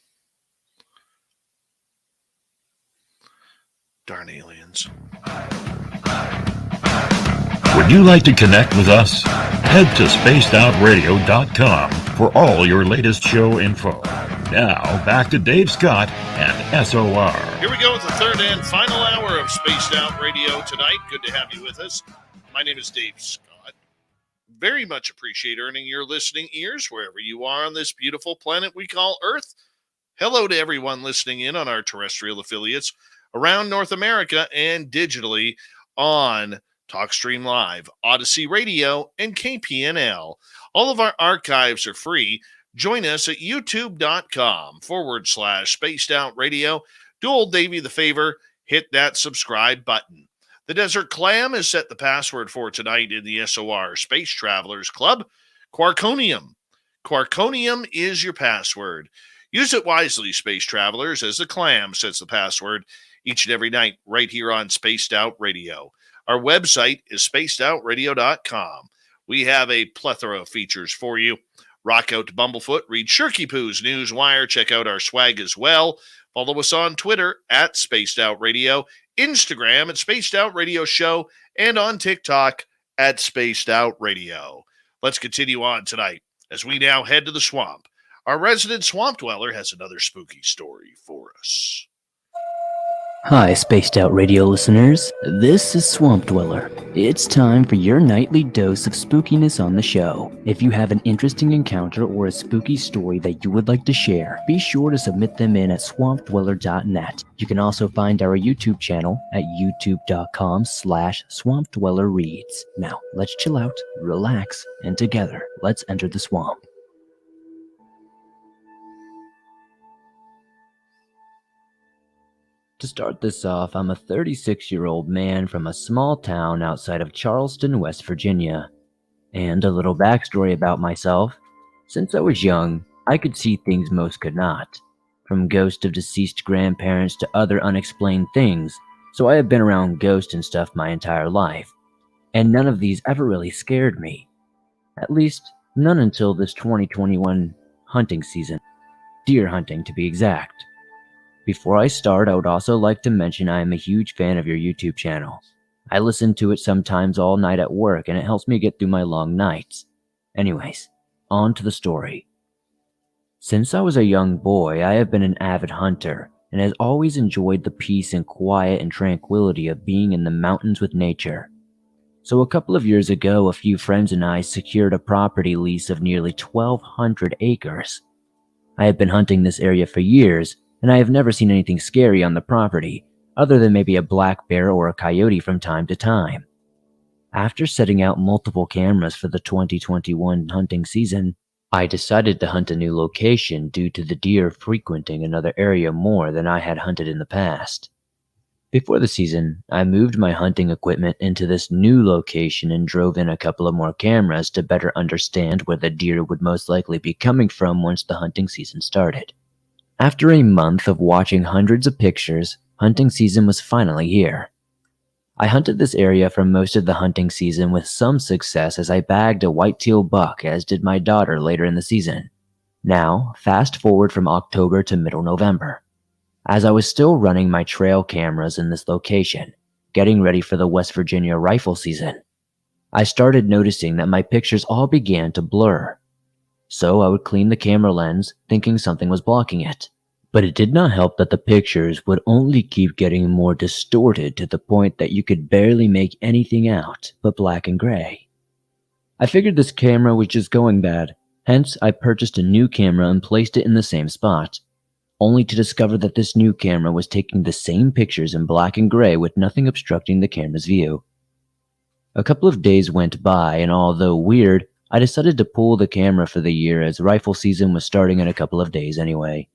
Darn aliens. Would you like to connect with us? Head to spacedoutradio.com for all your latest show info. Now, back to Dave Scott and SOR. Here we go with the third and final hour of Spaced Out Radio tonight. Good to have you with us. My name is Dave Scott. Very much appreciate earning your listening ears wherever you are on this beautiful planet we call Earth. Hello to everyone listening in on our terrestrial affiliates around North America and digitally on TalkStream Live, Odyssey Radio, and KPNL. All of our archives are free. Join us at youtube.com/Spaced Out Radio. Do old Davey the favor, hit that subscribe button. The Desert Clam has set the password for tonight in the SOR Space Travelers Club. Quarkonium. Quarkonium is your password. Use it wisely, Space Travelers, as the Clam sets the password each and every night right here on Spaced Out Radio. Our website is spacedoutradio.com. We have a plethora of features for you. Rock out to Bumblefoot, read Shirky Poo's Newswire, check out our swag as well. Follow us on Twitter at Spaced Out Radio, Instagram at Spaced Out Radio Show, and on TikTok at Spaced Out Radio. Let's continue on tonight as we now head to the swamp. Our resident swamp dweller has another spooky story for us. Hi, Spaced Out Radio listeners. This is Swamp Dweller. It's time for your nightly dose of spookiness on the show. If you have an interesting encounter or a spooky story that you would like to share, be sure to submit them in at swampdweller.net. You can also find our YouTube channel at youtube.com/swampdwellerreads. Now, let's chill out, relax, and together, let's enter the swamp. To start this off, I'm a 36-year-old man from a small town outside of Charleston, West Virginia. And a little backstory about myself. Since I was young, I could see things most could not. From ghosts of deceased grandparents to other unexplained things, so I have been around ghosts and stuff my entire life. And none of these ever really scared me. At least, none until this 2021 hunting season. Deer hunting, to be exact. Before I start, I would also like to mention I am a huge fan of your YouTube channel. I listen to it sometimes all night at work, and it helps me get through my long nights. Anyways, on to the story. Since I was a young boy, I have been an avid hunter, and has always enjoyed the peace and quiet and tranquility of being in the mountains with nature. So a couple of years ago, a few friends and I secured a property lease of nearly 1,200 acres. I have been hunting this area for years, and I have never seen anything scary on the property, other than maybe a black bear or a coyote from time to time. After setting out multiple cameras for the 2021 hunting season, I decided to hunt a new location due to the deer frequenting another area more than I had hunted in the past. Before the season, I moved my hunting equipment into this new location and drove in a couple of more cameras to better understand where the deer would most likely be coming from once the hunting season started. After a month of watching hundreds of pictures, hunting season was finally here. I hunted this area for most of the hunting season with some success as I bagged a white-tail buck, as did my daughter later in the season. Now, fast forward from October to middle November. As I was still running my trail cameras in this location, getting ready for the West Virginia rifle season, I started noticing that my pictures all began to blur. So I would clean the camera lens, thinking something was blocking it. But it did not help that the pictures would only keep getting more distorted to the point that you could barely make anything out but black and gray. I figured this camera was just going bad, hence I purchased a new camera and placed it in the same spot. only to discover that this new camera was taking the same pictures in black and gray with nothing obstructing the camera's view. A couple of days went by, and although weird, I decided to pull the camera for the year as rifle season was starting in a couple of days anyway.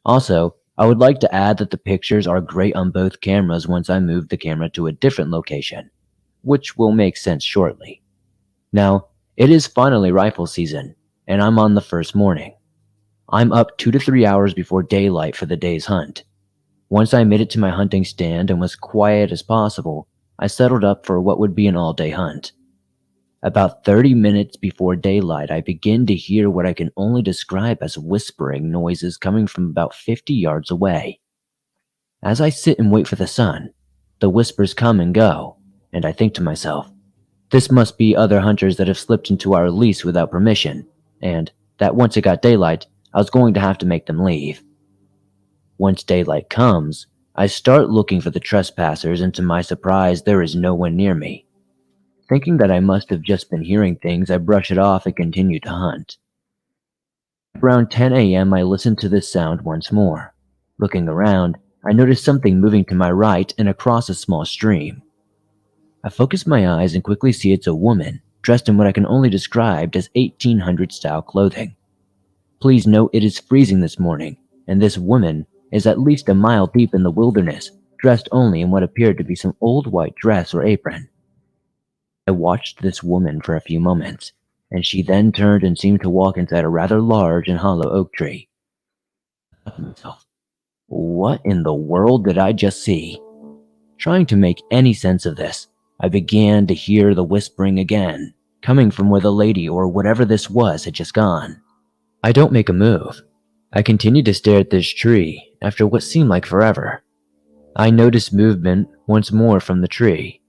Also, I would like to add that the pictures are great on both cameras once I move the camera to a different location, which will make sense shortly. Now, it is finally rifle season, and I'm on the first morning. I'm up 2 to 3 hours before daylight for the day's hunt. Once I made it to my hunting stand and was quiet as possible, I settled up for what would be an all-day hunt. About 30 minutes before daylight, I begin to hear what I can only describe as whispering noises coming from about 50 yards away. As I sit and wait for the sun, the whispers come and go, and I think to myself, this must be other hunters that have slipped into our lease without permission, and that once it got daylight, I was going to have to make them leave. Once daylight comes, I start looking for the trespassers, and to my surprise, there is no one near me. Thinking that I must have just been hearing things, I brush it off and continue to hunt. Around 10 a.m., I listen to this sound once more. Looking around, I notice something moving to my right and across a small stream. I focus my eyes and quickly see it's a woman, dressed in what I can only describe as 1800s-style clothing. Please note it is freezing this morning, and this woman is at least a mile deep in the wilderness, dressed only in what appeared to be some old white dress or apron. I watched this woman for a few moments, and she then turned and seemed to walk inside a rather large and hollow oak tree. I thought to myself, what in the world did I just see? Trying to make any sense of this, I began to hear the whispering again, coming from where the lady or whatever this was had just gone. I don't make a move. I continue to stare at this tree after what seemed like forever. I notice movement once more from the tree.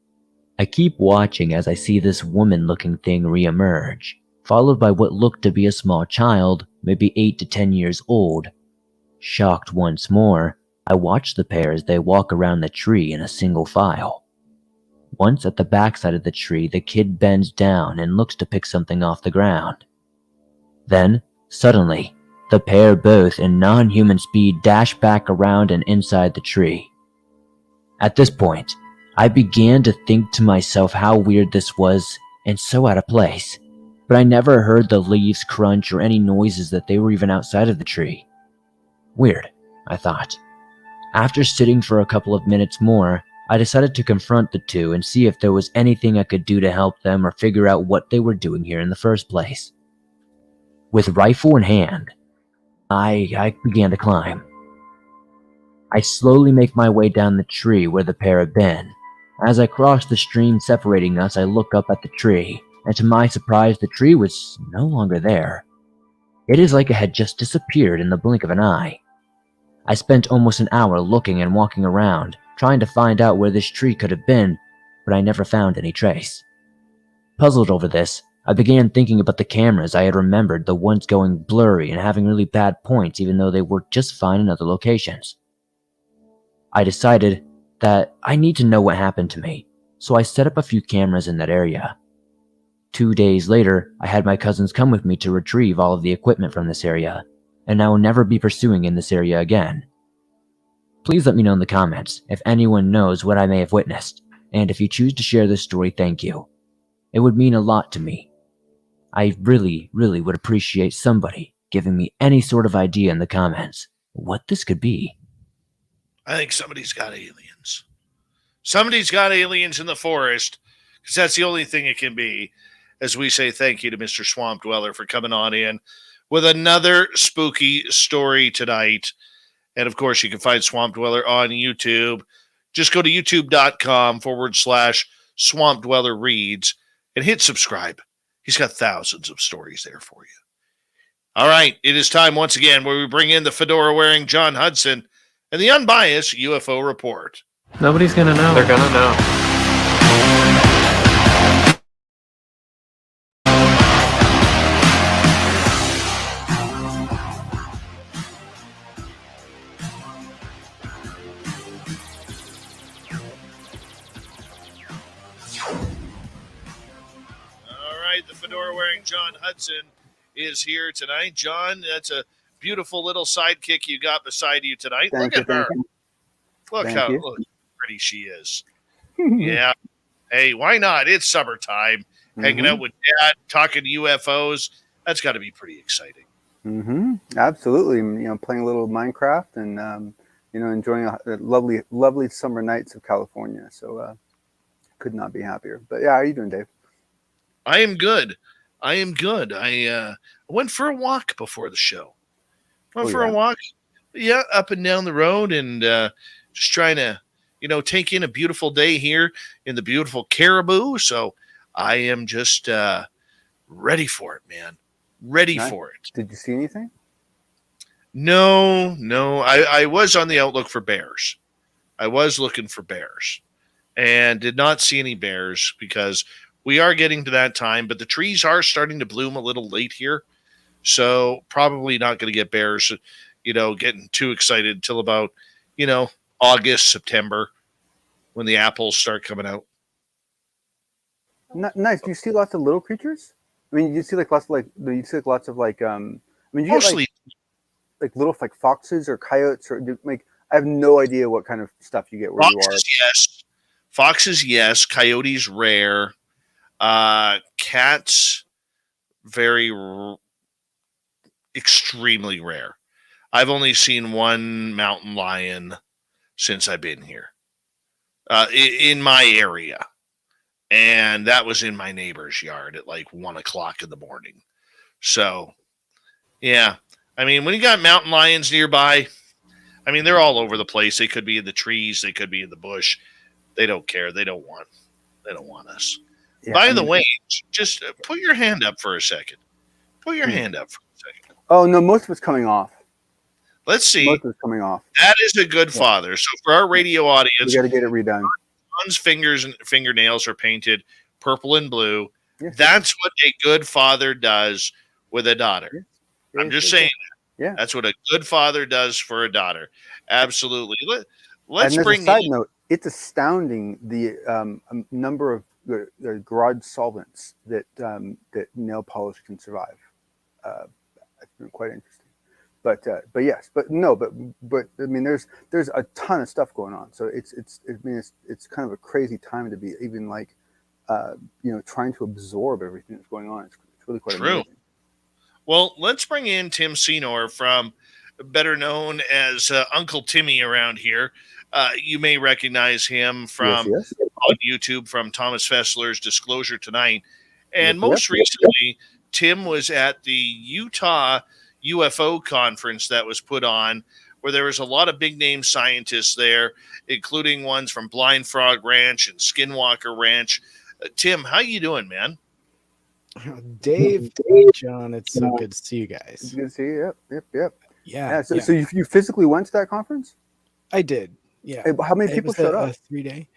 I keep watching as I see this woman-looking thing re-emerge, followed by what looked to be a small child, maybe 8 to 10 years old. Shocked once more, I watch the pair as they walk around the tree in a single file. Once at the backside of the tree, the kid bends down and looks to pick something off the ground. Then, suddenly, the pair both in non-human speed dash back around and inside the tree. At this point, I began to think to myself how weird this was and so out of place, but I never heard the leaves crunch or any noises that they were even outside of the tree. Weird, I thought. After sitting for a couple of minutes more, I decided to confront the two and see if there was anything I could do to help them or figure out what they were doing here in the first place. With rifle in hand, I began to climb. I slowly make my way down the tree where the pair had been. As I cross the stream separating us, I look up at the tree, and to my surprise, the tree was no longer there. It is like it had just disappeared in the blink of an eye. I spent almost an hour looking and walking around, trying to find out where this tree could have been, but I never found any trace. Puzzled over this, I began thinking about the cameras I had remembered, the ones going blurry and having really bad points even though they worked just fine in other locations. I decided that I need to know what happened to me, so I set up a few cameras in that area. 2 days later, I had my cousins come with me to retrieve all of the equipment from this area, and I will never be pursuing in this area again. Please let me know in the comments if anyone knows what I may have witnessed, and if you choose to share this story, thank you. It would mean a lot to me. I really would appreciate somebody giving me any sort of idea in the comments what this could be. I think somebody's got aliens. Somebody's got aliens in the forest, because that's the only thing it can be. As we say thank you to Mr. Swamp Dweller for coming on in with another spooky story tonight. And of course, you can find Swamp Dweller on YouTube. Just go to youtube.com/Swamp Dweller Reads and hit subscribe. He's got thousands of stories there for you. All right, it is time once again where we bring in the fedora-wearing John Hudson and the unbiased UFO Report. Nobody's gonna know. They're gonna know. All right, the fedora-wearing John Hudson is here tonight. John, that's a beautiful little sidekick you got beside you tonight. Thank Look you, at her. thank you. Look Thank how you. pretty she is. Yeah. Hey, why not? It's summertime. Hanging out with Dad, talking UFOs. That's got to be pretty exciting. Absolutely. Playing a little Minecraft and enjoying a lovely summer nights of California. So could not be happier. But yeah, how are you doing, Dave? I am good. I went for a walk before the show. Went for a walk. Yeah, up and down the road and just trying to, take in a beautiful day here in the beautiful Caribou. So I am just ready for it, man. Ready for it. Did you see anything? No. I was on the outlook for bears. I was looking for bears and did not see any bears because we are getting to that time, but the trees are starting to bloom a little late here. So probably not going to get bears, getting too excited until about, August, September when the apples start coming out. Nice. Do you see lots of little creatures? I mean, you see lots of you Mostly, get little foxes or coyotes or I have no idea what kind of stuff you get where you are. Yes. Foxes, yes. Coyotes, rare. Cats, extremely rare. I've only seen one mountain lion since I've been here in my area. And that was in my neighbor's yard at 1:00 in the morning. So, yeah. I mean, when you got mountain lions nearby, I mean, they're all over the place. They could be in the trees. They could be in the bush. They don't care. They don't want us. Yeah, By the way, just put your hand up for a second. Put your hand up for a second. Oh, no, most of it's coming off. Let's see. Most of it's coming off. That is a good father. So for our radio audience, we got to get it redone. John's fingers and fingernails are painted purple and blue. Yes. That's what a good father does with a daughter. Yes. I'm just saying that. Yeah. That's what a good father does for a daughter. Absolutely. Let's and bring a side note. It's astounding the number of the garage solvents that nail polish can survive. It's been quite interesting. But I mean, there's a ton of stuff going on. So it's kind of a crazy time to be even trying to absorb everything that's going on. It's really quite true. Amazing. Well, let's bring in Tim Senor better known as Uncle Timmy around here. You may recognize him from on YouTube from Thomas Fessler's Disclosure Tonight. And most recently, Tim was at the Utah UFO conference that was put on, where there was a lot of big name scientists there, including ones from Blind Frog Ranch and Skinwalker Ranch. Tim, how you doing, man? Dave, John, it's so good to see you guys. It's good to see you. Yep. Yeah. So you physically went to that conference? I did. Yeah. How many people showed up? 3-day.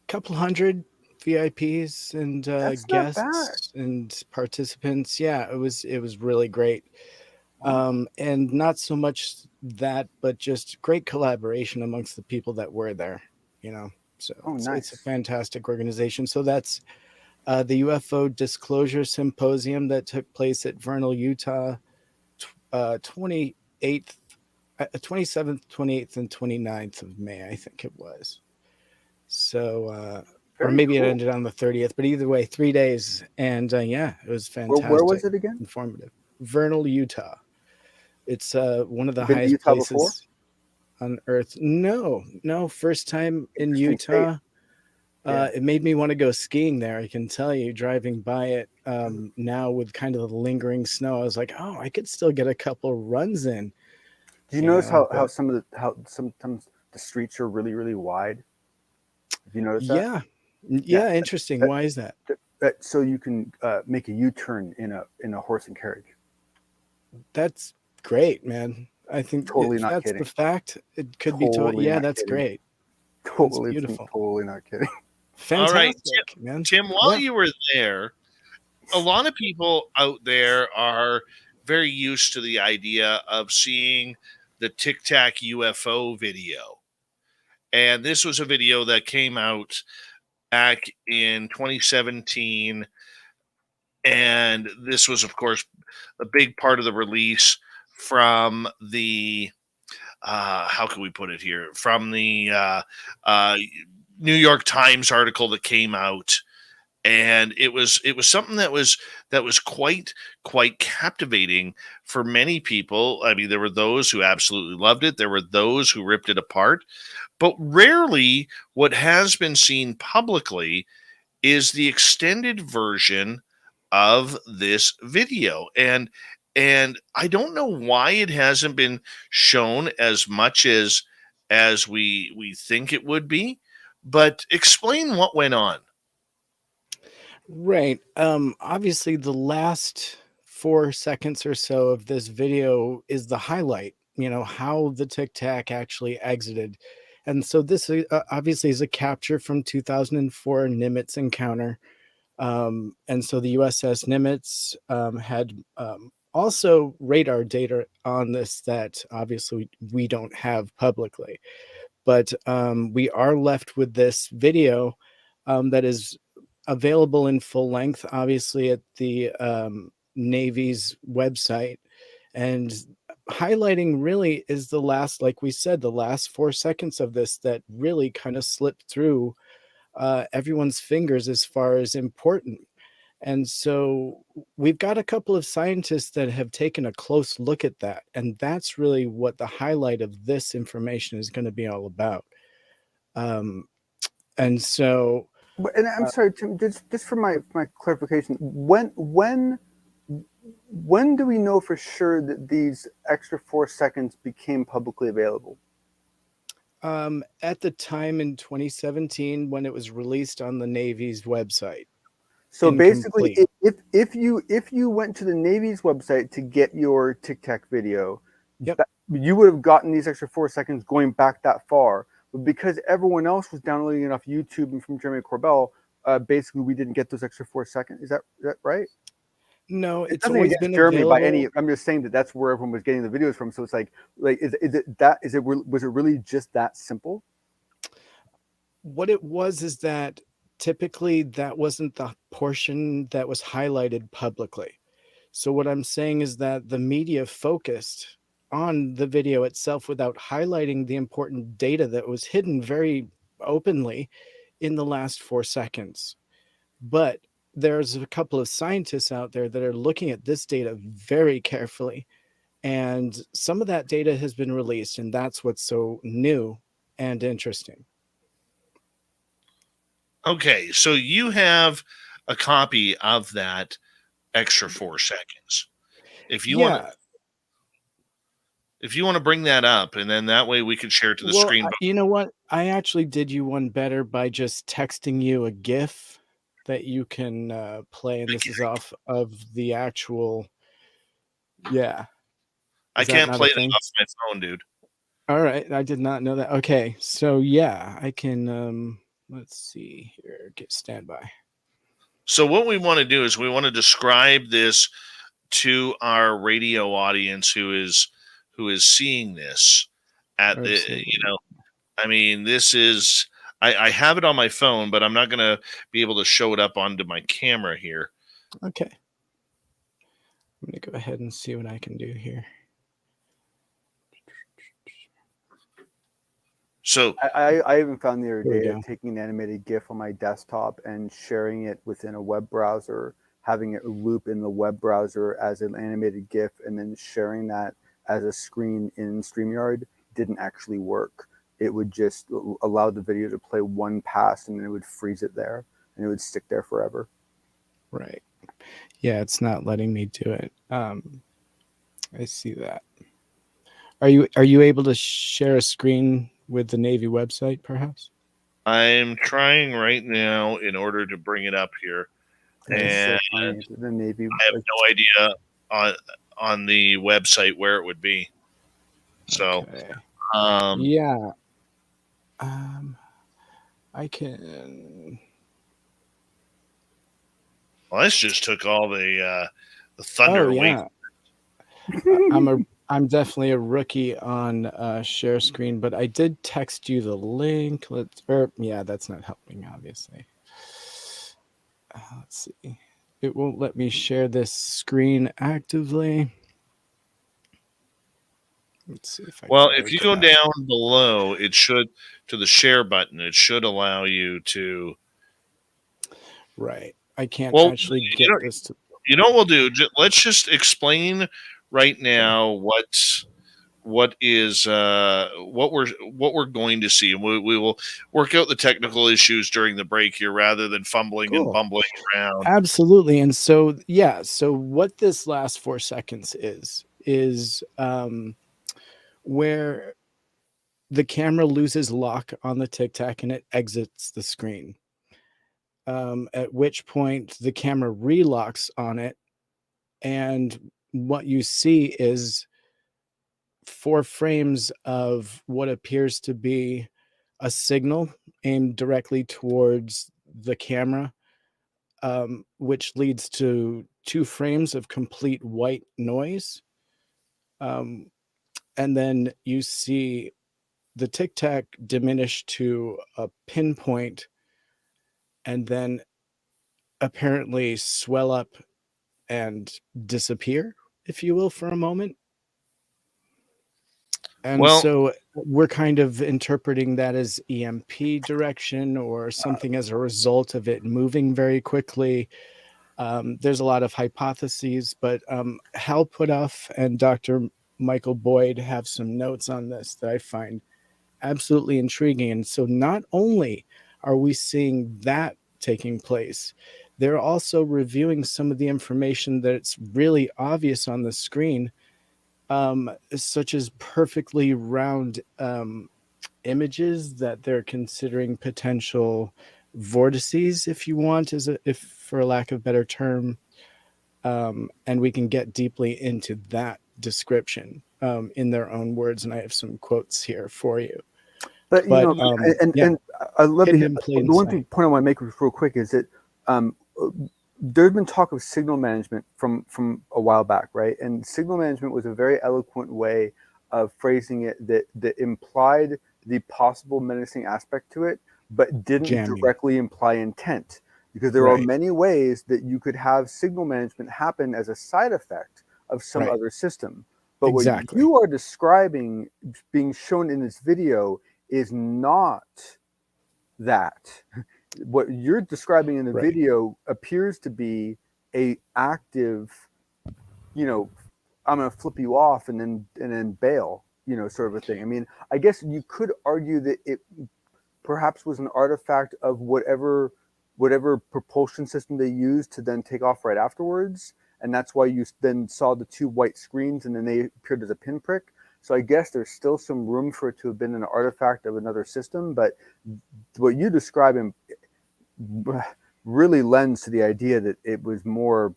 Couple hundred VIPs and guests and participants. Yeah, it was really great. And not so much that, but just great collaboration amongst the people that were there, So it's a fantastic organization. So that's the UFO Disclosure Symposium that took place at Vernal, Utah, 27th, 28th, and 29th of May, I think it was. So, or maybe it ended on the 30th, but either way, 3 days. And it was fantastic. Where was it again? Informative. Vernal, Utah. It's one of the highest places before? On Earth. No, first time in Utah. It made me want to go skiing there. I can tell you, driving by it now with kind of the lingering snow, I was like, oh, I could still get a couple runs in. Do you notice how sometimes the streets are really, really wide? Have you noticed that? Yeah. Interesting. Why is that? So you can make a U-turn in a horse and carriage. That's great, man. I think totally not that's kidding. The fact. It could be totally. Yeah, that's kidding. Great. Totally that's beautiful. Totally not kidding. Fantastic, all right, man. Tim, while you were there, a lot of people out there are very used to the idea of seeing the Tic Tac UFO video. And this was a video that came out back in 2017. And this was, of course, a big part of the release from the how can we put it here? From the New York Times article that came out, and it was something that was quite captivating for many people. I mean, there were those who absolutely loved it. There were those who ripped it apart. But rarely what has been seen publicly is the extended version of this video. And I don't know why it hasn't been shown as much as we think it would be, but explain what went on. Right. Obviously the last 4 seconds or so of this video is the highlight, how the Tic Tac actually exited. And so this obviously is a capture from 2004 Nimitz encounter. And so the USS Nimitz had also radar data on this that obviously we don't have publicly. But we are left with this video that is available in full length, obviously, at the Navy's website. And highlighting really is the last, like we said, the last 4 seconds of this that really kind of slipped through everyone's fingers as far as important. And so we've got a couple of scientists that have taken a close look at that. And that's really what the highlight of this information is going to be all about. And so... And I'm sorry, Tim, just for my clarification, when do we know for sure that these extra 4 seconds became publicly available? At the time in 2017 when it was released on the Navy's website. So basically, if you went to the Navy's website to get your Tic Tac video, yep, you would have gotten these extra 4 seconds going back that far. But because everyone else was downloading it off YouTube and from Jeremy Corbell, basically we didn't get those extra 4 seconds. Is that right? No, it's nothing always against been Jeremy available. by any. I'm just saying that's where everyone was getting the videos from. So it's like was it really just that simple? What it was is that typically that wasn't the portion that was highlighted publicly. So what I'm saying is that the media focused on the video itself without highlighting the important data that was hidden very openly in the last 4 seconds. But there's a couple of scientists out there that are looking at this data very carefully. And some of that data has been released, and that's what's so new and interesting. Okay, so you have a copy of that extra 4 seconds. If you want to bring that up, and then that way we can share it to the screen. You know what? I actually did you one better by just texting you a GIF that you can play, and this is off of the actual. Yeah. I can't play that off my phone, dude. All right, I did not know that. Okay, so yeah, I can. Let's see here. Get standby. So what we want to do is we want to describe this to our radio audience who is seeing this at the. I mean, this is. I have it on my phone, but I'm not going to be able to show it up onto my camera here. Okay. I'm going to go ahead and see what I can do here. So I even found the other day of taking an animated GIF on my desktop and sharing it within a web browser, having it loop in the web browser as an animated GIF, and then sharing that as a screen in StreamYard didn't actually work. It would just allow the video to play one pass, and then it would freeze it there, and it would stick there forever. Right. Yeah, it's not letting me do it. I see that. Are you able to share a screen with the Navy website, perhaps? I'm trying right now in order to bring it up here, and the Navy. I have no idea on the website where it would be. So, okay. Yeah. I can. Well, this just took all the thunder away. I'm definitely a rookie on share screen, but I did text you the link. That's not helping, obviously. Let's see. It won't let me share this screen actively. Let's see if I Well, can if you break go it out. down below, it should to the share button. It should allow you to. Right. I can't Well, actually get this to. you know what we'll do? Let's just explain right now what is what we're going to see, and we will work out the technical issues during the break here rather than fumbling and Cool. bumbling around. Absolutely. And so, yeah, so what this last 4 seconds is where the camera loses lock on the Tic Tac and it exits the screen. At which point the camera relocks on it, and what you see is 4 frames of what appears to be a signal aimed directly towards the camera, which leads to 2 frames of complete white noise. And then you see the Tic Tac diminish to a pinpoint and then apparently swell up and disappear, if you will, for a moment. And so we're kind of interpreting that as EMP direction or something as a result of it moving very quickly. There's a lot of hypotheses, but Hal Puthoff and Dr. Michael Boyd have some notes on this that I find absolutely intriguing. And so not only are we seeing that taking place, they're also reviewing some of the information that's really obvious on the screen, such as perfectly round images that they're considering potential vortices, if you want, if for a lack of a better term. And we can get deeply into that description in their own words. And I have some quotes here for you. But you know, and I love to hear, the one point I want to make real quick is that there's been talk of signal management from a while back, right? And signal management was a very eloquent way of phrasing it that implied the possible menacing aspect to it, but didn't directly imply intent. Because there are many ways that you could have signal management happen as a side effect of some other system. But what you are describing being shown in this video is not that. What you're describing in the video appears to be a active, you know, I'm going to flip you off and then bail, you know, sort of a thing. I mean, I guess you could argue that it perhaps was an artifact of whatever propulsion system they used to then take off right afterwards. And that's why you then saw the 2 white screens and then they appeared as a pinprick. So I guess there's still some room for it to have been an artifact of another system. But what you describe really lends to the idea that it was more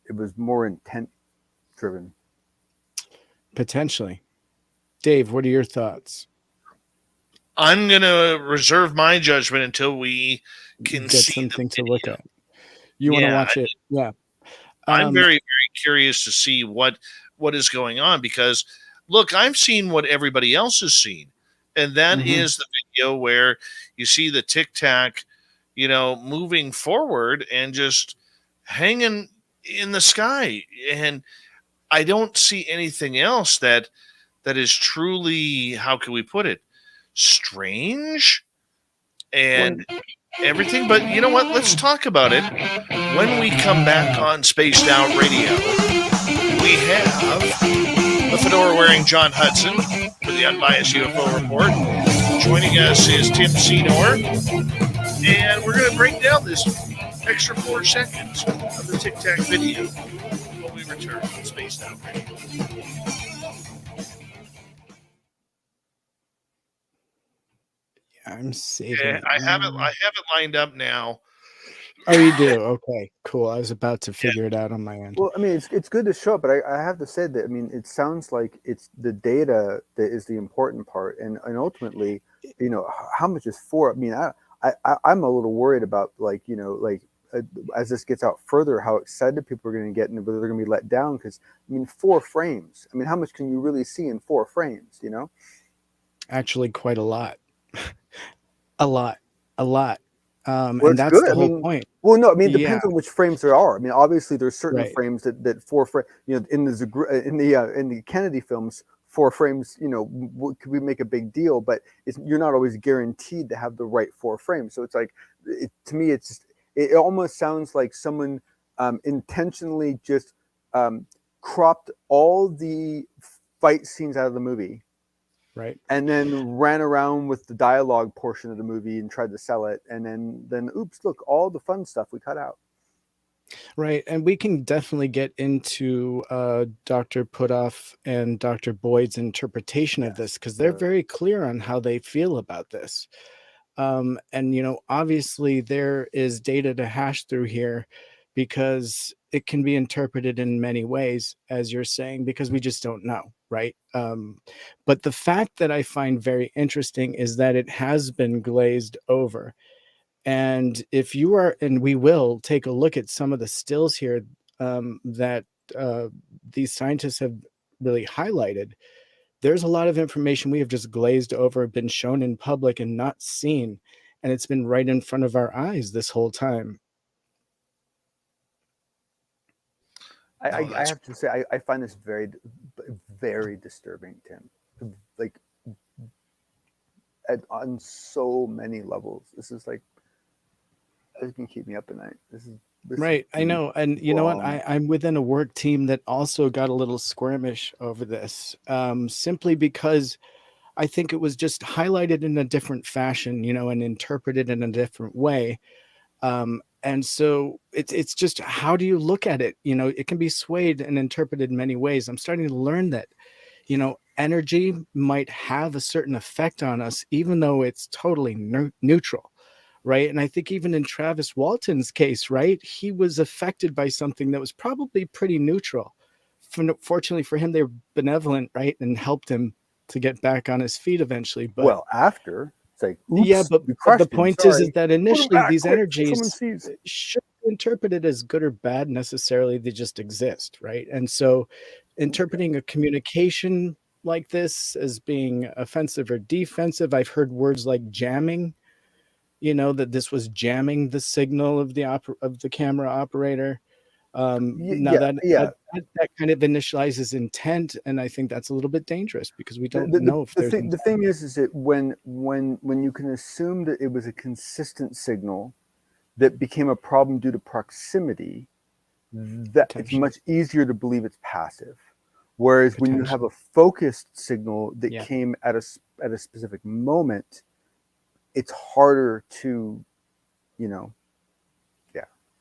intent driven. Potentially. Dave, what are your thoughts? I'm going to reserve my judgment until we can get see something to look at. You want to watch it? Yeah. I'm very, very curious to see what is going on, because look, I've seen what everybody else has seen. And that is the video where you see the Tic Tac, you know, moving forward and just hanging in the sky. And I don't see anything else that is truly, how can we put it, strange and everything. But you know what? Let's talk about it when we come back on Spaced Out Radio. We have the fedora-wearing John Hudson for the Unbiased UFO Report. Joining us is Tim Senor, and we're going to break down this extra 4 seconds of the Tic Tac video when we return on Spaced Out Radio. I'm saving. Yeah, I have it lined up now. Oh, you do? Okay, cool. I was about to figure it out on my end. Well, I mean, it's good to show up, but I have to say that, I mean, it sounds like it's the data that is the important part, and ultimately, you know, how much is 4? I mean, I'm a little worried about, like, you know, like as this gets out further, how excited people are going to get and whether they're going to be let down. Because I mean, 4 frames. I mean, how much can you really see in 4 frames? You know, actually, quite a lot. A lot. Well, and that's good. the whole point. Well, no, I mean, it depends on which frames there are. I mean, obviously, there's certain frames that 4 frames. You know, in the Kennedy films, 4 frames, could we make a big deal? But you're not always guaranteed to have the right 4 frames. So it's like, to me, it almost sounds like someone intentionally just cropped all the fight scenes out of the movie, right, and then ran around with the dialogue portion of the movie and tried to sell it, and then oops, look, all the fun stuff we cut out. Right. And we can definitely get into Dr. Putoff and Dr. Boyd's interpretation of this, because they're very clear on how they feel about this. And, obviously there is data to hash through here, because it can be interpreted in many ways, as you're saying, because we just don't know. Right. But the fact that I find very interesting is that it has been glazed over. And if you are, and we will take a look at some of the stills here that these scientists have really highlighted, there's a lot of information we have just glazed over, been shown in public and not seen. And it's been right in front of our eyes this whole time. I have to say, I find this very, very disturbing, Tim. Like, on so many levels. This is like, this can keep me up at night. This right. I know. And you know what? I'm within a work team that also got a little squirmish over this, simply because I think it was just highlighted in a different fashion, and interpreted in a different way. And so it's just, how do you look at it? It can be swayed and interpreted in many ways. I'm starting to learn that, energy might have a certain effect on us, even though it's totally neutral. Right. And I think even in Travis Walton's case, right, he was affected by something that was probably pretty neutral. Fortunately for him, they were benevolent, right, and helped him to get back on his feet eventually. But after, it's like, oops, yeah, but the point is that initially these energies should be interpreted as good or bad necessarily. They just exist, right? And so interpreting a communication like this as being offensive or defensive, I've heard words like jamming, that this was jamming the signal of the camera operator. That kind of initializes intent, and I think that's a little bit dangerous, because we don't know if there's the thing is that when you can assume that it was a consistent signal that became a problem due to proximity, that it's much easier to believe it's passive. Whereas when you have a focused signal that came at a specific moment, it's harder to,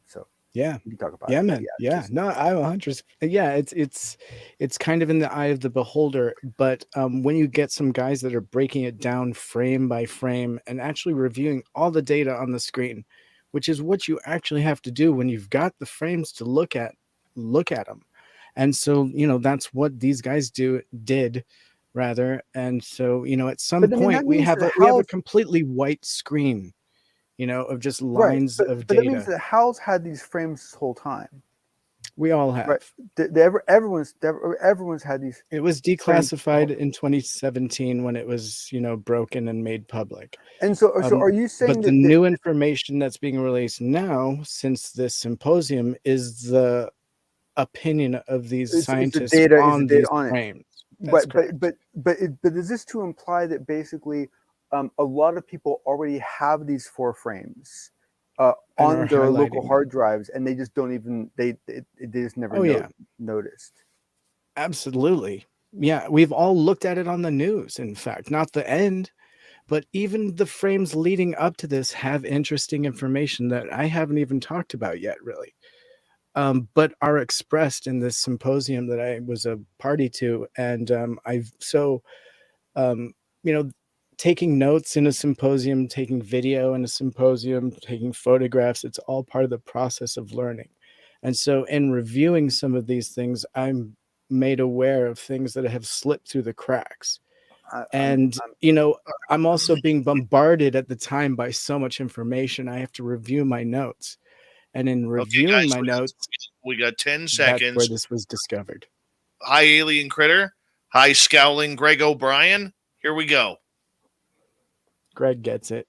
So yeah, you can talk about it. Man. No, I'm 100%. Yeah, it's kind of in the eye of the beholder. But when you get some guys that are breaking it down frame by frame and actually reviewing all the data on the screen, which is what you actually have to do when you've got the frames to look at them. And so, that's what these guys did. And so, at some point we have a completely white screen, of just lines of data. But that means that Hal's had these frames this whole time. We all have. Right. Everyone's had these. It was declassified in 2017 when it was, broken and made public. And so are you saying but the new information that's being released now, since this symposium, is the opinion of these scientists on these frames? But is this to imply that basically a lot of people already have these 4 frames on their local hard drives, and they just don't even they just never noticed? Absolutely. Yeah, we've all looked at it on the news. In fact, not the end, but even the frames leading up to this have interesting information that I haven't even talked about yet, really. But are expressed in this symposium that I was a party to. And taking notes in a symposium, taking video in a symposium, taking photographs, it's all part of the process of learning. And so in reviewing some of these things, I'm made aware of things that have slipped through the cracks. I'm also being bombarded at the time by so much information. I have to review my notes. And in reviewing my notes, we got 10 seconds. That's where this was discovered. Hi, Alien Critter. Hi, Scowling Greg O'Brien. Here we go. Greg gets it.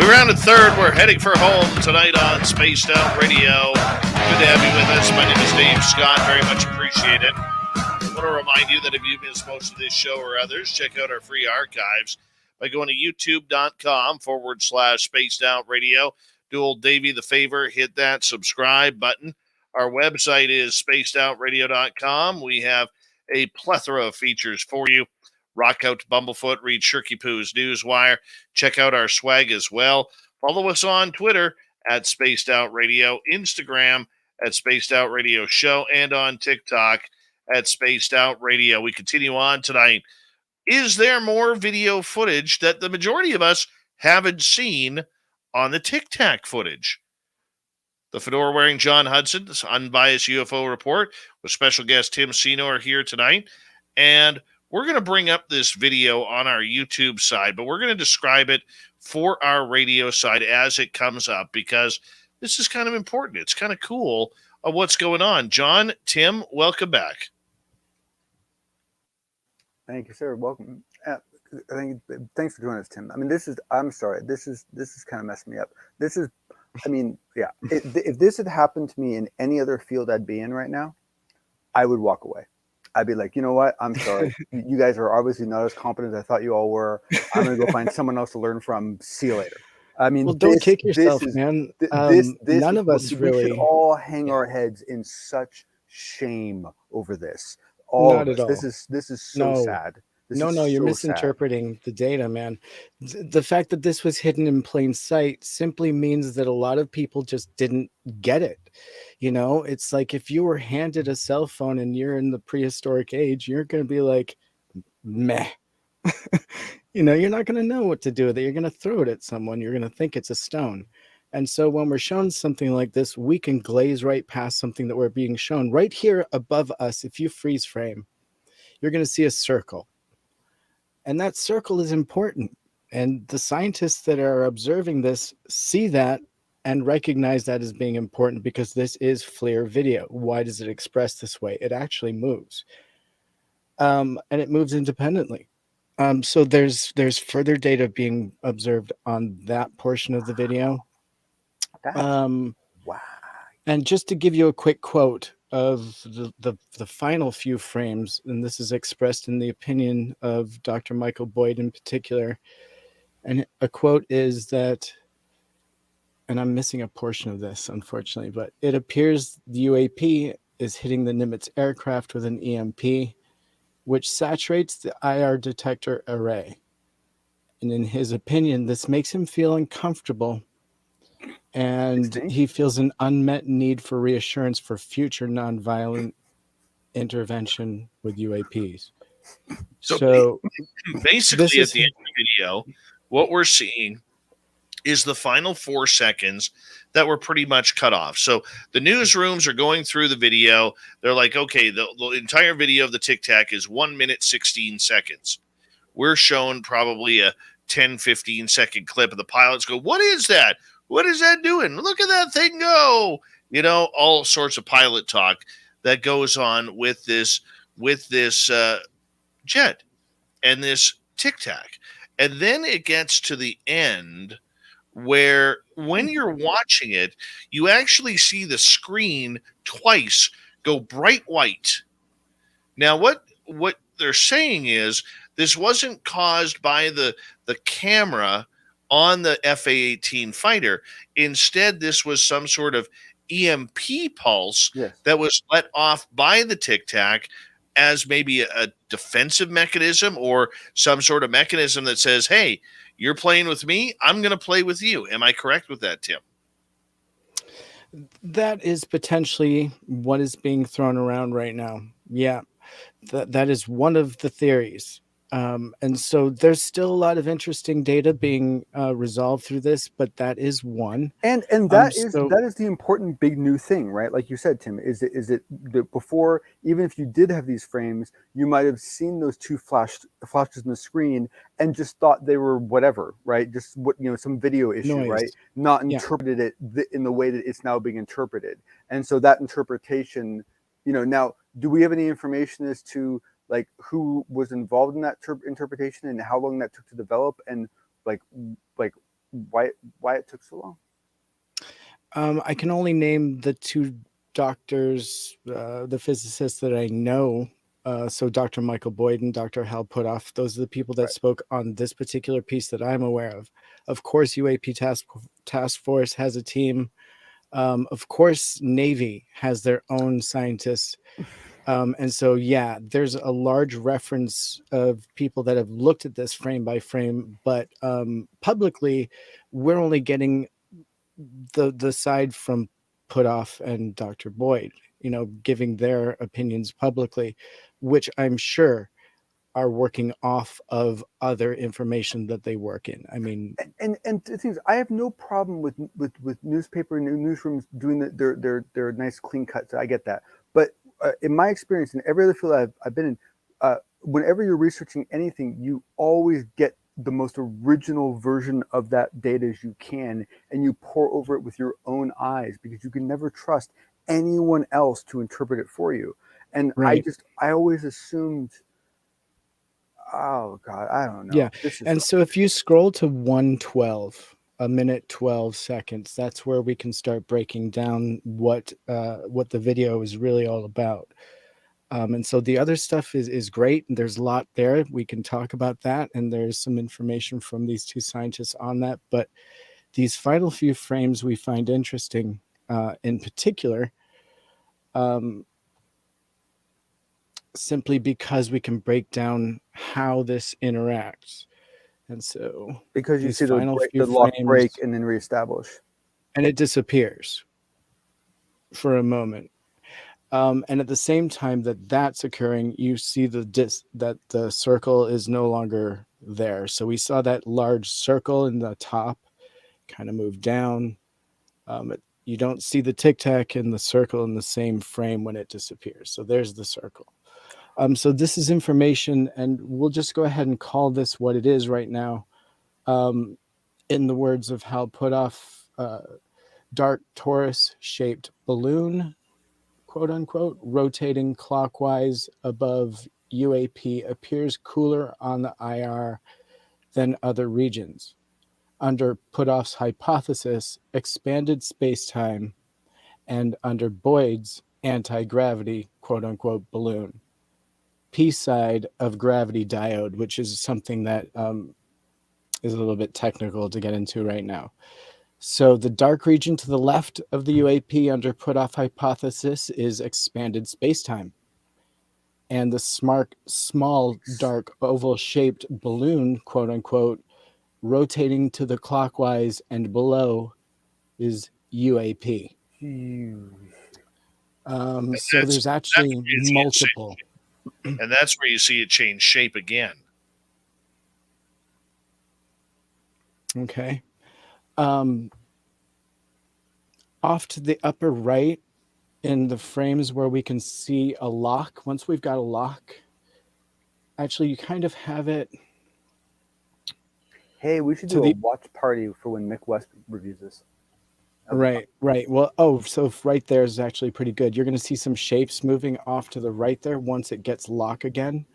We rounded third. We're heading for home tonight on Spaced Out Radio. Good to have you with us. My name is Dave Scott. Very much appreciate it. I want to remind you that if you missed most of this show or others, check out our free archives by going to youtube.com/Spaced Out Radio. Do old Davey the favor, hit that subscribe button. Our website is spacedoutradio.com. We have a plethora of features for you. Rock out to Bumblefoot, read Shirky Poo's Newswire. Check out our swag as well. Follow us on Twitter at Spaced Out Radio, Instagram at Spaced Out Radio Show, and on TikTok at Spaced Out Radio. We continue on tonight. Is there more video footage that the majority of us haven't seen on the Tic Tac footage? The fedora-wearing John Hudson, this unbiased UFO report, with special guest Tim Sino are here tonight. And we're going to bring up this video on our YouTube side, but we're going to describe it for our radio side as it comes up, because this is kind of important. It's kind of cool of what's going on. John, Tim, welcome back. Thank you, sir. Welcome. Thanks for joining us, Tim. I mean, I'm sorry. This is kind of messing me up. Yeah. If this had happened to me in any other field I'd be in right now, I would walk away. I'd be like, you know what? I'm sorry. You guys are obviously not as competent as I thought you all were. I'm going to go find someone else to learn from. See you later. I mean, well, don't kick yourself, man. None of us really. We should all hang our heads in such shame over this. Not at all. This is so sad. You're misinterpreting the data, man. The fact that this was hidden in plain sight simply means that a lot of people just didn't get it. You know, it's like if you were handed a cell phone and you're in the prehistoric age, you're going to be like, meh. You know, you're not going to know what to do with it. You're going to throw it at someone. You're going to think it's a stone. And so when we're shown something like this, we can glaze right past something that we're being shown. Right here above us, if you freeze frame, you're going to see a circle. And that circle is important. And the scientists that are observing this see that and recognize that as being important, because this is FLIR video. Why does it express this way? It actually moves. And it moves independently. So there's further data being observed on that portion of the video. Wow. And just to give you a quick quote of the final few frames, and this is expressed in the opinion of Dr. Michael Boyd in particular. And a quote is that, and I'm missing a portion of this, unfortunately, but it appears the UAP is hitting the Nimitz aircraft with an EMP, which saturates the IR detector array. And in his opinion, this makes him feel uncomfortable, and he feels an unmet need for reassurance for future nonviolent intervention with UAPs. So basically, at the end of the video, what we're seeing is the final 4 seconds that were pretty much cut off. So the newsrooms are going through the video. They're like, okay, the entire video of the Tic Tac is 1 minute, 16 seconds. We're shown probably a 10, 15 second clip, and the pilots go, what is that? What is that doing? Look at that thing go. You know, all sorts of pilot talk that goes on with this jet and this Tic Tac. And then it gets to the end, where when you're watching it, you actually see the screen twice go bright white. Now, what they're saying is this wasn't caused by the camera on the FA-18 fighter. Instead, this was some sort of EMP pulse that was let off by the Tic Tac as maybe a defensive mechanism, or some sort of mechanism that says, hey, you're playing with me, I'm going to play with you. Am I correct with that, Tim? That is potentially what is being thrown around right now. Yeah, that is one of the theories. And so there's still a lot of interesting data being resolved through this, but that is one. And that is the important big new thing, right? Like you said, Tim, is it that before, even if you did have these frames, you might have seen those two flashes in the screen and just thought they were whatever, right? Just some video issue, noise, right? Not interpreted it in the way that it's now being interpreted. And so that interpretation, now, do we have any information as to like who was involved in that interpretation and how long that took to develop, and like why it took so long? I can only name the two doctors, the physicists that I know. So Dr. Michael Boyd and Dr. Hal Puthoff, those are the people that spoke on this particular piece that I'm aware of. Of course, UAP Task Force has a team. Of course, Navy has their own scientists. And so, yeah, there's a large reference of people that have looked at this frame by frame, but publicly, we're only getting the side from Puthoff and Dr. Boyd, giving their opinions publicly, which I'm sure are working off of other information that they work in. I mean, and the things, I have no problem with newspaper and newsrooms doing their nice clean cuts. I get that, but in my experience, in every other field I've been in, whenever you're researching anything, you always get the most original version of that data as you can, and you pour over it with your own eyes, because you can never trust anyone else to interpret it for you. And right. I always assumed, oh God, I don't know. Yeah. And so if you scroll to 112, a minute 12 seconds, that's where we can start breaking down what the video is really all about. And so the other stuff is great. And there's a lot there. We can talk about that. And there's some information from these two scientists on that. But these final few frames we find interesting, in particular, simply because we can break down how this interacts. And so because you see the lock break and then reestablish. And it disappears for a moment. And at the same time that's occurring, you see that the circle is no longer there. So we saw that large circle in the top kind of move down. You don't see the Tic Tac and the circle in the same frame when it disappears. So there's the circle. So this is information, and we'll just go ahead and call this what it is right now. In the words of Hal Puthoff, dark torus-shaped balloon, quote unquote, rotating clockwise above UAP, appears cooler on the IR than other regions. Under Puthoff's hypothesis, expanded space-time, and under Boyd's anti-gravity, quote unquote, balloon. P side of gravity diode, which is something that is a little bit technical to get into right now. So the dark region to the left of the UAP under Puthoff hypothesis is expanded spacetime. And the small, dark, oval-shaped balloon, quote unquote, rotating to the clockwise and below is UAP. So there's actually multiple. And that's where you see it change shape again. Okay. Off to the upper right in the frames where we can see a lock. Once we've got a lock, actually you kind of have it. Hey, we should do a watch party for when Mick West reviews this. Right. Well, so right there is actually pretty good. You're going to see some shapes moving off to the right there once it gets lock again.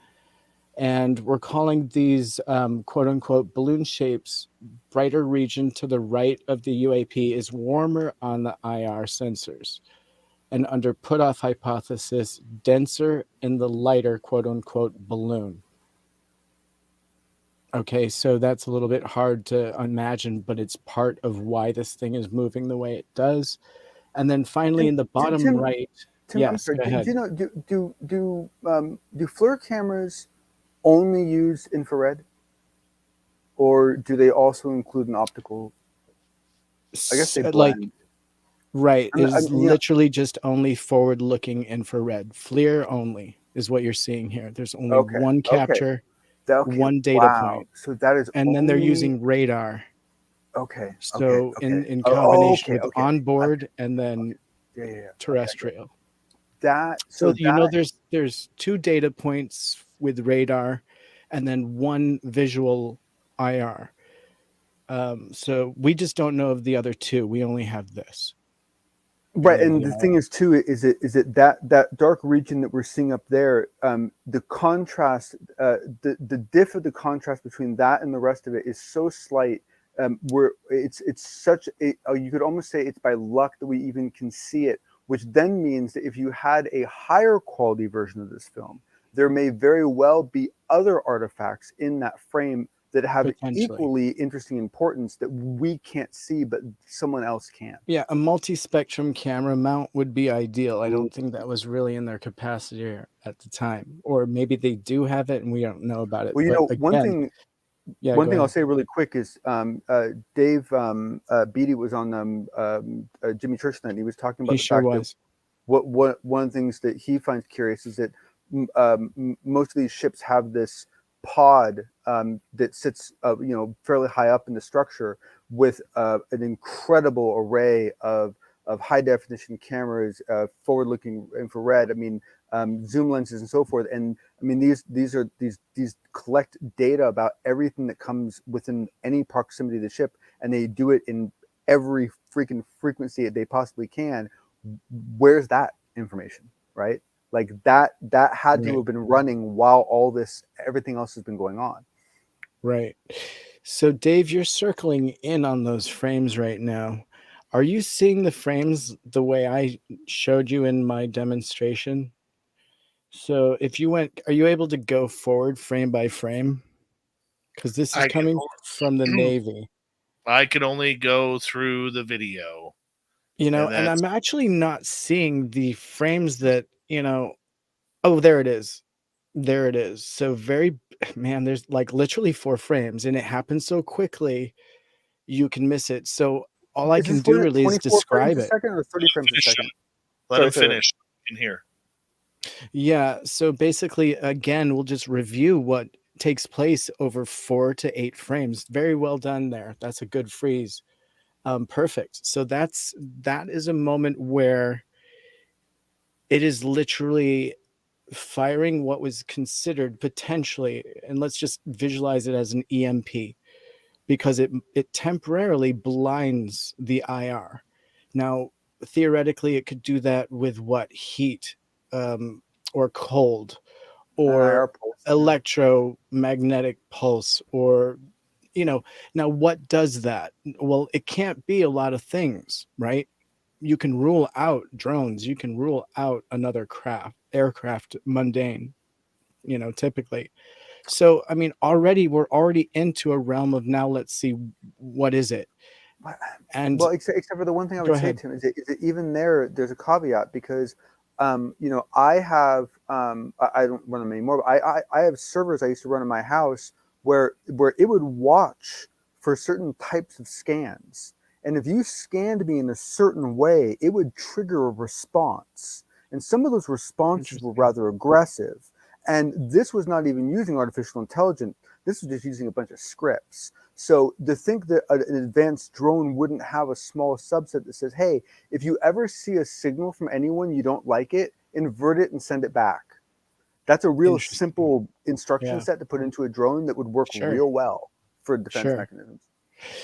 And we're calling these quote unquote balloon shapes. Brighter region to the right of the UAP is warmer on the IR sensors. And under Puthoff hypothesis, denser in the lighter quote unquote balloon. Okay, so that's a little bit hard to imagine, but it's part of why this thing is moving the way it does. And then finally, in the bottom right, Tim, yes, I'm sorry, go ahead. Do FLIR cameras only use infrared, or do they also include an optical? I guess they blend. Right, it's literally just only forward-looking infrared. FLIR only is what you're seeing here. There's only one capture. One data point. So that is, and then they're using radar. Okay. So in combination with onboard and then terrestrial. So there's two data points with radar, and then one visual IR. So we just don't know of the other two. We only have this. Right, and the thing is too, is it that dark region that we're seeing up there, the contrast, the diff of the contrast between that and the rest of it is so slight where it's such a, you could almost say it's by luck that we even can see it, which then means that if you had a higher quality version of this film, there may very well be other artifacts in that frame that have equally interesting importance that we can't see, but someone else can. Yeah, a multi-spectrum camera mount would be ideal. I don't think that was really in their capacity at the time, or maybe they do have it and we don't know about it. Well, you but know, again, one thing I'll say really quick is Dave Beatty was on Jimmy Church tonight, and he was talking about that one of the things that he finds curious is that most of these ships have this pod that sits fairly high up in the structure with an incredible array of high definition cameras, forward looking infrared, zoom lenses and so forth. And I mean, these collect data about everything that comes within any proximity of the ship, and they do it in every freaking frequency that they possibly can. Where's that information, right? Like that had to have been running while everything else has been going on. Right. So Dave, you're circling in on those frames right now. Are you seeing the frames the way I showed you in my demonstration? So if you are you able to go forward frame by frame? Because this is coming from the Navy. I can only go through the video. And I'm actually not seeing the frames that, oh, there it is. There it is. So there's like literally 4 frames and it happens so quickly you can miss it. So all I can do really is describe it. 24 frames a second or 30 frames a second? Let him finish in here. Yeah. So basically, again, we'll just review what takes place over 4 to 8 frames. Very well done there. That's a good freeze. Perfect. So that is a moment where it is literally firing what was considered potentially, and let's just visualize it as an EMP, because it temporarily blinds the IR. Now, theoretically, it could do that with heat, or cold, or electromagnetic pulse, or now what does that? Well, it can't be a lot of things, right? You can rule out drones, you can rule out another aircraft, mundane, typically. So, I mean, we're already into a realm of now, let's see, what is it? And well, except for the one thing I would say, Tim, is that even there's a caveat, because I have I don't run them anymore, but I have servers I used to run in my house where it would watch for certain types of scans. And if you scanned me in a certain way, it would trigger a response. And some of those responses were rather aggressive. And this was not even using artificial intelligence. This was just using a bunch of scripts. So to think that an advanced drone wouldn't have a small subset that says, hey, if you ever see a signal from anyone you don't like it, invert it and send it back. That's a real simple instruction set to put into a drone that would work real well for defense mechanisms.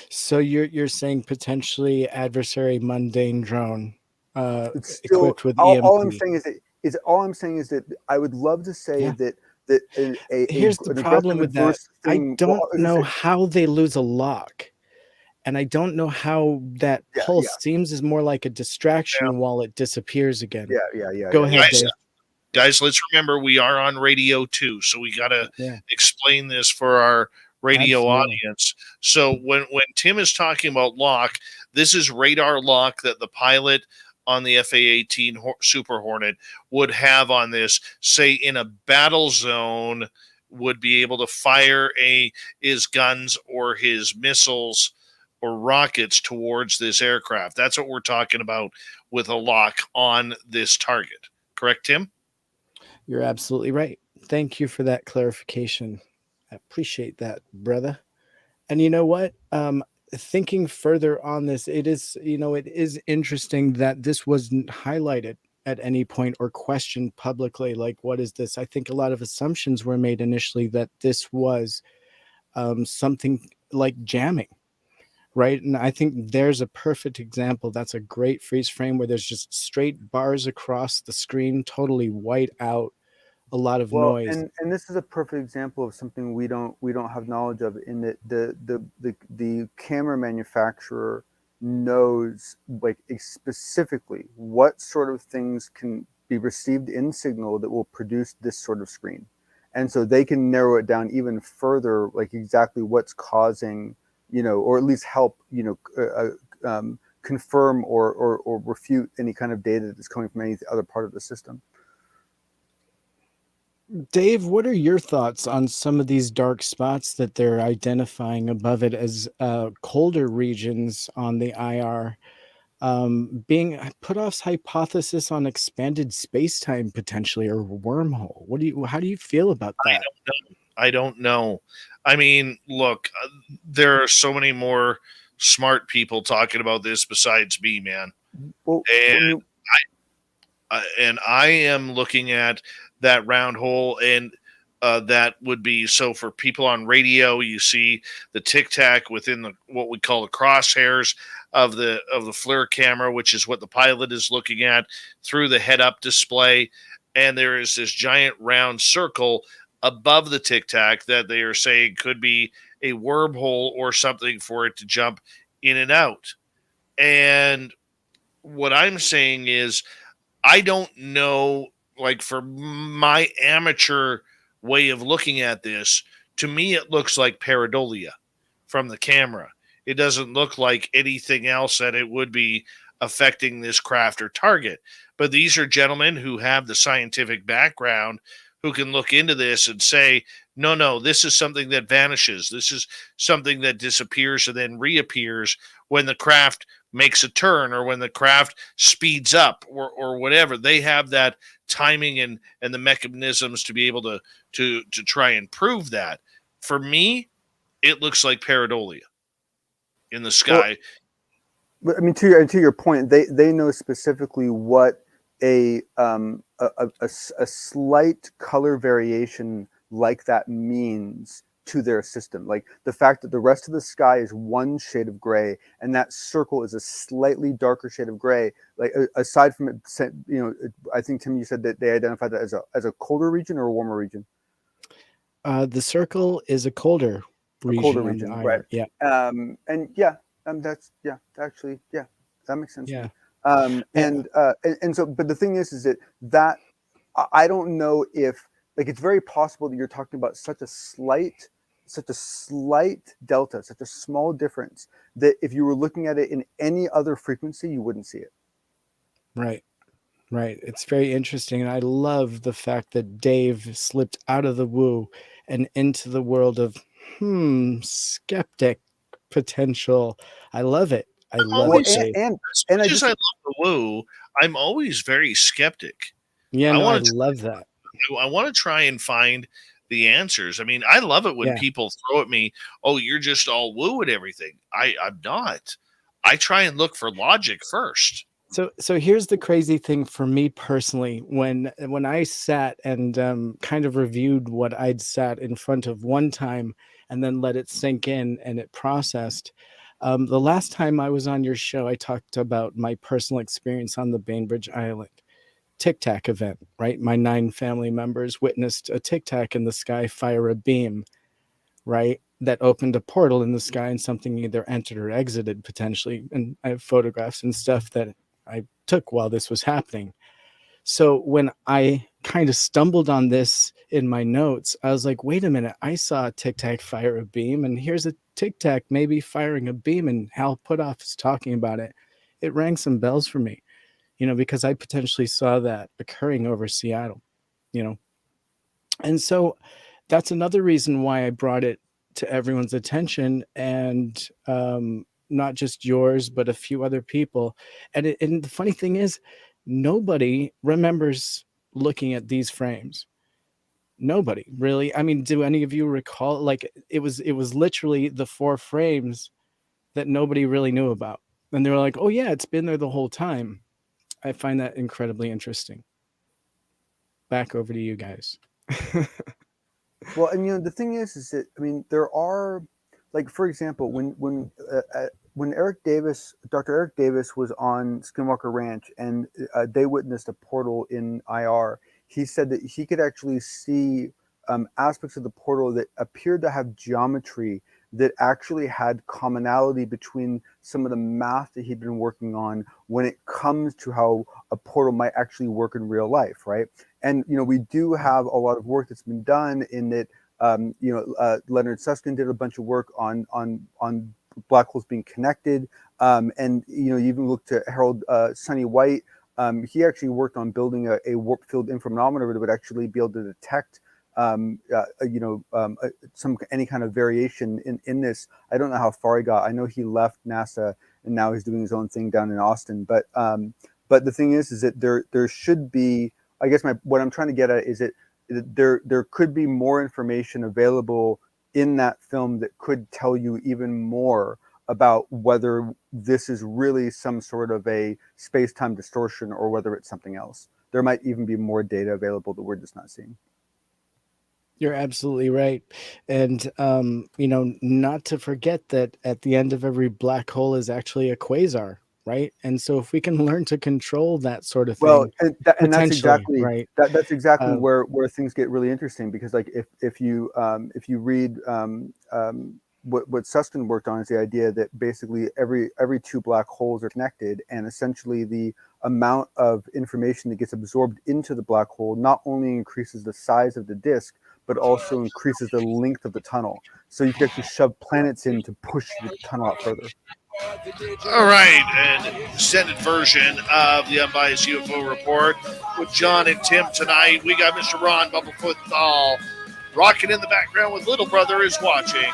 So you're saying potentially adversary mundane drone equipped with EMP. All I'm saying is that I would love to say that here's the problem with that. I don't know how they lose a lock, and I don't know how that pulse seems is more like a distraction while it disappears again. Go ahead, Dave. Guys, let's remember we are on radio too, so we got to explain this for our radio audience. So when Tim is talking about lock, this is radar lock that the pilot on the FA-18 Super Hornet would have on this, say in a battle zone, would be able to fire his guns or his missiles or rockets towards this aircraft. That's what we're talking about with a lock on this target. Correct, Tim? You're absolutely right. Thank you for that clarification. I appreciate that, brother. And you know what? Thinking further on this, it is interesting that this wasn't highlighted at any point or questioned publicly. Like, what is this? I think a lot of assumptions were made initially that this was something like jamming, right? And I think there's a perfect example. That's a great freeze frame where there's just straight bars across the screen, totally white out. a lot of Well, noise. and this is a perfect example of something we don't have knowledge of, in that the camera manufacturer knows, like, specifically what sort of things can be received in signal that will produce this sort of screen. And so they can narrow it down even further, like exactly what's causing, or at least help, confirm or refute any kind of data that's coming from any other part of the system. Dave, what are your thoughts on some of these dark spots that they're identifying above it as colder regions on the IR? Being Put-off's hypothesis on expanded space-time potentially, or wormhole. How do you feel about that? I don't know. I mean, look, there are so many more smart people talking about this besides me, man. Well, and I am looking at that round hole, and that would be, so for people on radio, you see the Tic Tac within the what we call the crosshairs of the FLIR camera, which is what the pilot is looking at through the head-up display, and there is this giant round circle above the Tic Tac that they are saying could be a wormhole or something for it to jump in and out. And what I'm saying is, I don't know, like, for my amateur way of looking at this, to me it looks like pareidolia from the camera. It doesn't look like anything else that it would be affecting this craft or target. But these are gentlemen who have the scientific background, who can look into this and say, no, this is something that vanishes. This is something that disappears and then reappears when the craft makes a turn, or when the craft speeds up, or whatever. They have that timing and the mechanisms to be able to try and prove that. For me, it looks like pareidolia in the sky. Well, but I mean, to your point, they know specifically what a slight color variation like that means to their system. Like the fact that the rest of the sky is one shade of gray and that circle is a slightly darker shade of gray. Like aside from it, I think, Tim, you said that they identified that as a colder region or a warmer region. The circle is a colder region. Right? Yeah. And yeah, that's actually that makes sense. Yeah. And so, but the thing is that I don't know if, like, it's very possible that you're talking about such a slight delta, such a small difference, that if you were looking at it in any other frequency, you wouldn't see it. Right. It's very interesting. And I love the fact that Dave slipped out of the woo and into the world of skeptic potential. I love it. I love it, Dave. And I love the woo, I'm always very skeptic. Yeah, I love that. I want to try and find the answers. I mean, I love it when people throw at me, "Oh, you're just all woo and everything." I'm not. I try and look for logic first. So here's the crazy thing for me personally. When I sat and kind of reviewed what I'd sat in front of one time and then let it sink in and it processed. The last time I was on your show, I talked about my personal experience on the Bainbridge Island Tic Tac event, right? My 9 family members witnessed a Tic Tac in the sky fire a beam, right? That opened a portal in the sky and something either entered or exited potentially. And I have photographs and stuff that I took while this was happening. So when I kind of stumbled on this in my notes, I was like, wait a minute, I saw a Tic Tac fire a beam, and here's a Tic Tac maybe firing a beam, and Hal Puthoff is talking about it. It rang some bells for me, because I potentially saw that occurring over Seattle, And so that's another reason why I brought it to everyone's attention, and not just yours, but a few other people. And the funny thing is, nobody remembers looking at these frames. Nobody really. I mean, do any of you recall? Like, it was literally the 4 frames that nobody really knew about, and they were like, "Oh yeah, it's been there the whole time." I find that incredibly interesting. Back over to you guys. Well, and the thing is that, I mean, there are, like, for example, when Dr. Eric Davis was on Skinwalker Ranch and they witnessed a portal in IR, he said that he could actually see aspects of the portal that appeared to have geometry that actually had commonality between some of the math that he'd been working on when it comes to how a portal might actually work in real life, right? And we do have a lot of work that's been done in that. Leonard Susskind did a bunch of work on black holes being connected, and you even look to Harold Sonny White. He actually worked on building a warp field interferometer that would actually be able to detect any kind of variation in this. I don't know how far he got. I know he left NASA and now he's doing his own thing down in Austin. But the thing is that there should be. I guess what I'm trying to get at is that there could be more information available in that film that could tell you even more about whether this is really some sort of a space-time distortion or whether it's something else. There might even be more data available that we're just not seeing. You're absolutely right. And, not to forget that at the end of every black hole is actually a quasar, right? And so if we can learn to control that sort of thing, well, and that's exactly right. That's exactly where things get really interesting, because like if you read what Susskind worked on is the idea that basically every two black holes are connected, and essentially the amount of information that gets absorbed into the black hole not only increases the size of the disk, but also increases the length of the tunnel. So you can actually shove planets in to push the tunnel out further. All right, an extended version of the Unbiased UFO Report with John and Tim tonight. We got Mr. Ron Bumblefoot Thal rocking in the background with Little Brother is Watching.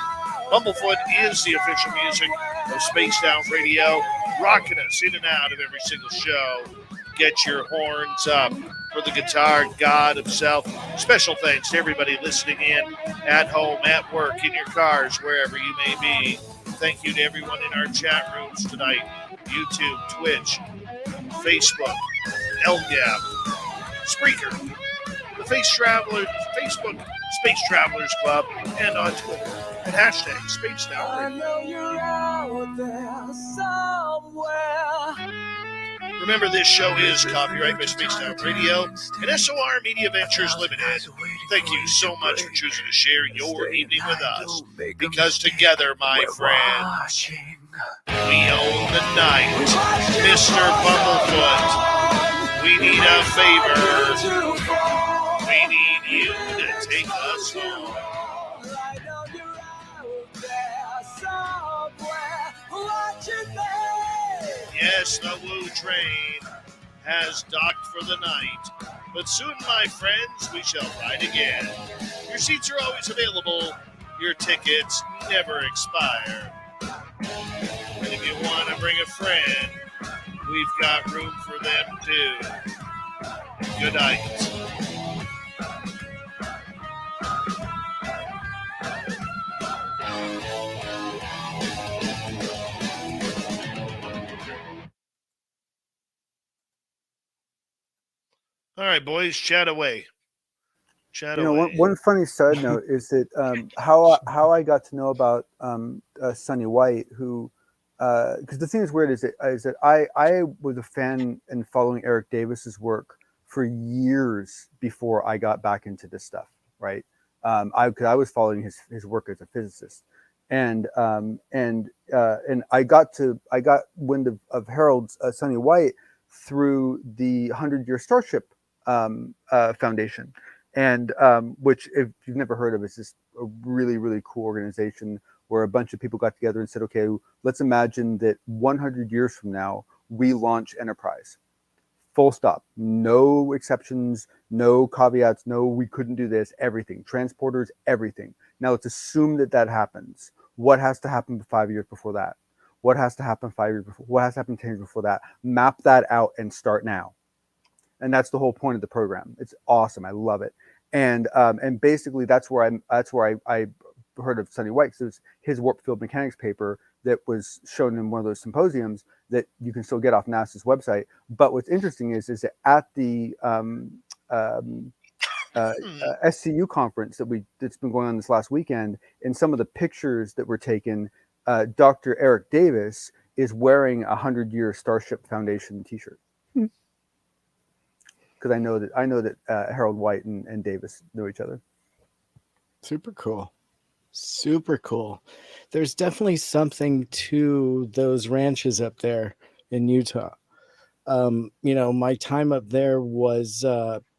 Bumblefoot is the official music of Spaced Out Radio, rocking us in and out of every single show. Get your horns up for the guitar god himself. Special thanks to everybody listening in at home, at work, in your cars, wherever you may be. Thank you to everyone in our chat rooms tonight. YouTube, Twitch, Facebook, LGAP, Spreaker, the Facebook Space Travelers Club, and on Twitter at hashtag Spaced Out Radio. I know you're out there somewhere. Remember, this show is copyright by Spaced Out Radio and SOR Media Ventures Limited. Thank you so much for choosing to share your evening with us, because together, my friends, we own the night. Mr. Bumblefoot, we need a favor. We need you to take us home. Yes, the Woo train has docked for the night, but soon, my friends, we shall ride again. Your seats are always available. Your tickets never expire. And if you want to bring a friend, we've got room for them too. Good night. All right, boys, chat away. One funny side note is that how I got to know about Sonny White, who because the thing is weird is that I was a fan and following Eric Davis's work for years before I got back into this stuff, right? Because I was following his work as a physicist, and I got wind of Harold's Sonny White through the 100-Year Starship Foundation, and which, if you've never heard of, is just a really, really cool organization where a bunch of people got together and said, okay, let's imagine that 100 years from now we launch Enterprise. Full stop. No exceptions, no caveats, no we couldn't do this, everything. Transporters, everything. Now let's assume that happens. What has to happen 5 years before that? What has to happen 5 years before? What has to happen 10 years before that? Map that out and start now. And that's the whole point of the program. It's awesome. I love it. And basically that's where I heard of Sonny White. So it was his warp field mechanics paper that was shown in one of those symposiums that you can still get off NASA's website. But what's interesting is that at the SCU conference that's been going on this last weekend, in some of the pictures that were taken, Dr. Eric Davis is wearing a 100-Year Starship Foundation t-shirt. because I know that Harold White and Davis know each other. Super cool. Super cool. There's definitely something to those ranches up there in Utah. My time up there was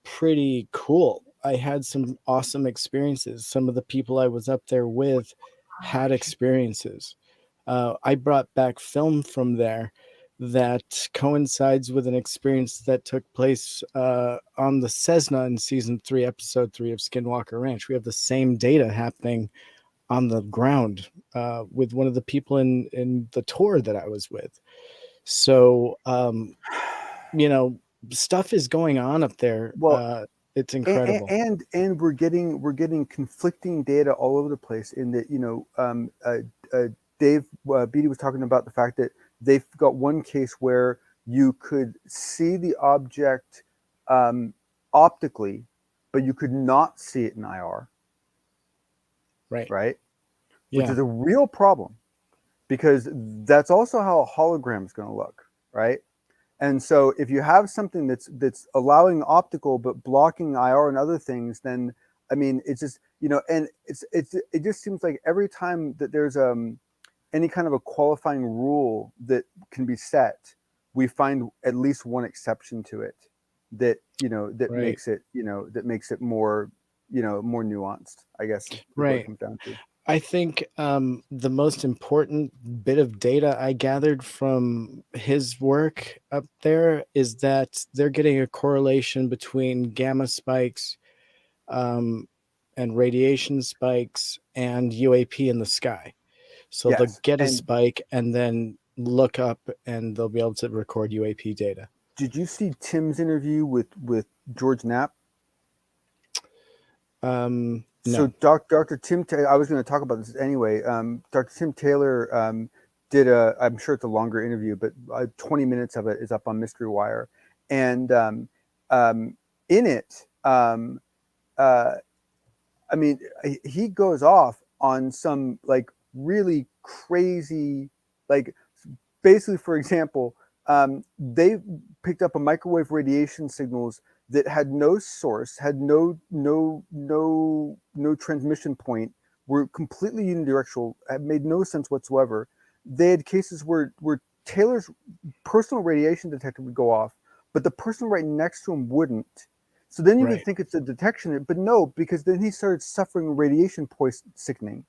pretty cool. I had some awesome experiences. Some of the people I was up there with had experiences. I brought back film from there that coincides with an experience that took place on the Cessna in season 3, episode 3 of Skinwalker Ranch. We have the same data happening on the ground with one of the people in the tour that I was with. So, stuff is going on up there. Well, it's incredible. And we're getting conflicting data all over the place. In that, Dave Beatty was talking about the fact that they've got one case where you could see the object optically, but you could not see it in IR. Right. Yeah. Which is a real problem, because that's also how a hologram is going to look, right? And so if you have something that's allowing optical but blocking IR and other things, then I mean it's just and it just seems like every time that there's any kind of a qualifying rule that can be set, we find at least one exception to it that makes it more more nuanced, I guess. What it comes down to. I think the most important bit of data I gathered from his work up there is that they're getting a correlation between gamma spikes and radiation spikes and UAP in the sky. So they'll get a spike and then look up and they'll be able to record UAP data. Did you see Tim's interview with George Knapp? No. So Dr. Tim, I was going to talk about this anyway. Dr. Tim Taylor did I'm sure it's a longer interview, but 20 minutes of it is up on Mystery Wire. And in it, I mean, he goes off on some like really crazy, like basically, for example, they picked up a microwave radiation signals that had no source, had no transmission point, were completely unidirectional, had made no sense whatsoever. They had cases where Taylor's personal radiation detector would go off, but the person right next to him wouldn't. So then you would think it's a detection, but no, because then he started suffering radiation sickening.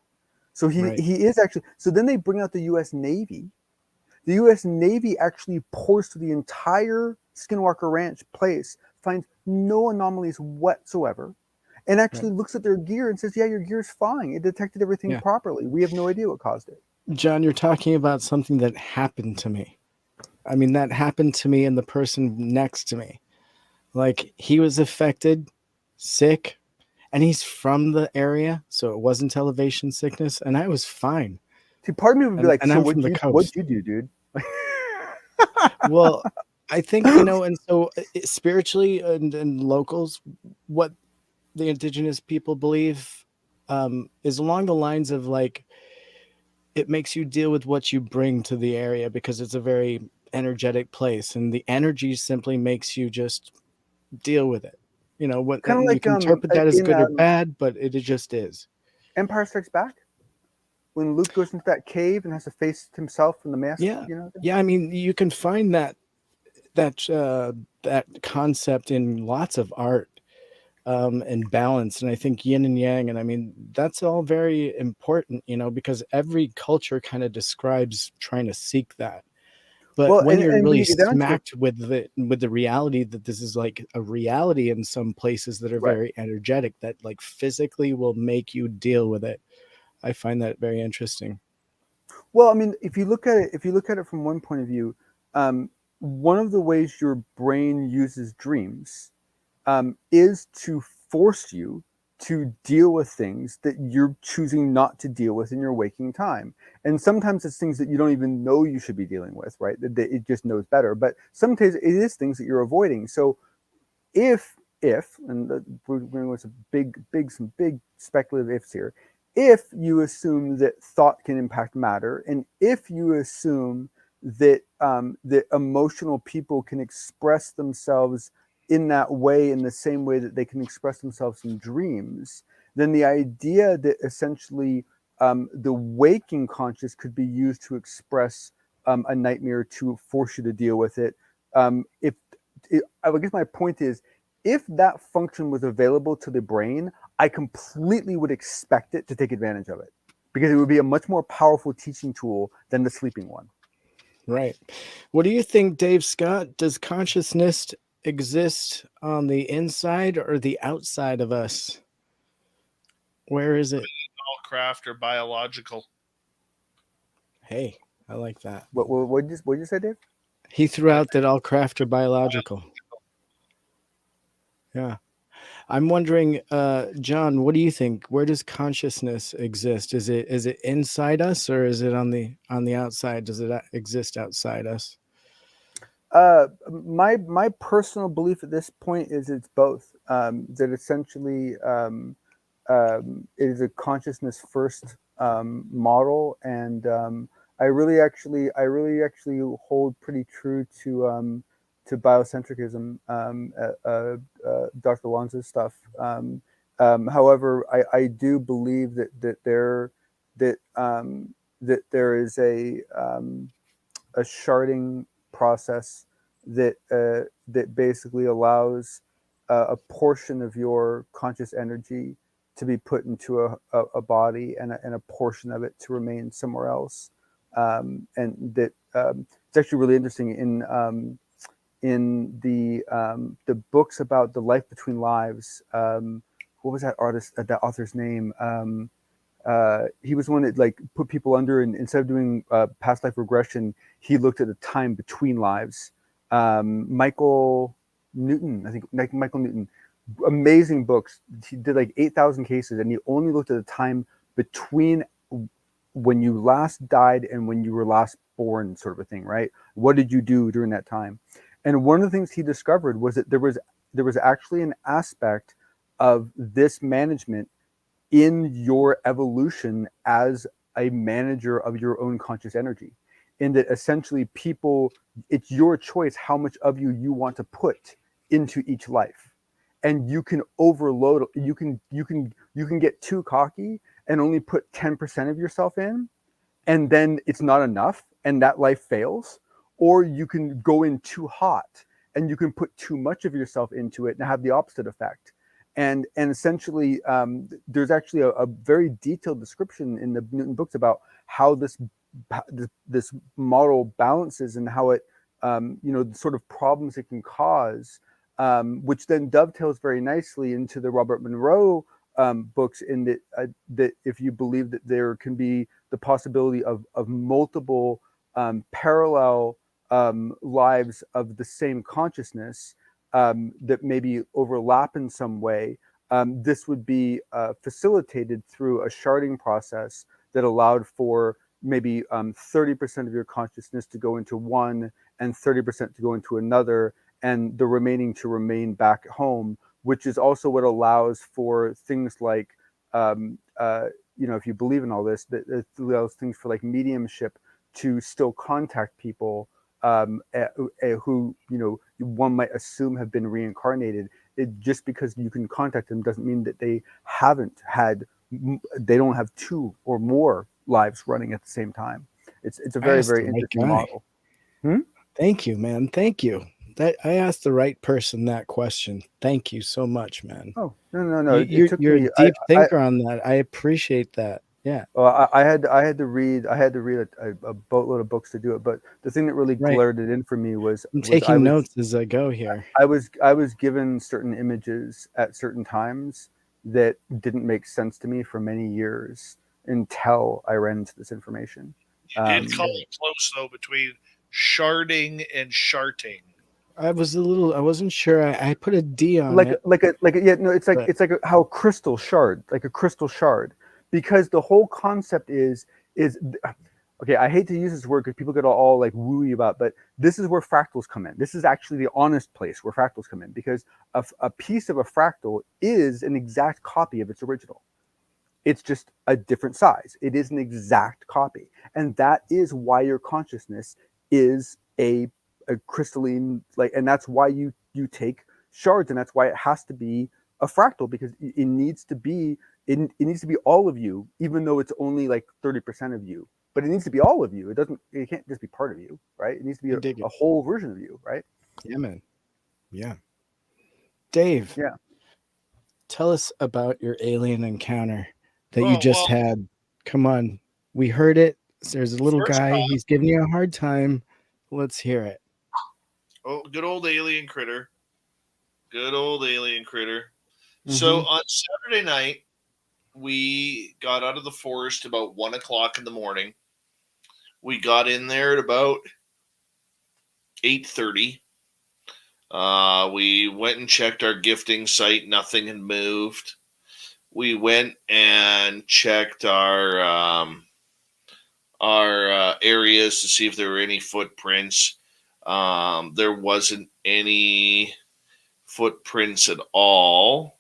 So he is actually. So then they bring out the U.S. Navy. The U.S. Navy actually pours through the entire Skinwalker Ranch place, finds no anomalies whatsoever, and actually looks at their gear and says, yeah, your gear's fine. It detected everything properly. We have no idea what caused it. John, you're talking about something that happened to me. I mean, that happened to me and the person next to me. Like, he was affected, sick, and he's from the area, so it wasn't elevation sickness, and I was fine. See, part of me would be like, so what'd you do, dude? Well, I think, and so spiritually and locals, what the indigenous people believe is along the lines of like, it makes you deal with what you bring to the area because it's a very energetic place, and the energy simply makes you just deal with it. What kind of like, you can interpret that as good or bad, but it just is. Empire Strikes Back, when Luke goes into that cave and has to face himself in the mask. Yeah. I mean, you can find that concept in lots of art and balance, and I think yin and yang, and I mean that's all very important, because every culture kind of describes trying to seek that. But when you're really smacked with the reality that this is like a reality in some places that are very energetic, that like physically will make you deal with it, I find that very interesting. Well, I mean, if you look at it from one point of view, one of the ways your brain uses dreams is to force you to deal with things that you're choosing not to deal with in your waking time. And sometimes it's things that you don't even know you should be dealing with, right? It just knows better. But sometimes it is things that you're avoiding. So if and we're going with some big speculative ifs here, if you assume that thought can impact matter, and if you assume that that emotional people can express themselves in that way, in the same way that they can express themselves in dreams, then the idea that essentially the waking conscious could be used to express a nightmare, to force you to deal with it. I guess my point is, if that function was available to the brain, I completely would expect it to take advantage of it, because it would be a much more powerful teaching tool than the sleeping one. Right. What do you think, Dave Scott? Does consciousness exist on the inside or the outside of us? Where is it? All craft or biological. Hey, I like that. What did you say, Dave? He threw out that all craft are biological. Yeah. I'm wondering, John, what do you think? Where does consciousness exist? Is it inside us, or is it on the outside? Does it exist outside us? My personal belief at this point is it's both. That essentially it is a consciousness first model, and I really actually hold pretty true to biocentrism, Dr. Lanza's stuff. However, I do believe that there is a sharding process that basically allows a portion of your conscious energy to be put into a body, and a portion of it to remain somewhere else. And that it's actually really interesting in the books about the life between lives. What was that author's name? He was one that like put people under, and instead of doing past life regression, he looked at the time between lives. Michael Newton, I think, like Michael Newton, amazing books. He did like 8,000 cases, and he only looked at the time between when you last died and when you were last born, sort of a thing, right? What did you do during that time? And one of the things he discovered was that there was actually an aspect of this management in your evolution as a manager of your own conscious energy, in that essentially it's your choice how much of you want to put into each life. And you can overload, you can get too cocky and only put 10% of yourself in, and then it's not enough and that life fails. Or you can go in too hot and you can put too much of yourself into it and have the opposite effect. And essentially, there's actually a very detailed description in the Newton books about how this model balances, and how it, the sort of problems it can cause, which then dovetails very nicely into the Robert Monroe books, in that if you believe that there can be the possibility of multiple parallel lives of the same consciousness, that maybe overlap in some way, this would be facilitated through a sharding process that allowed for maybe 30% of your consciousness to go into one and 30% to go into another, and the remaining to remain back at home, which is also what allows for things like, if you believe in all this, that it allows things for like mediumship to still contact people who one might assume have been reincarnated. Just because you can contact them doesn't mean that they don't have two or more lives running at the same time. It's a very, very interesting model. Thank you, man. Thank you. That I asked the right person that question. Thank you so much, man. Oh, no. You're a deep thinker on that. I appreciate that. Yeah. Well, I had to read a boatload of books to do it, but the thing that really glared it in for me was I'm taking notes as I go here. I was given certain images at certain times that didn't make sense to me for many years until I ran into this information. It's close though between sharding and sharting. I wasn't sure. I put a D on it. It's like how crystal shard, like a crystal shard. Because the whole concept is okay, I hate to use this word because people get all like wooey about, but this is where fractals come in. This is actually the honest place where fractals come in, because a piece of a fractal is an exact copy of its original. It's just a different size. It is an exact copy. And that is why your consciousness is a crystalline, and that's why you take shards, and that's why it has to be a fractal, because it needs to be it needs to be all of you, even though it's only like 30% of you. But it needs to be all of you. It can't just be part of you, right? It needs to be a whole version of you, right? Yeah, man. Yeah. Dave. Yeah. Tell us about your alien encounter that you just had. Come on. We heard it. There's a little guy. He's giving you a hard time. Let's hear it. Oh, good old alien critter. Good old alien critter. Mm-hmm. So on Saturday night, we got out of the forest about 1 o'clock in the morning. We got in there at about 8:30. We went and checked our gifting site. Nothing had moved. We went and checked our areas to see if there were any footprints. There wasn't any footprints at all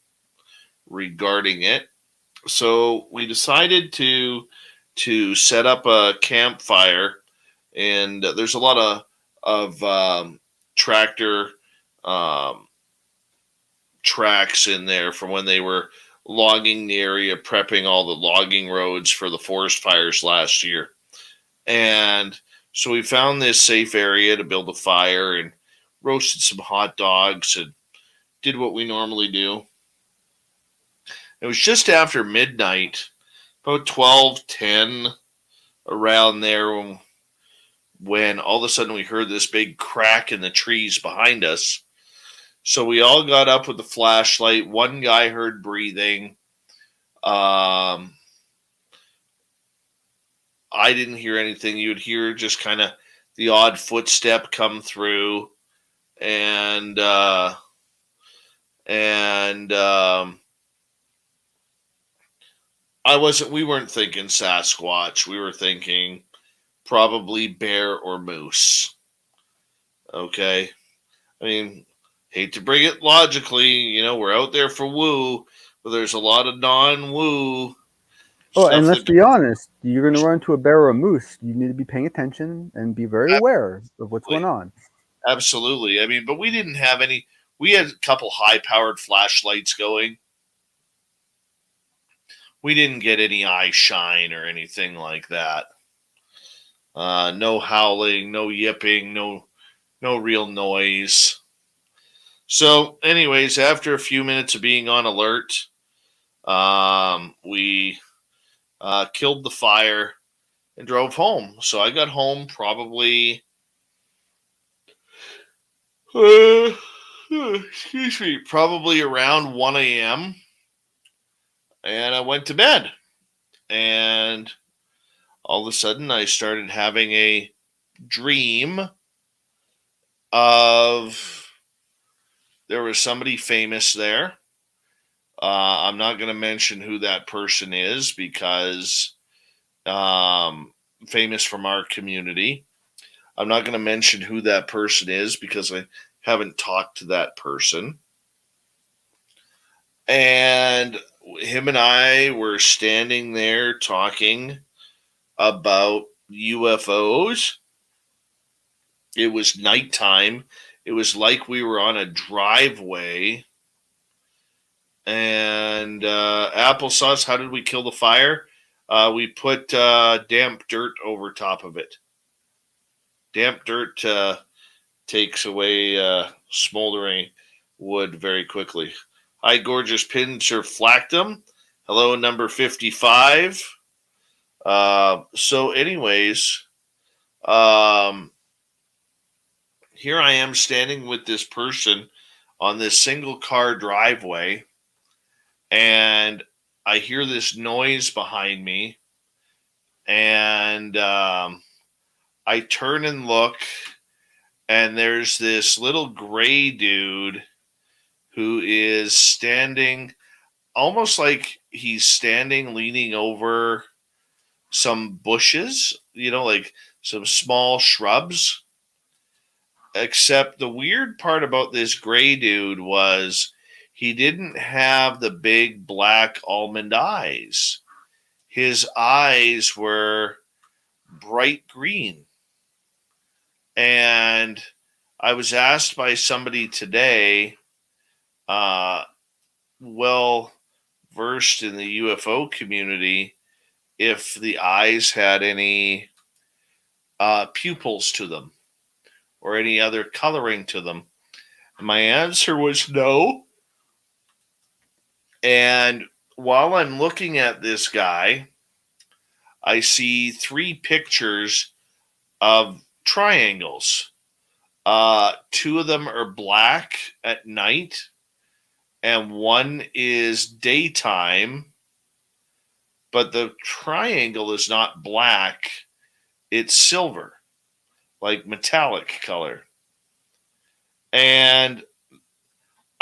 regarding it. So we decided to set up a campfire, and there's a lot of tractor tracks in there from when they were logging the area, prepping all the logging roads for the forest fires last year. And so we found this safe area to build a fire and roasted some hot dogs and did what we normally do. It was just after midnight, about 12:10, around there, when all of a sudden we heard this big crack in the trees behind us. So we all got up with the flashlight. One guy heard breathing. I didn't hear anything. You would hear just kind of the odd footstep come through, and we weren't thinking Sasquatch. We were thinking probably bear or moose. Okay. I mean, hate to bring it logically, we're out there for woo, but there's a lot of non-woo. Oh, and let's be honest, you're going to run into a bear or a moose. You need to be paying attention and be very aware of what's going on. Absolutely. I mean, but we didn't have any. We had a couple high-powered flashlights going. We didn't get any eye shine or anything like that. No howling, no yipping, no real noise. So, anyways, after a few minutes of being on alert, we killed the fire and drove home. So I got home probably, probably around 1 a.m. And I went to bed. And all of a sudden I started having a dream of there was somebody famous there. I'm not going to mention who that person is because famous from our community. I'm not going to mention who that person is because I haven't talked to that person. And him and I were standing there talking about UFOs. It was nighttime. It was like we were on a driveway. And applesauce, how did we kill the fire? We put damp dirt over top of it. Damp dirt takes away smoldering wood very quickly. Hi, gorgeous pincher flactum. Hello, number 55. So anyways, here I am standing with this person on this single car driveway, and I hear this noise behind me, and I turn and look, and there's this little gray dude who is standing almost like he's standing leaning over some bushes, like some small shrubs. Except the weird part about this gray dude was he didn't have the big black almond eyes. His eyes were bright green. And I was asked by somebody today, well versed in the UFO community if the eyes had any pupils to them or any other coloring to them. My answer was no. And while I'm looking at this guy, I see 3 pictures of triangles. 2 of them are black at night, and 1 is daytime. But the triangle is not black; it's silver, like metallic color. And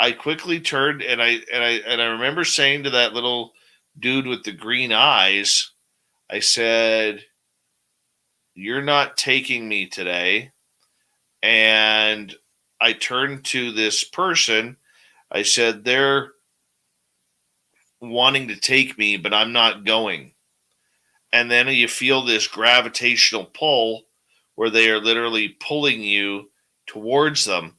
I quickly turned, and I remember saying to that little dude with the green eyes, I said, "You're not taking me today." And I turned to this person. I said, "They're wanting to take me, but I'm not going." And then you feel this gravitational pull where they are literally pulling you towards them.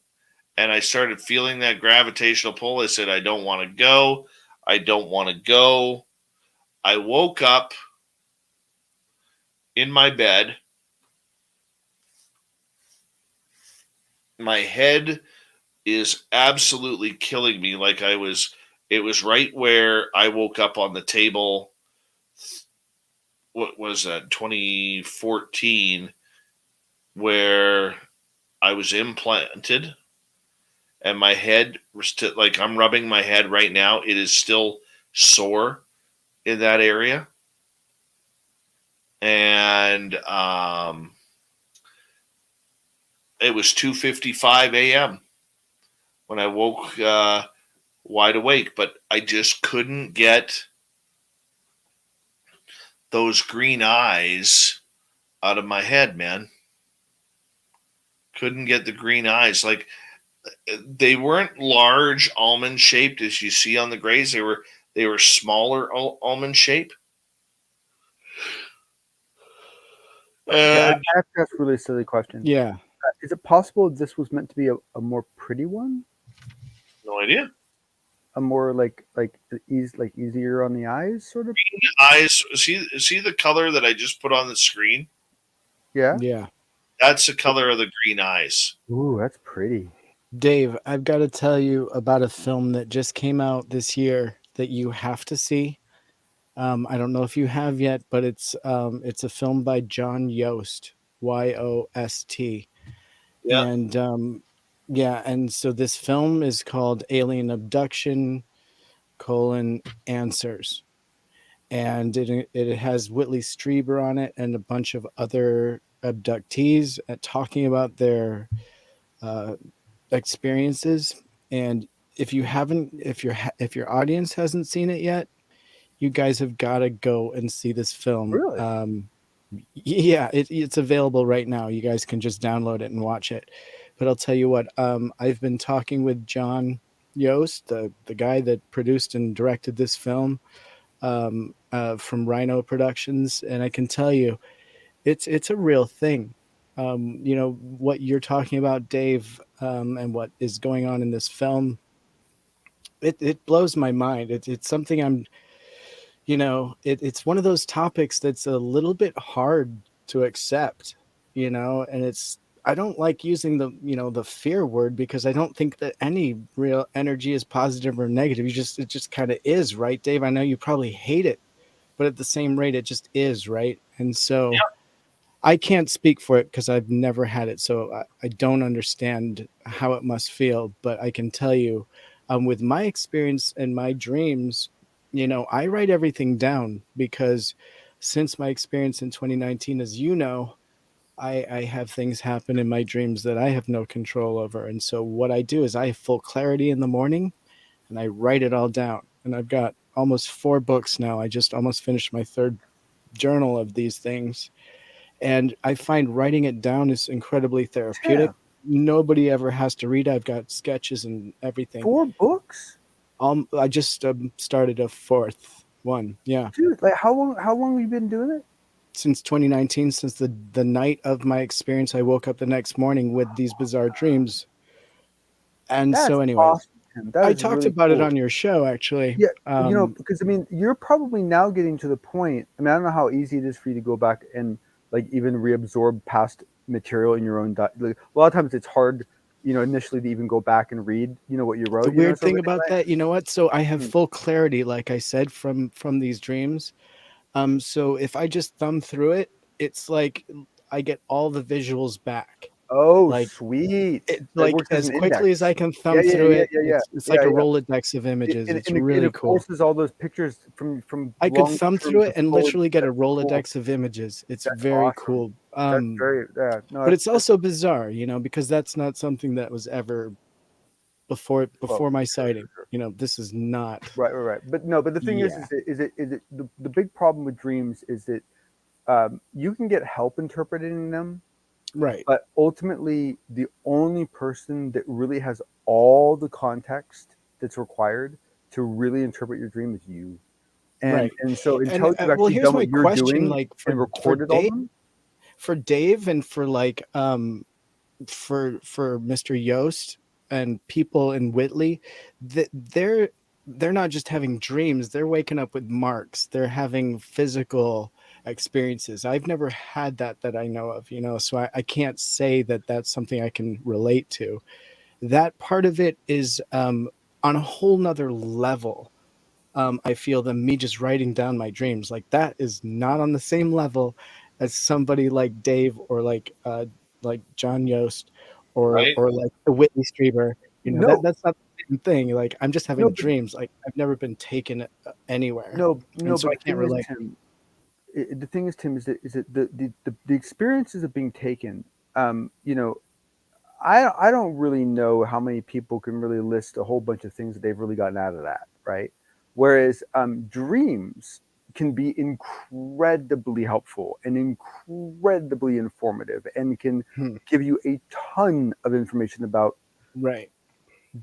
And I started feeling that gravitational pull. I said, "I don't want to go. I don't want to go." I woke up in my bed. My head is absolutely killing me. Like it was right where I woke up on the table. What was that? 2014, where I was implanted. And my head was like I'm rubbing my head right now. It is still sore in that area. And it was 2:55 a.m. when I woke wide awake, but I just couldn't get those green eyes out of my head, man. Couldn't get the green eyes. Like, they weren't large almond shaped as you see on the grays. They were smaller almond shape. Okay, I have to ask a really silly question. Yeah. Is it possible this was meant to be a more pretty one? No idea. A more like easier on the eyes, sort of. Green eyes. See the color that I just put on the screen? Yeah. Yeah. That's the color of the green eyes. Ooh, that's pretty. Dave, I've got to tell you about a film that just came out this year that you have to see. I don't know if you have yet, but it's a film by John Yost, Yost. Yeah. And and so this film is called Alien Abduction: Answers. And it has Whitley Strieber on it and a bunch of other abductees talking about their experiences. And if your audience hasn't seen it yet, you guys have got to go and see this film. Really? Yeah, it's available right now. You guys can just download it and watch it. But I'll tell you what, I've been talking with John Yost, the guy that produced and directed this film, from Rhino Productions, and I can tell you, it's a real thing. What you're talking about, Dave, and what is going on in this film, it blows my mind. It's something it's one of those topics that's a little bit hard to accept, and I don't like using the fear word, because I don't think that any real energy is positive or negative. It just kind of is, right, Dave? I know you probably hate it, but at the same rate, it just is, right? And so I can't speak for it because I've never had it, so I don't understand how it must feel. But I can tell you, with my experience and my dreams, I write everything down, because since my experience in 2019, as you know, I have things happen in my dreams that I have no control over. And so what I do is I have full clarity in the morning, and I write it all down. And I've got almost 4 books now. I just almost finished my 3rd journal of these things. And I find writing it down is incredibly therapeutic. Yeah. Nobody ever has to read. I've got sketches and everything. 4 books? I just started a 4th one. Yeah. Dude, like how long have you been doing it? Since 2019, since the night of my experience, I woke up the next morning with these bizarre dreams. And That's so anyway, awesome, Tim. That I is talked really about it cool. on your show, actually. Yeah, because I mean, you're probably now getting to the point. I mean, I don't know how easy it is for you to go back and like even reabsorb past material in your own. Like, a lot of times, it's hard, initially to even go back and read, what you wrote. The weird So thing about that, you know what? So I have Mm. full clarity, like I said, from these dreams. So if I just thumb through it, it's like I get all the visuals back. Oh, Like sweet! it, It like works as as an quickly as index. I can Yeah, thumb yeah, through yeah, it. yeah, yeah, It's like yeah, a yeah. Rolodex of images. It's And really it cool. forces all those pictures from I could long thumb term through to it and forward. literally get a That's cool. Rolodex of images. It's That's very awesome. cool. That's very no. But it's also bizarre, because that's not something that was ever before Well, my sure, sighting. sure. This is not. Right. But no, but the thing Yeah. is it the big problem with dreams is that you can get help interpreting them, Right. but ultimately the only person that really has all the context that's required to really interpret your dream is you. Right. And so And until you've well, actually here's done my what you're question, doing like and recorded all of them, for Dave and for like for Mr. Yost and people in Whitley, that they're not just having dreams, they're waking up with marks, they're having physical experiences. I've never had that I know of, so I can't say that that's something I can relate to. That part of it is on a whole nother level. I feel than me just writing down my dreams. Like that is not on the same level as somebody like Dave or like John Yost or Right. like the Whitney Strieber. no, That's not the same thing. Like I'm just having no, dreams. Like I've never been taken anywhere, no, and so but I can't relate. the thing is, Tim, is that the experiences of being taken, you know, I don't really know how many people can really list a whole bunch of things that they've really gotten out of that, right? Whereas dreams can be incredibly helpful and incredibly informative and can give you a ton of information about Right.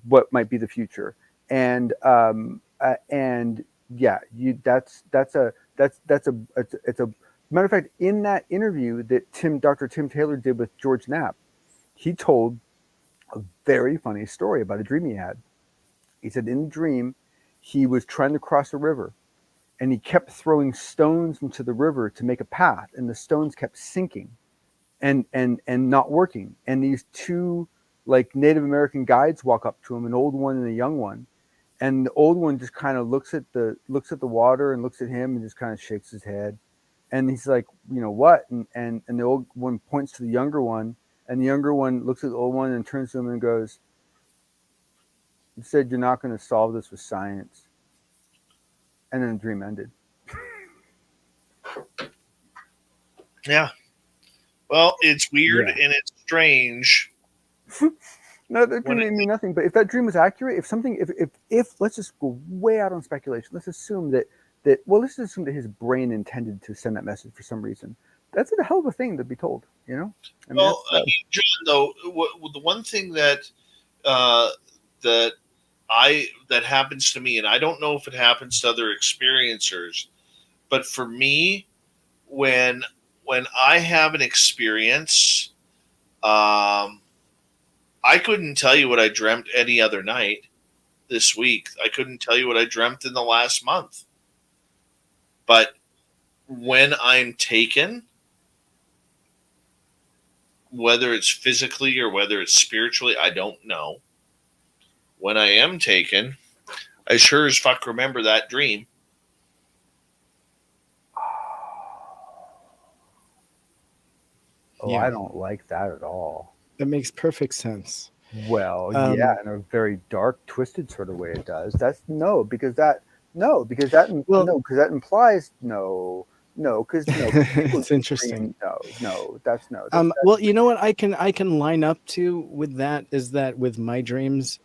what might be the future. And yeah, it's a matter of fact, in that interview that Dr. Tim Taylor did with George Knapp, he told a very funny story about a dream he had. He said in the dream, he was trying to cross a river and he kept throwing stones into the river to make a path, and the stones kept sinking and not working. And these two like Native American guides walk up to him, an old one and a young one. And the old one just kind of looks at the water and looks at him and just kind of shakes his head. And he's like, what? And the old one points to the younger one, and the younger one looks at the old one and turns to him and goes, "You said you're not going to solve this with science." And then the dream ended. Yeah. Well, it's weird and it's strange. No, that dream mean nothing. But if that dream was accurate, if let's just go way out on speculation. Let's assume that let's assume that his brain intended to send that message for some reason. That's a hell of a thing to be told, I mean, John, though, the one thing that that happens to me, and I don't know if it happens to other experiencers, but for me, when I have an experience, I couldn't tell you what I dreamt any other night this week. I couldn't tell you what I dreamt in the last month. But when I'm taken, whether it's physically or whether it's spiritually, I don't know. When I am taken, I sure as fuck remember that dream. Oh, yeah. I don't like that at all. That makes perfect sense. Well, yeah, in a very dark, twisted sort of way it does. Because that implies it's interesting. That's well, you know what I can line up to with that is that with my dreams,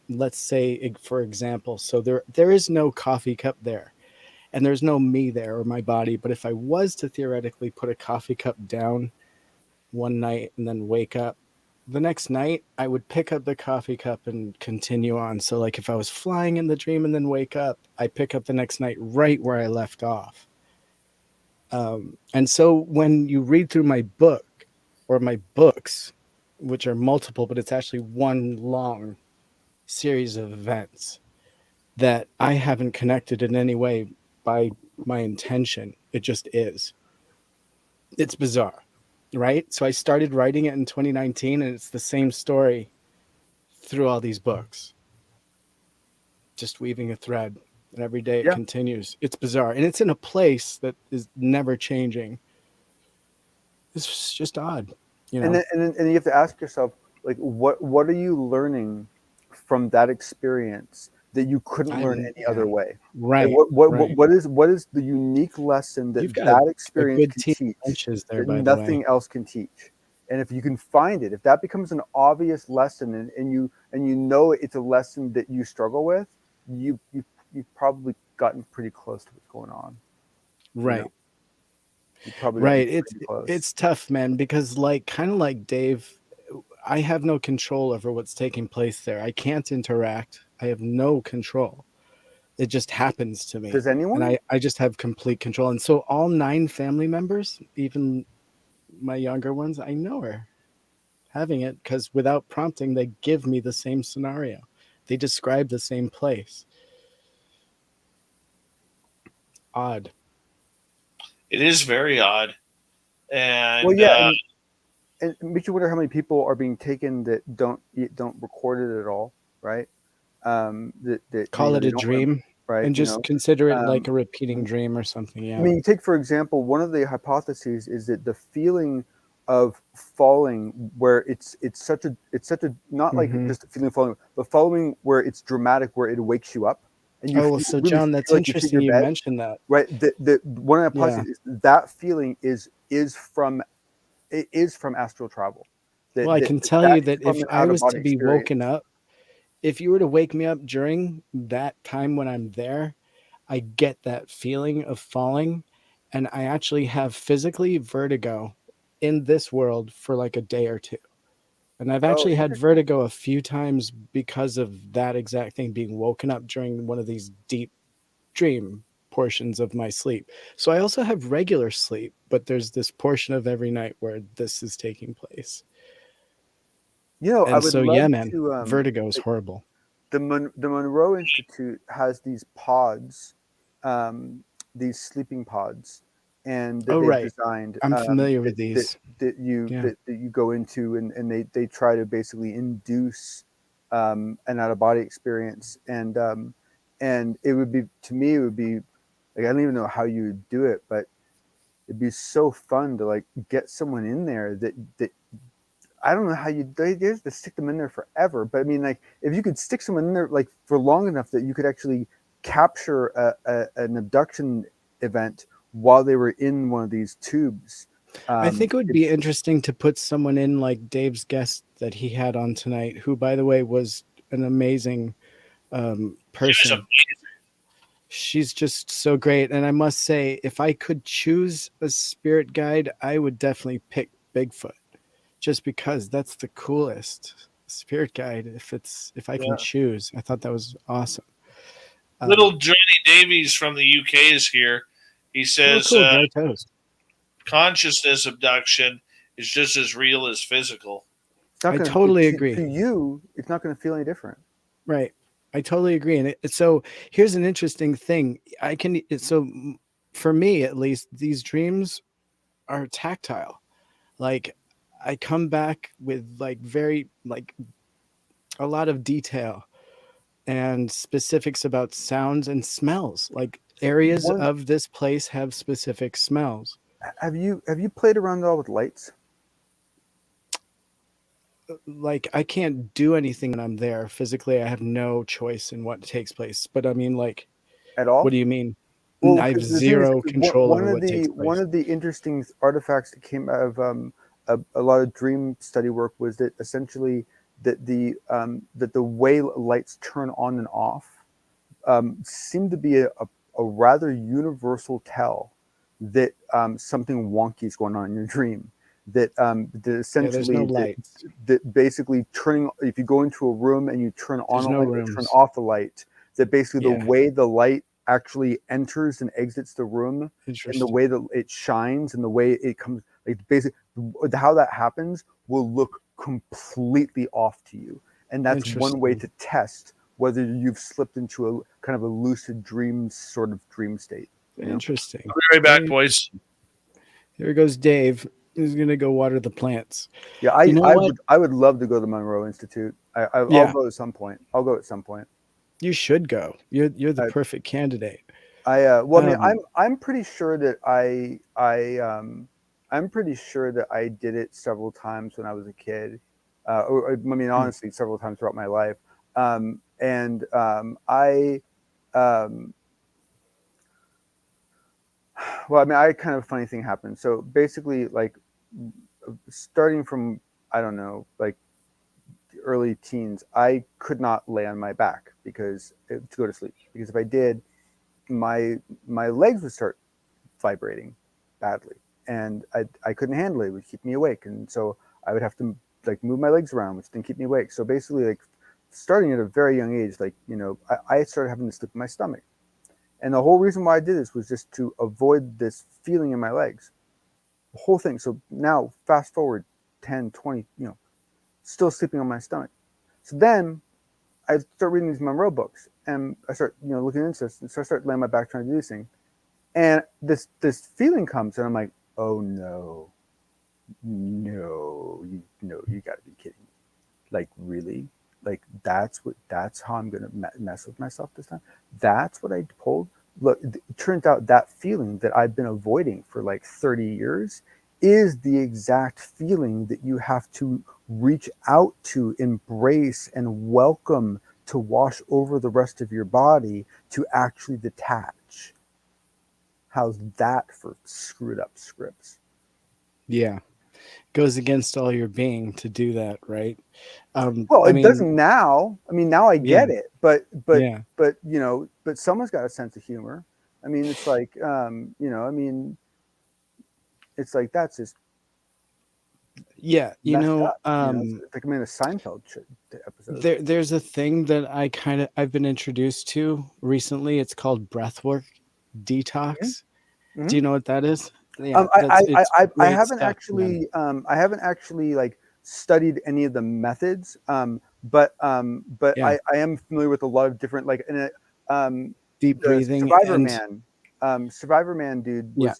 let's say for example, so there is no coffee cup there, and there's no me there or my body. But if I was to theoretically put a coffee cup down one night and then wake up the next night, I would pick up the coffee cup and continue on. So like if I was flying in the dream and then wake up, I pick up the next night right where I left off. And so when you read through my book or my books, which are multiple, but it's actually one long series of events that I haven't connected in any way by my intention. It just is. It's bizarre, right? So I started writing it in 2019, and it's the same story through all these books, just weaving a thread, and every day it continues. It's bizarre, and it's in a place that is never changing. It's just odd, you know. And you have to ask yourself, like, what are you learning from that experience that you couldn't learn any other way? Right. Like, right. what is the unique lesson that You've got that a experience good can team teach benches there, that by the way. nothing else can teach? And if you can find it, if that becomes an obvious lesson, and you know it's a lesson that you struggle with, you've probably gotten pretty close to what's going on. Right. You know? You've probably Right. gotten pretty close. It's tough, man, because kind of like Dave, I have no control over what's taking place there. I can't interact. I have no control. It just happens to me. Does anyone? And I just have complete control. And so all 9 family members, even my younger ones, I know are having it, because without prompting, they give me the same scenario. They describe the same place. Odd. It is very odd. And Well, yeah, and it makes you wonder how many people are being taken that don't record it at all, right? That Call it a dream, right? and just consider it like a repeating dream or something. Yeah. I mean, you take, for example, one of the hypotheses is that the feeling of falling, where it's such a not like just a feeling of falling, but falling where it's dramatic, where it wakes you up. And you so really John, that's interesting you mentioned that. Right. The one of the hypotheses is that feeling is from astral travel. Well, I can tell you that if I was to be woken up, if you were to wake me up during that time when I'm there, I get that feeling of falling, and I actually have physically vertigo in this world for like a day or two. And I've actually had vertigo a few times because of that exact thing, being woken up during one of these deep dream portions of my sleep. So I also have regular sleep, but there's this portion of every night where this is taking place. You know, and I would so love yeah, man, to, vertigo is horrible. The Monroe Institute has these pods, these sleeping pods, and that they've designed. I'm familiar with these. That you go into, and they try to basically induce an out of body experience, and it would be, to me, it would be like, I don't even know how you would do it, but it'd be so fun to like get someone in there that I don't know how you have to stick them in there forever, but I mean, like, if you could stick someone in there like for long enough that you could actually capture an abduction event while they were in one of these tubes. I think it would be interesting to put someone in like Dave's guest that he had on tonight, who, by the way, was an amazing person. She's just so great. And I must say, if I could choose a spirit guide, I would definitely pick Bigfoot, just because that's the coolest spirit guide. If I can choose, I thought that was awesome. Little Johnny Davies from the UK is here. He says, consciousness abduction is just as real as physical. I totally agree. To you, it's not going to feel any different. Right. I totally agree. And so here's an interesting thing. So for me, at least, these dreams are tactile. Like, I come back with like a lot of detail and specifics about sounds and smells. Like, areas of this place have specific smells. Have you played around at all with lights? Like, I can't do anything when I'm there physically. I have no choice in what takes place. But I mean, like, at all? What do you mean? Well, I have zero control over what takes place. One of the interesting artifacts that came out of a lot of dream study work was that essentially that the way lights turn on and off seemed to be a rather universal tell that something wonky is going on in your dream. That essentially that basically turning, if you go into a room and you turn on a light, turn off a light, that basically the way the light actually enters and exits the room, and the way that it shines and the way it comes, like, basically how that happens will look completely off to you. and that's one way to test whether you've slipped into a kind of a lucid dream sort of dream state. Interesting. I'll be right back, boys. Here goes Dave. He's gonna go water the plants. Yeah, I would love to go to the Monroe Institute. I'll go at some point. You should go. You're the perfect candidate. I'm pretty sure that I'm pretty sure that I did it several times when I was a kid. Honestly, several times throughout my life. I kind of a funny thing happened. So basically, like, starting from, I don't know, like early teens, I could not lay on my back to go to sleep, because if I did, my legs would start vibrating badly, and I couldn't handle it. It would keep me awake, and so I would have to like move my legs around, which didn't keep me awake. So basically, like, starting at a very young age, like, I started having to sleep in my stomach, and the whole reason why I did this was just to avoid this feeling in my legs, the whole thing. So now fast forward 10, 20, still sleeping on my stomach. So then I start reading these Monroe books, and I start, looking into this, and so I start laying my back trying to do this thing, and this feeling comes, and I'm like, oh no, you got to be kidding me! Like, really? Like, that's how I'm gonna mess with myself this time? That's what I pulled? Look, it turns out that feeling that I've been avoiding for like 30 years is the exact feeling that you have to reach out to, embrace, and welcome to wash over the rest of your body to actually detach. How's that for screwed up scripts? Yeah. Goes against all your being to do that, right? It doesn't now. Now I get it, but someone's got a sense of humor. It's like, it's like, that's just up, like I'm in a Seinfeld episode. There's a thing that I've been introduced to recently. It's called breathwork detox. Mm-hmm. Do you know what that is? Yeah, I haven't actually like studied any of the methods, but I am familiar with a lot of different, like, deep breathing. Survivor Man dude did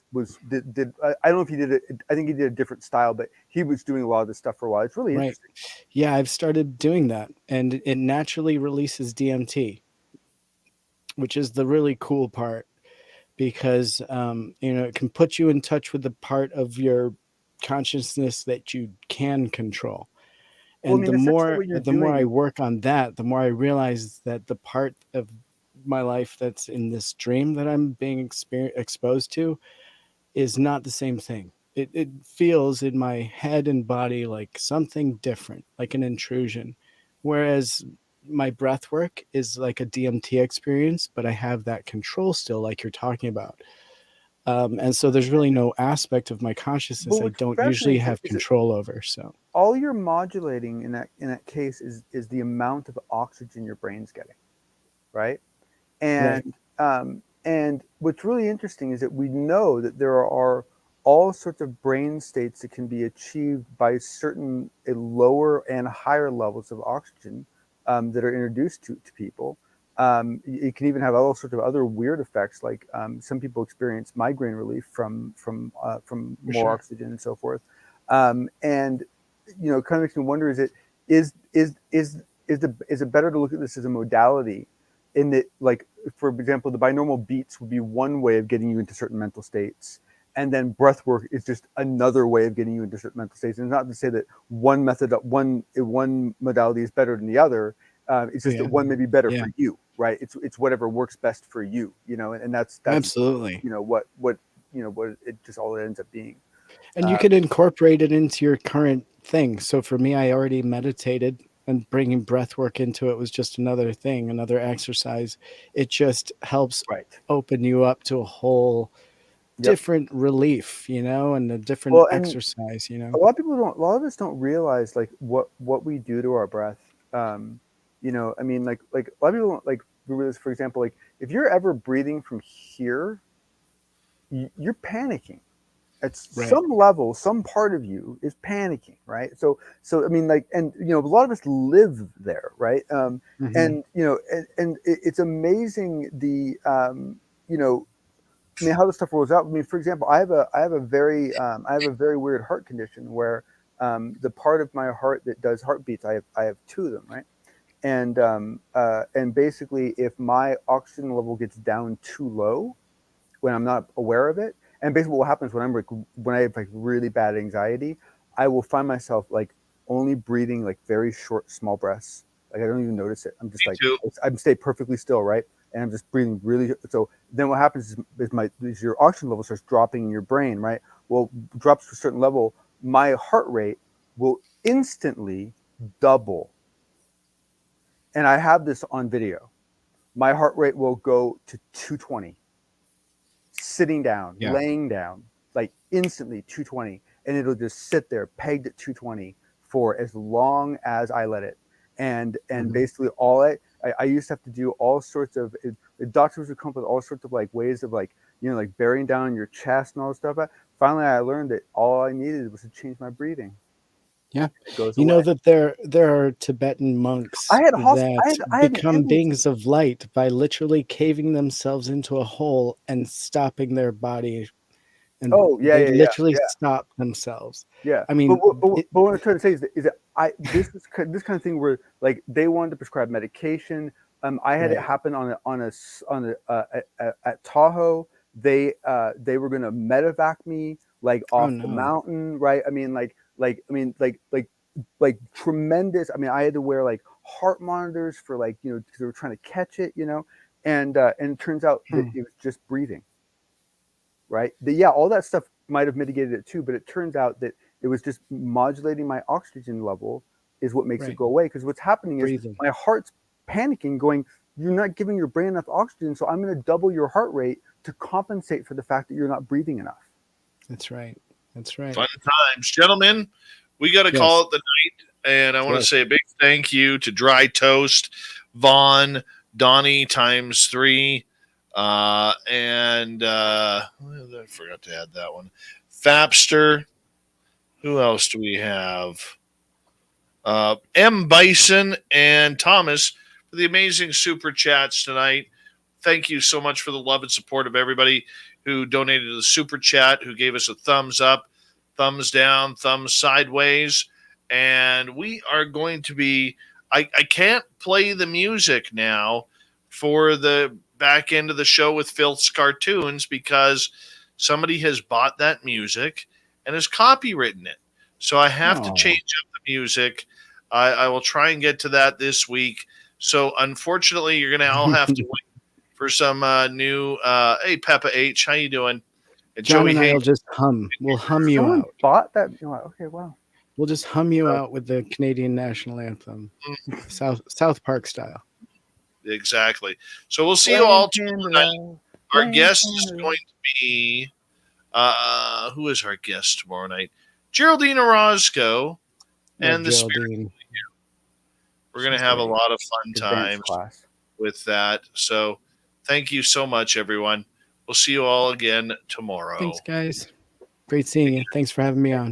I don't know if he did it. I think he did a different style, but he was doing a lot of this stuff for a while. It's really interesting. Yeah, I've started doing that, and it naturally releases DMT, which is the really cool part, because it can put you in touch with the part of your consciousness that you can control. And the more I work on that, the more I realize that the part of my life that's in this dream that I'm being exposed to is not the same thing. It feels in my head and body like something different, like an intrusion. Whereas my breath work is like a DMT experience, but I have that control still, like you're talking about. And so there's really no aspect of my consciousness I don't usually have control over. So all you're modulating in that case is the amount of oxygen your brain's getting, right? And what's really interesting is that we know that there are all sorts of brain states that can be achieved by certain lower and higher levels of oxygen that are introduced to people. It can even have all sorts of other weird effects, like some people experience migraine relief from more oxygen and so forth. And kind of makes me wonder: is it better to look at this as a modality, in that, like, for example, the binaural beats would be one way of getting you into certain mental states, and then breath work is just another way of getting you into certain mental states. And it's not to say that one modality is better than the other. It's just that one may be better for you, right? It's whatever works best for you, and that's absolutely, what it just all it ends up being. And you can incorporate it into your current thing. So for me, I already meditated, and bringing breath work into it was just another thing, another exercise. It just helps open you up to a whole different relief, and a different exercise, A lot of us don't realize, like, what we do to our breath. Like a lot of people don't, like, realize, for example, like, if you're ever breathing from here, you're panicking. at some level, some part of you is panicking, right? So I mean, like, and a lot of us live there, right? And it's amazing the I mean, how this stuff rolls out. I mean, for example, I have a very weird heart condition where the part of my heart that does heartbeats, I have two of them, right? And basically, if my oxygen level gets down too low when I'm not aware of it, and basically what happens when I have like really bad anxiety, I will find myself like only breathing like very short, small breaths. Like I don't even notice it. I'm just I'm stay perfectly still, right? And I'm just breathing really. So then what happens is your oxygen level starts dropping in your brain, right? Well, drops to a certain level, my heart rate will instantly double. And I have this on video. My heart rate will go to 220, sitting down, laying down, like instantly 220. And it'll just sit there pegged at 220 for as long as I let it. And basically I used to have to do all sorts of, the doctors would come up with all sorts of like ways of like, like bearing down your chest and all this stuff. Finally, I learned that all I needed was to change my breathing. Yeah. You know that there are Tibetan monks that become beings of light by literally caving themselves into a hole and stopping their body. And they literally stop themselves. Yeah. I mean, but what I'm trying to say is that this kind of thing where like they wanted to prescribe medication. I had it happen at Tahoe. They were going to medevac me like off the mountain, right? I mean, like tremendous. I mean, I had to wear like heart monitors for like because they were trying to catch it, and it turns out that it was just breathing. Right. All that stuff might have mitigated it too, but it turns out that it was just modulating my oxygen level is what makes it go away. Because what's happening is my heart's panicking, going, you're not giving your brain enough oxygen, so I'm going to double your heart rate to compensate for the fact that you're not breathing enough. That's right. Fun times, gentlemen. We got to call it the night, and I want to say a big thank you to Dry Toast, Vaughn, Donnie × 3. I forgot to add that one. Fapster. Who else do we have? M. Bison and Thomas for the amazing super chats tonight. Thank you so much for the love and support of everybody who donated to the super chat, who gave us a thumbs up, thumbs down, thumbs sideways. And we are going to be, I can't play the music now for the back end of the show with Filth's cartoons because somebody has bought that music and has copywritten it. So I have to change up the music. I will try and get to that this week. So unfortunately, you're going to all have to wait for some new. Hey, Peppa H, how you doing? And John and I will just hum. We'll hum you out. Bought that? Okay, wow. We'll just hum you out with the Canadian national anthem, South Park style. Exactly. So we'll see you all tomorrow. Our guest is going to be who is our guest tomorrow night? Geraldine Orozco and the Spirit. We're going to have a lot of fun times with that. So thank you so much, everyone. We'll see you all again tomorrow. Thanks, guys. Great seeing you. Thanks for having me on.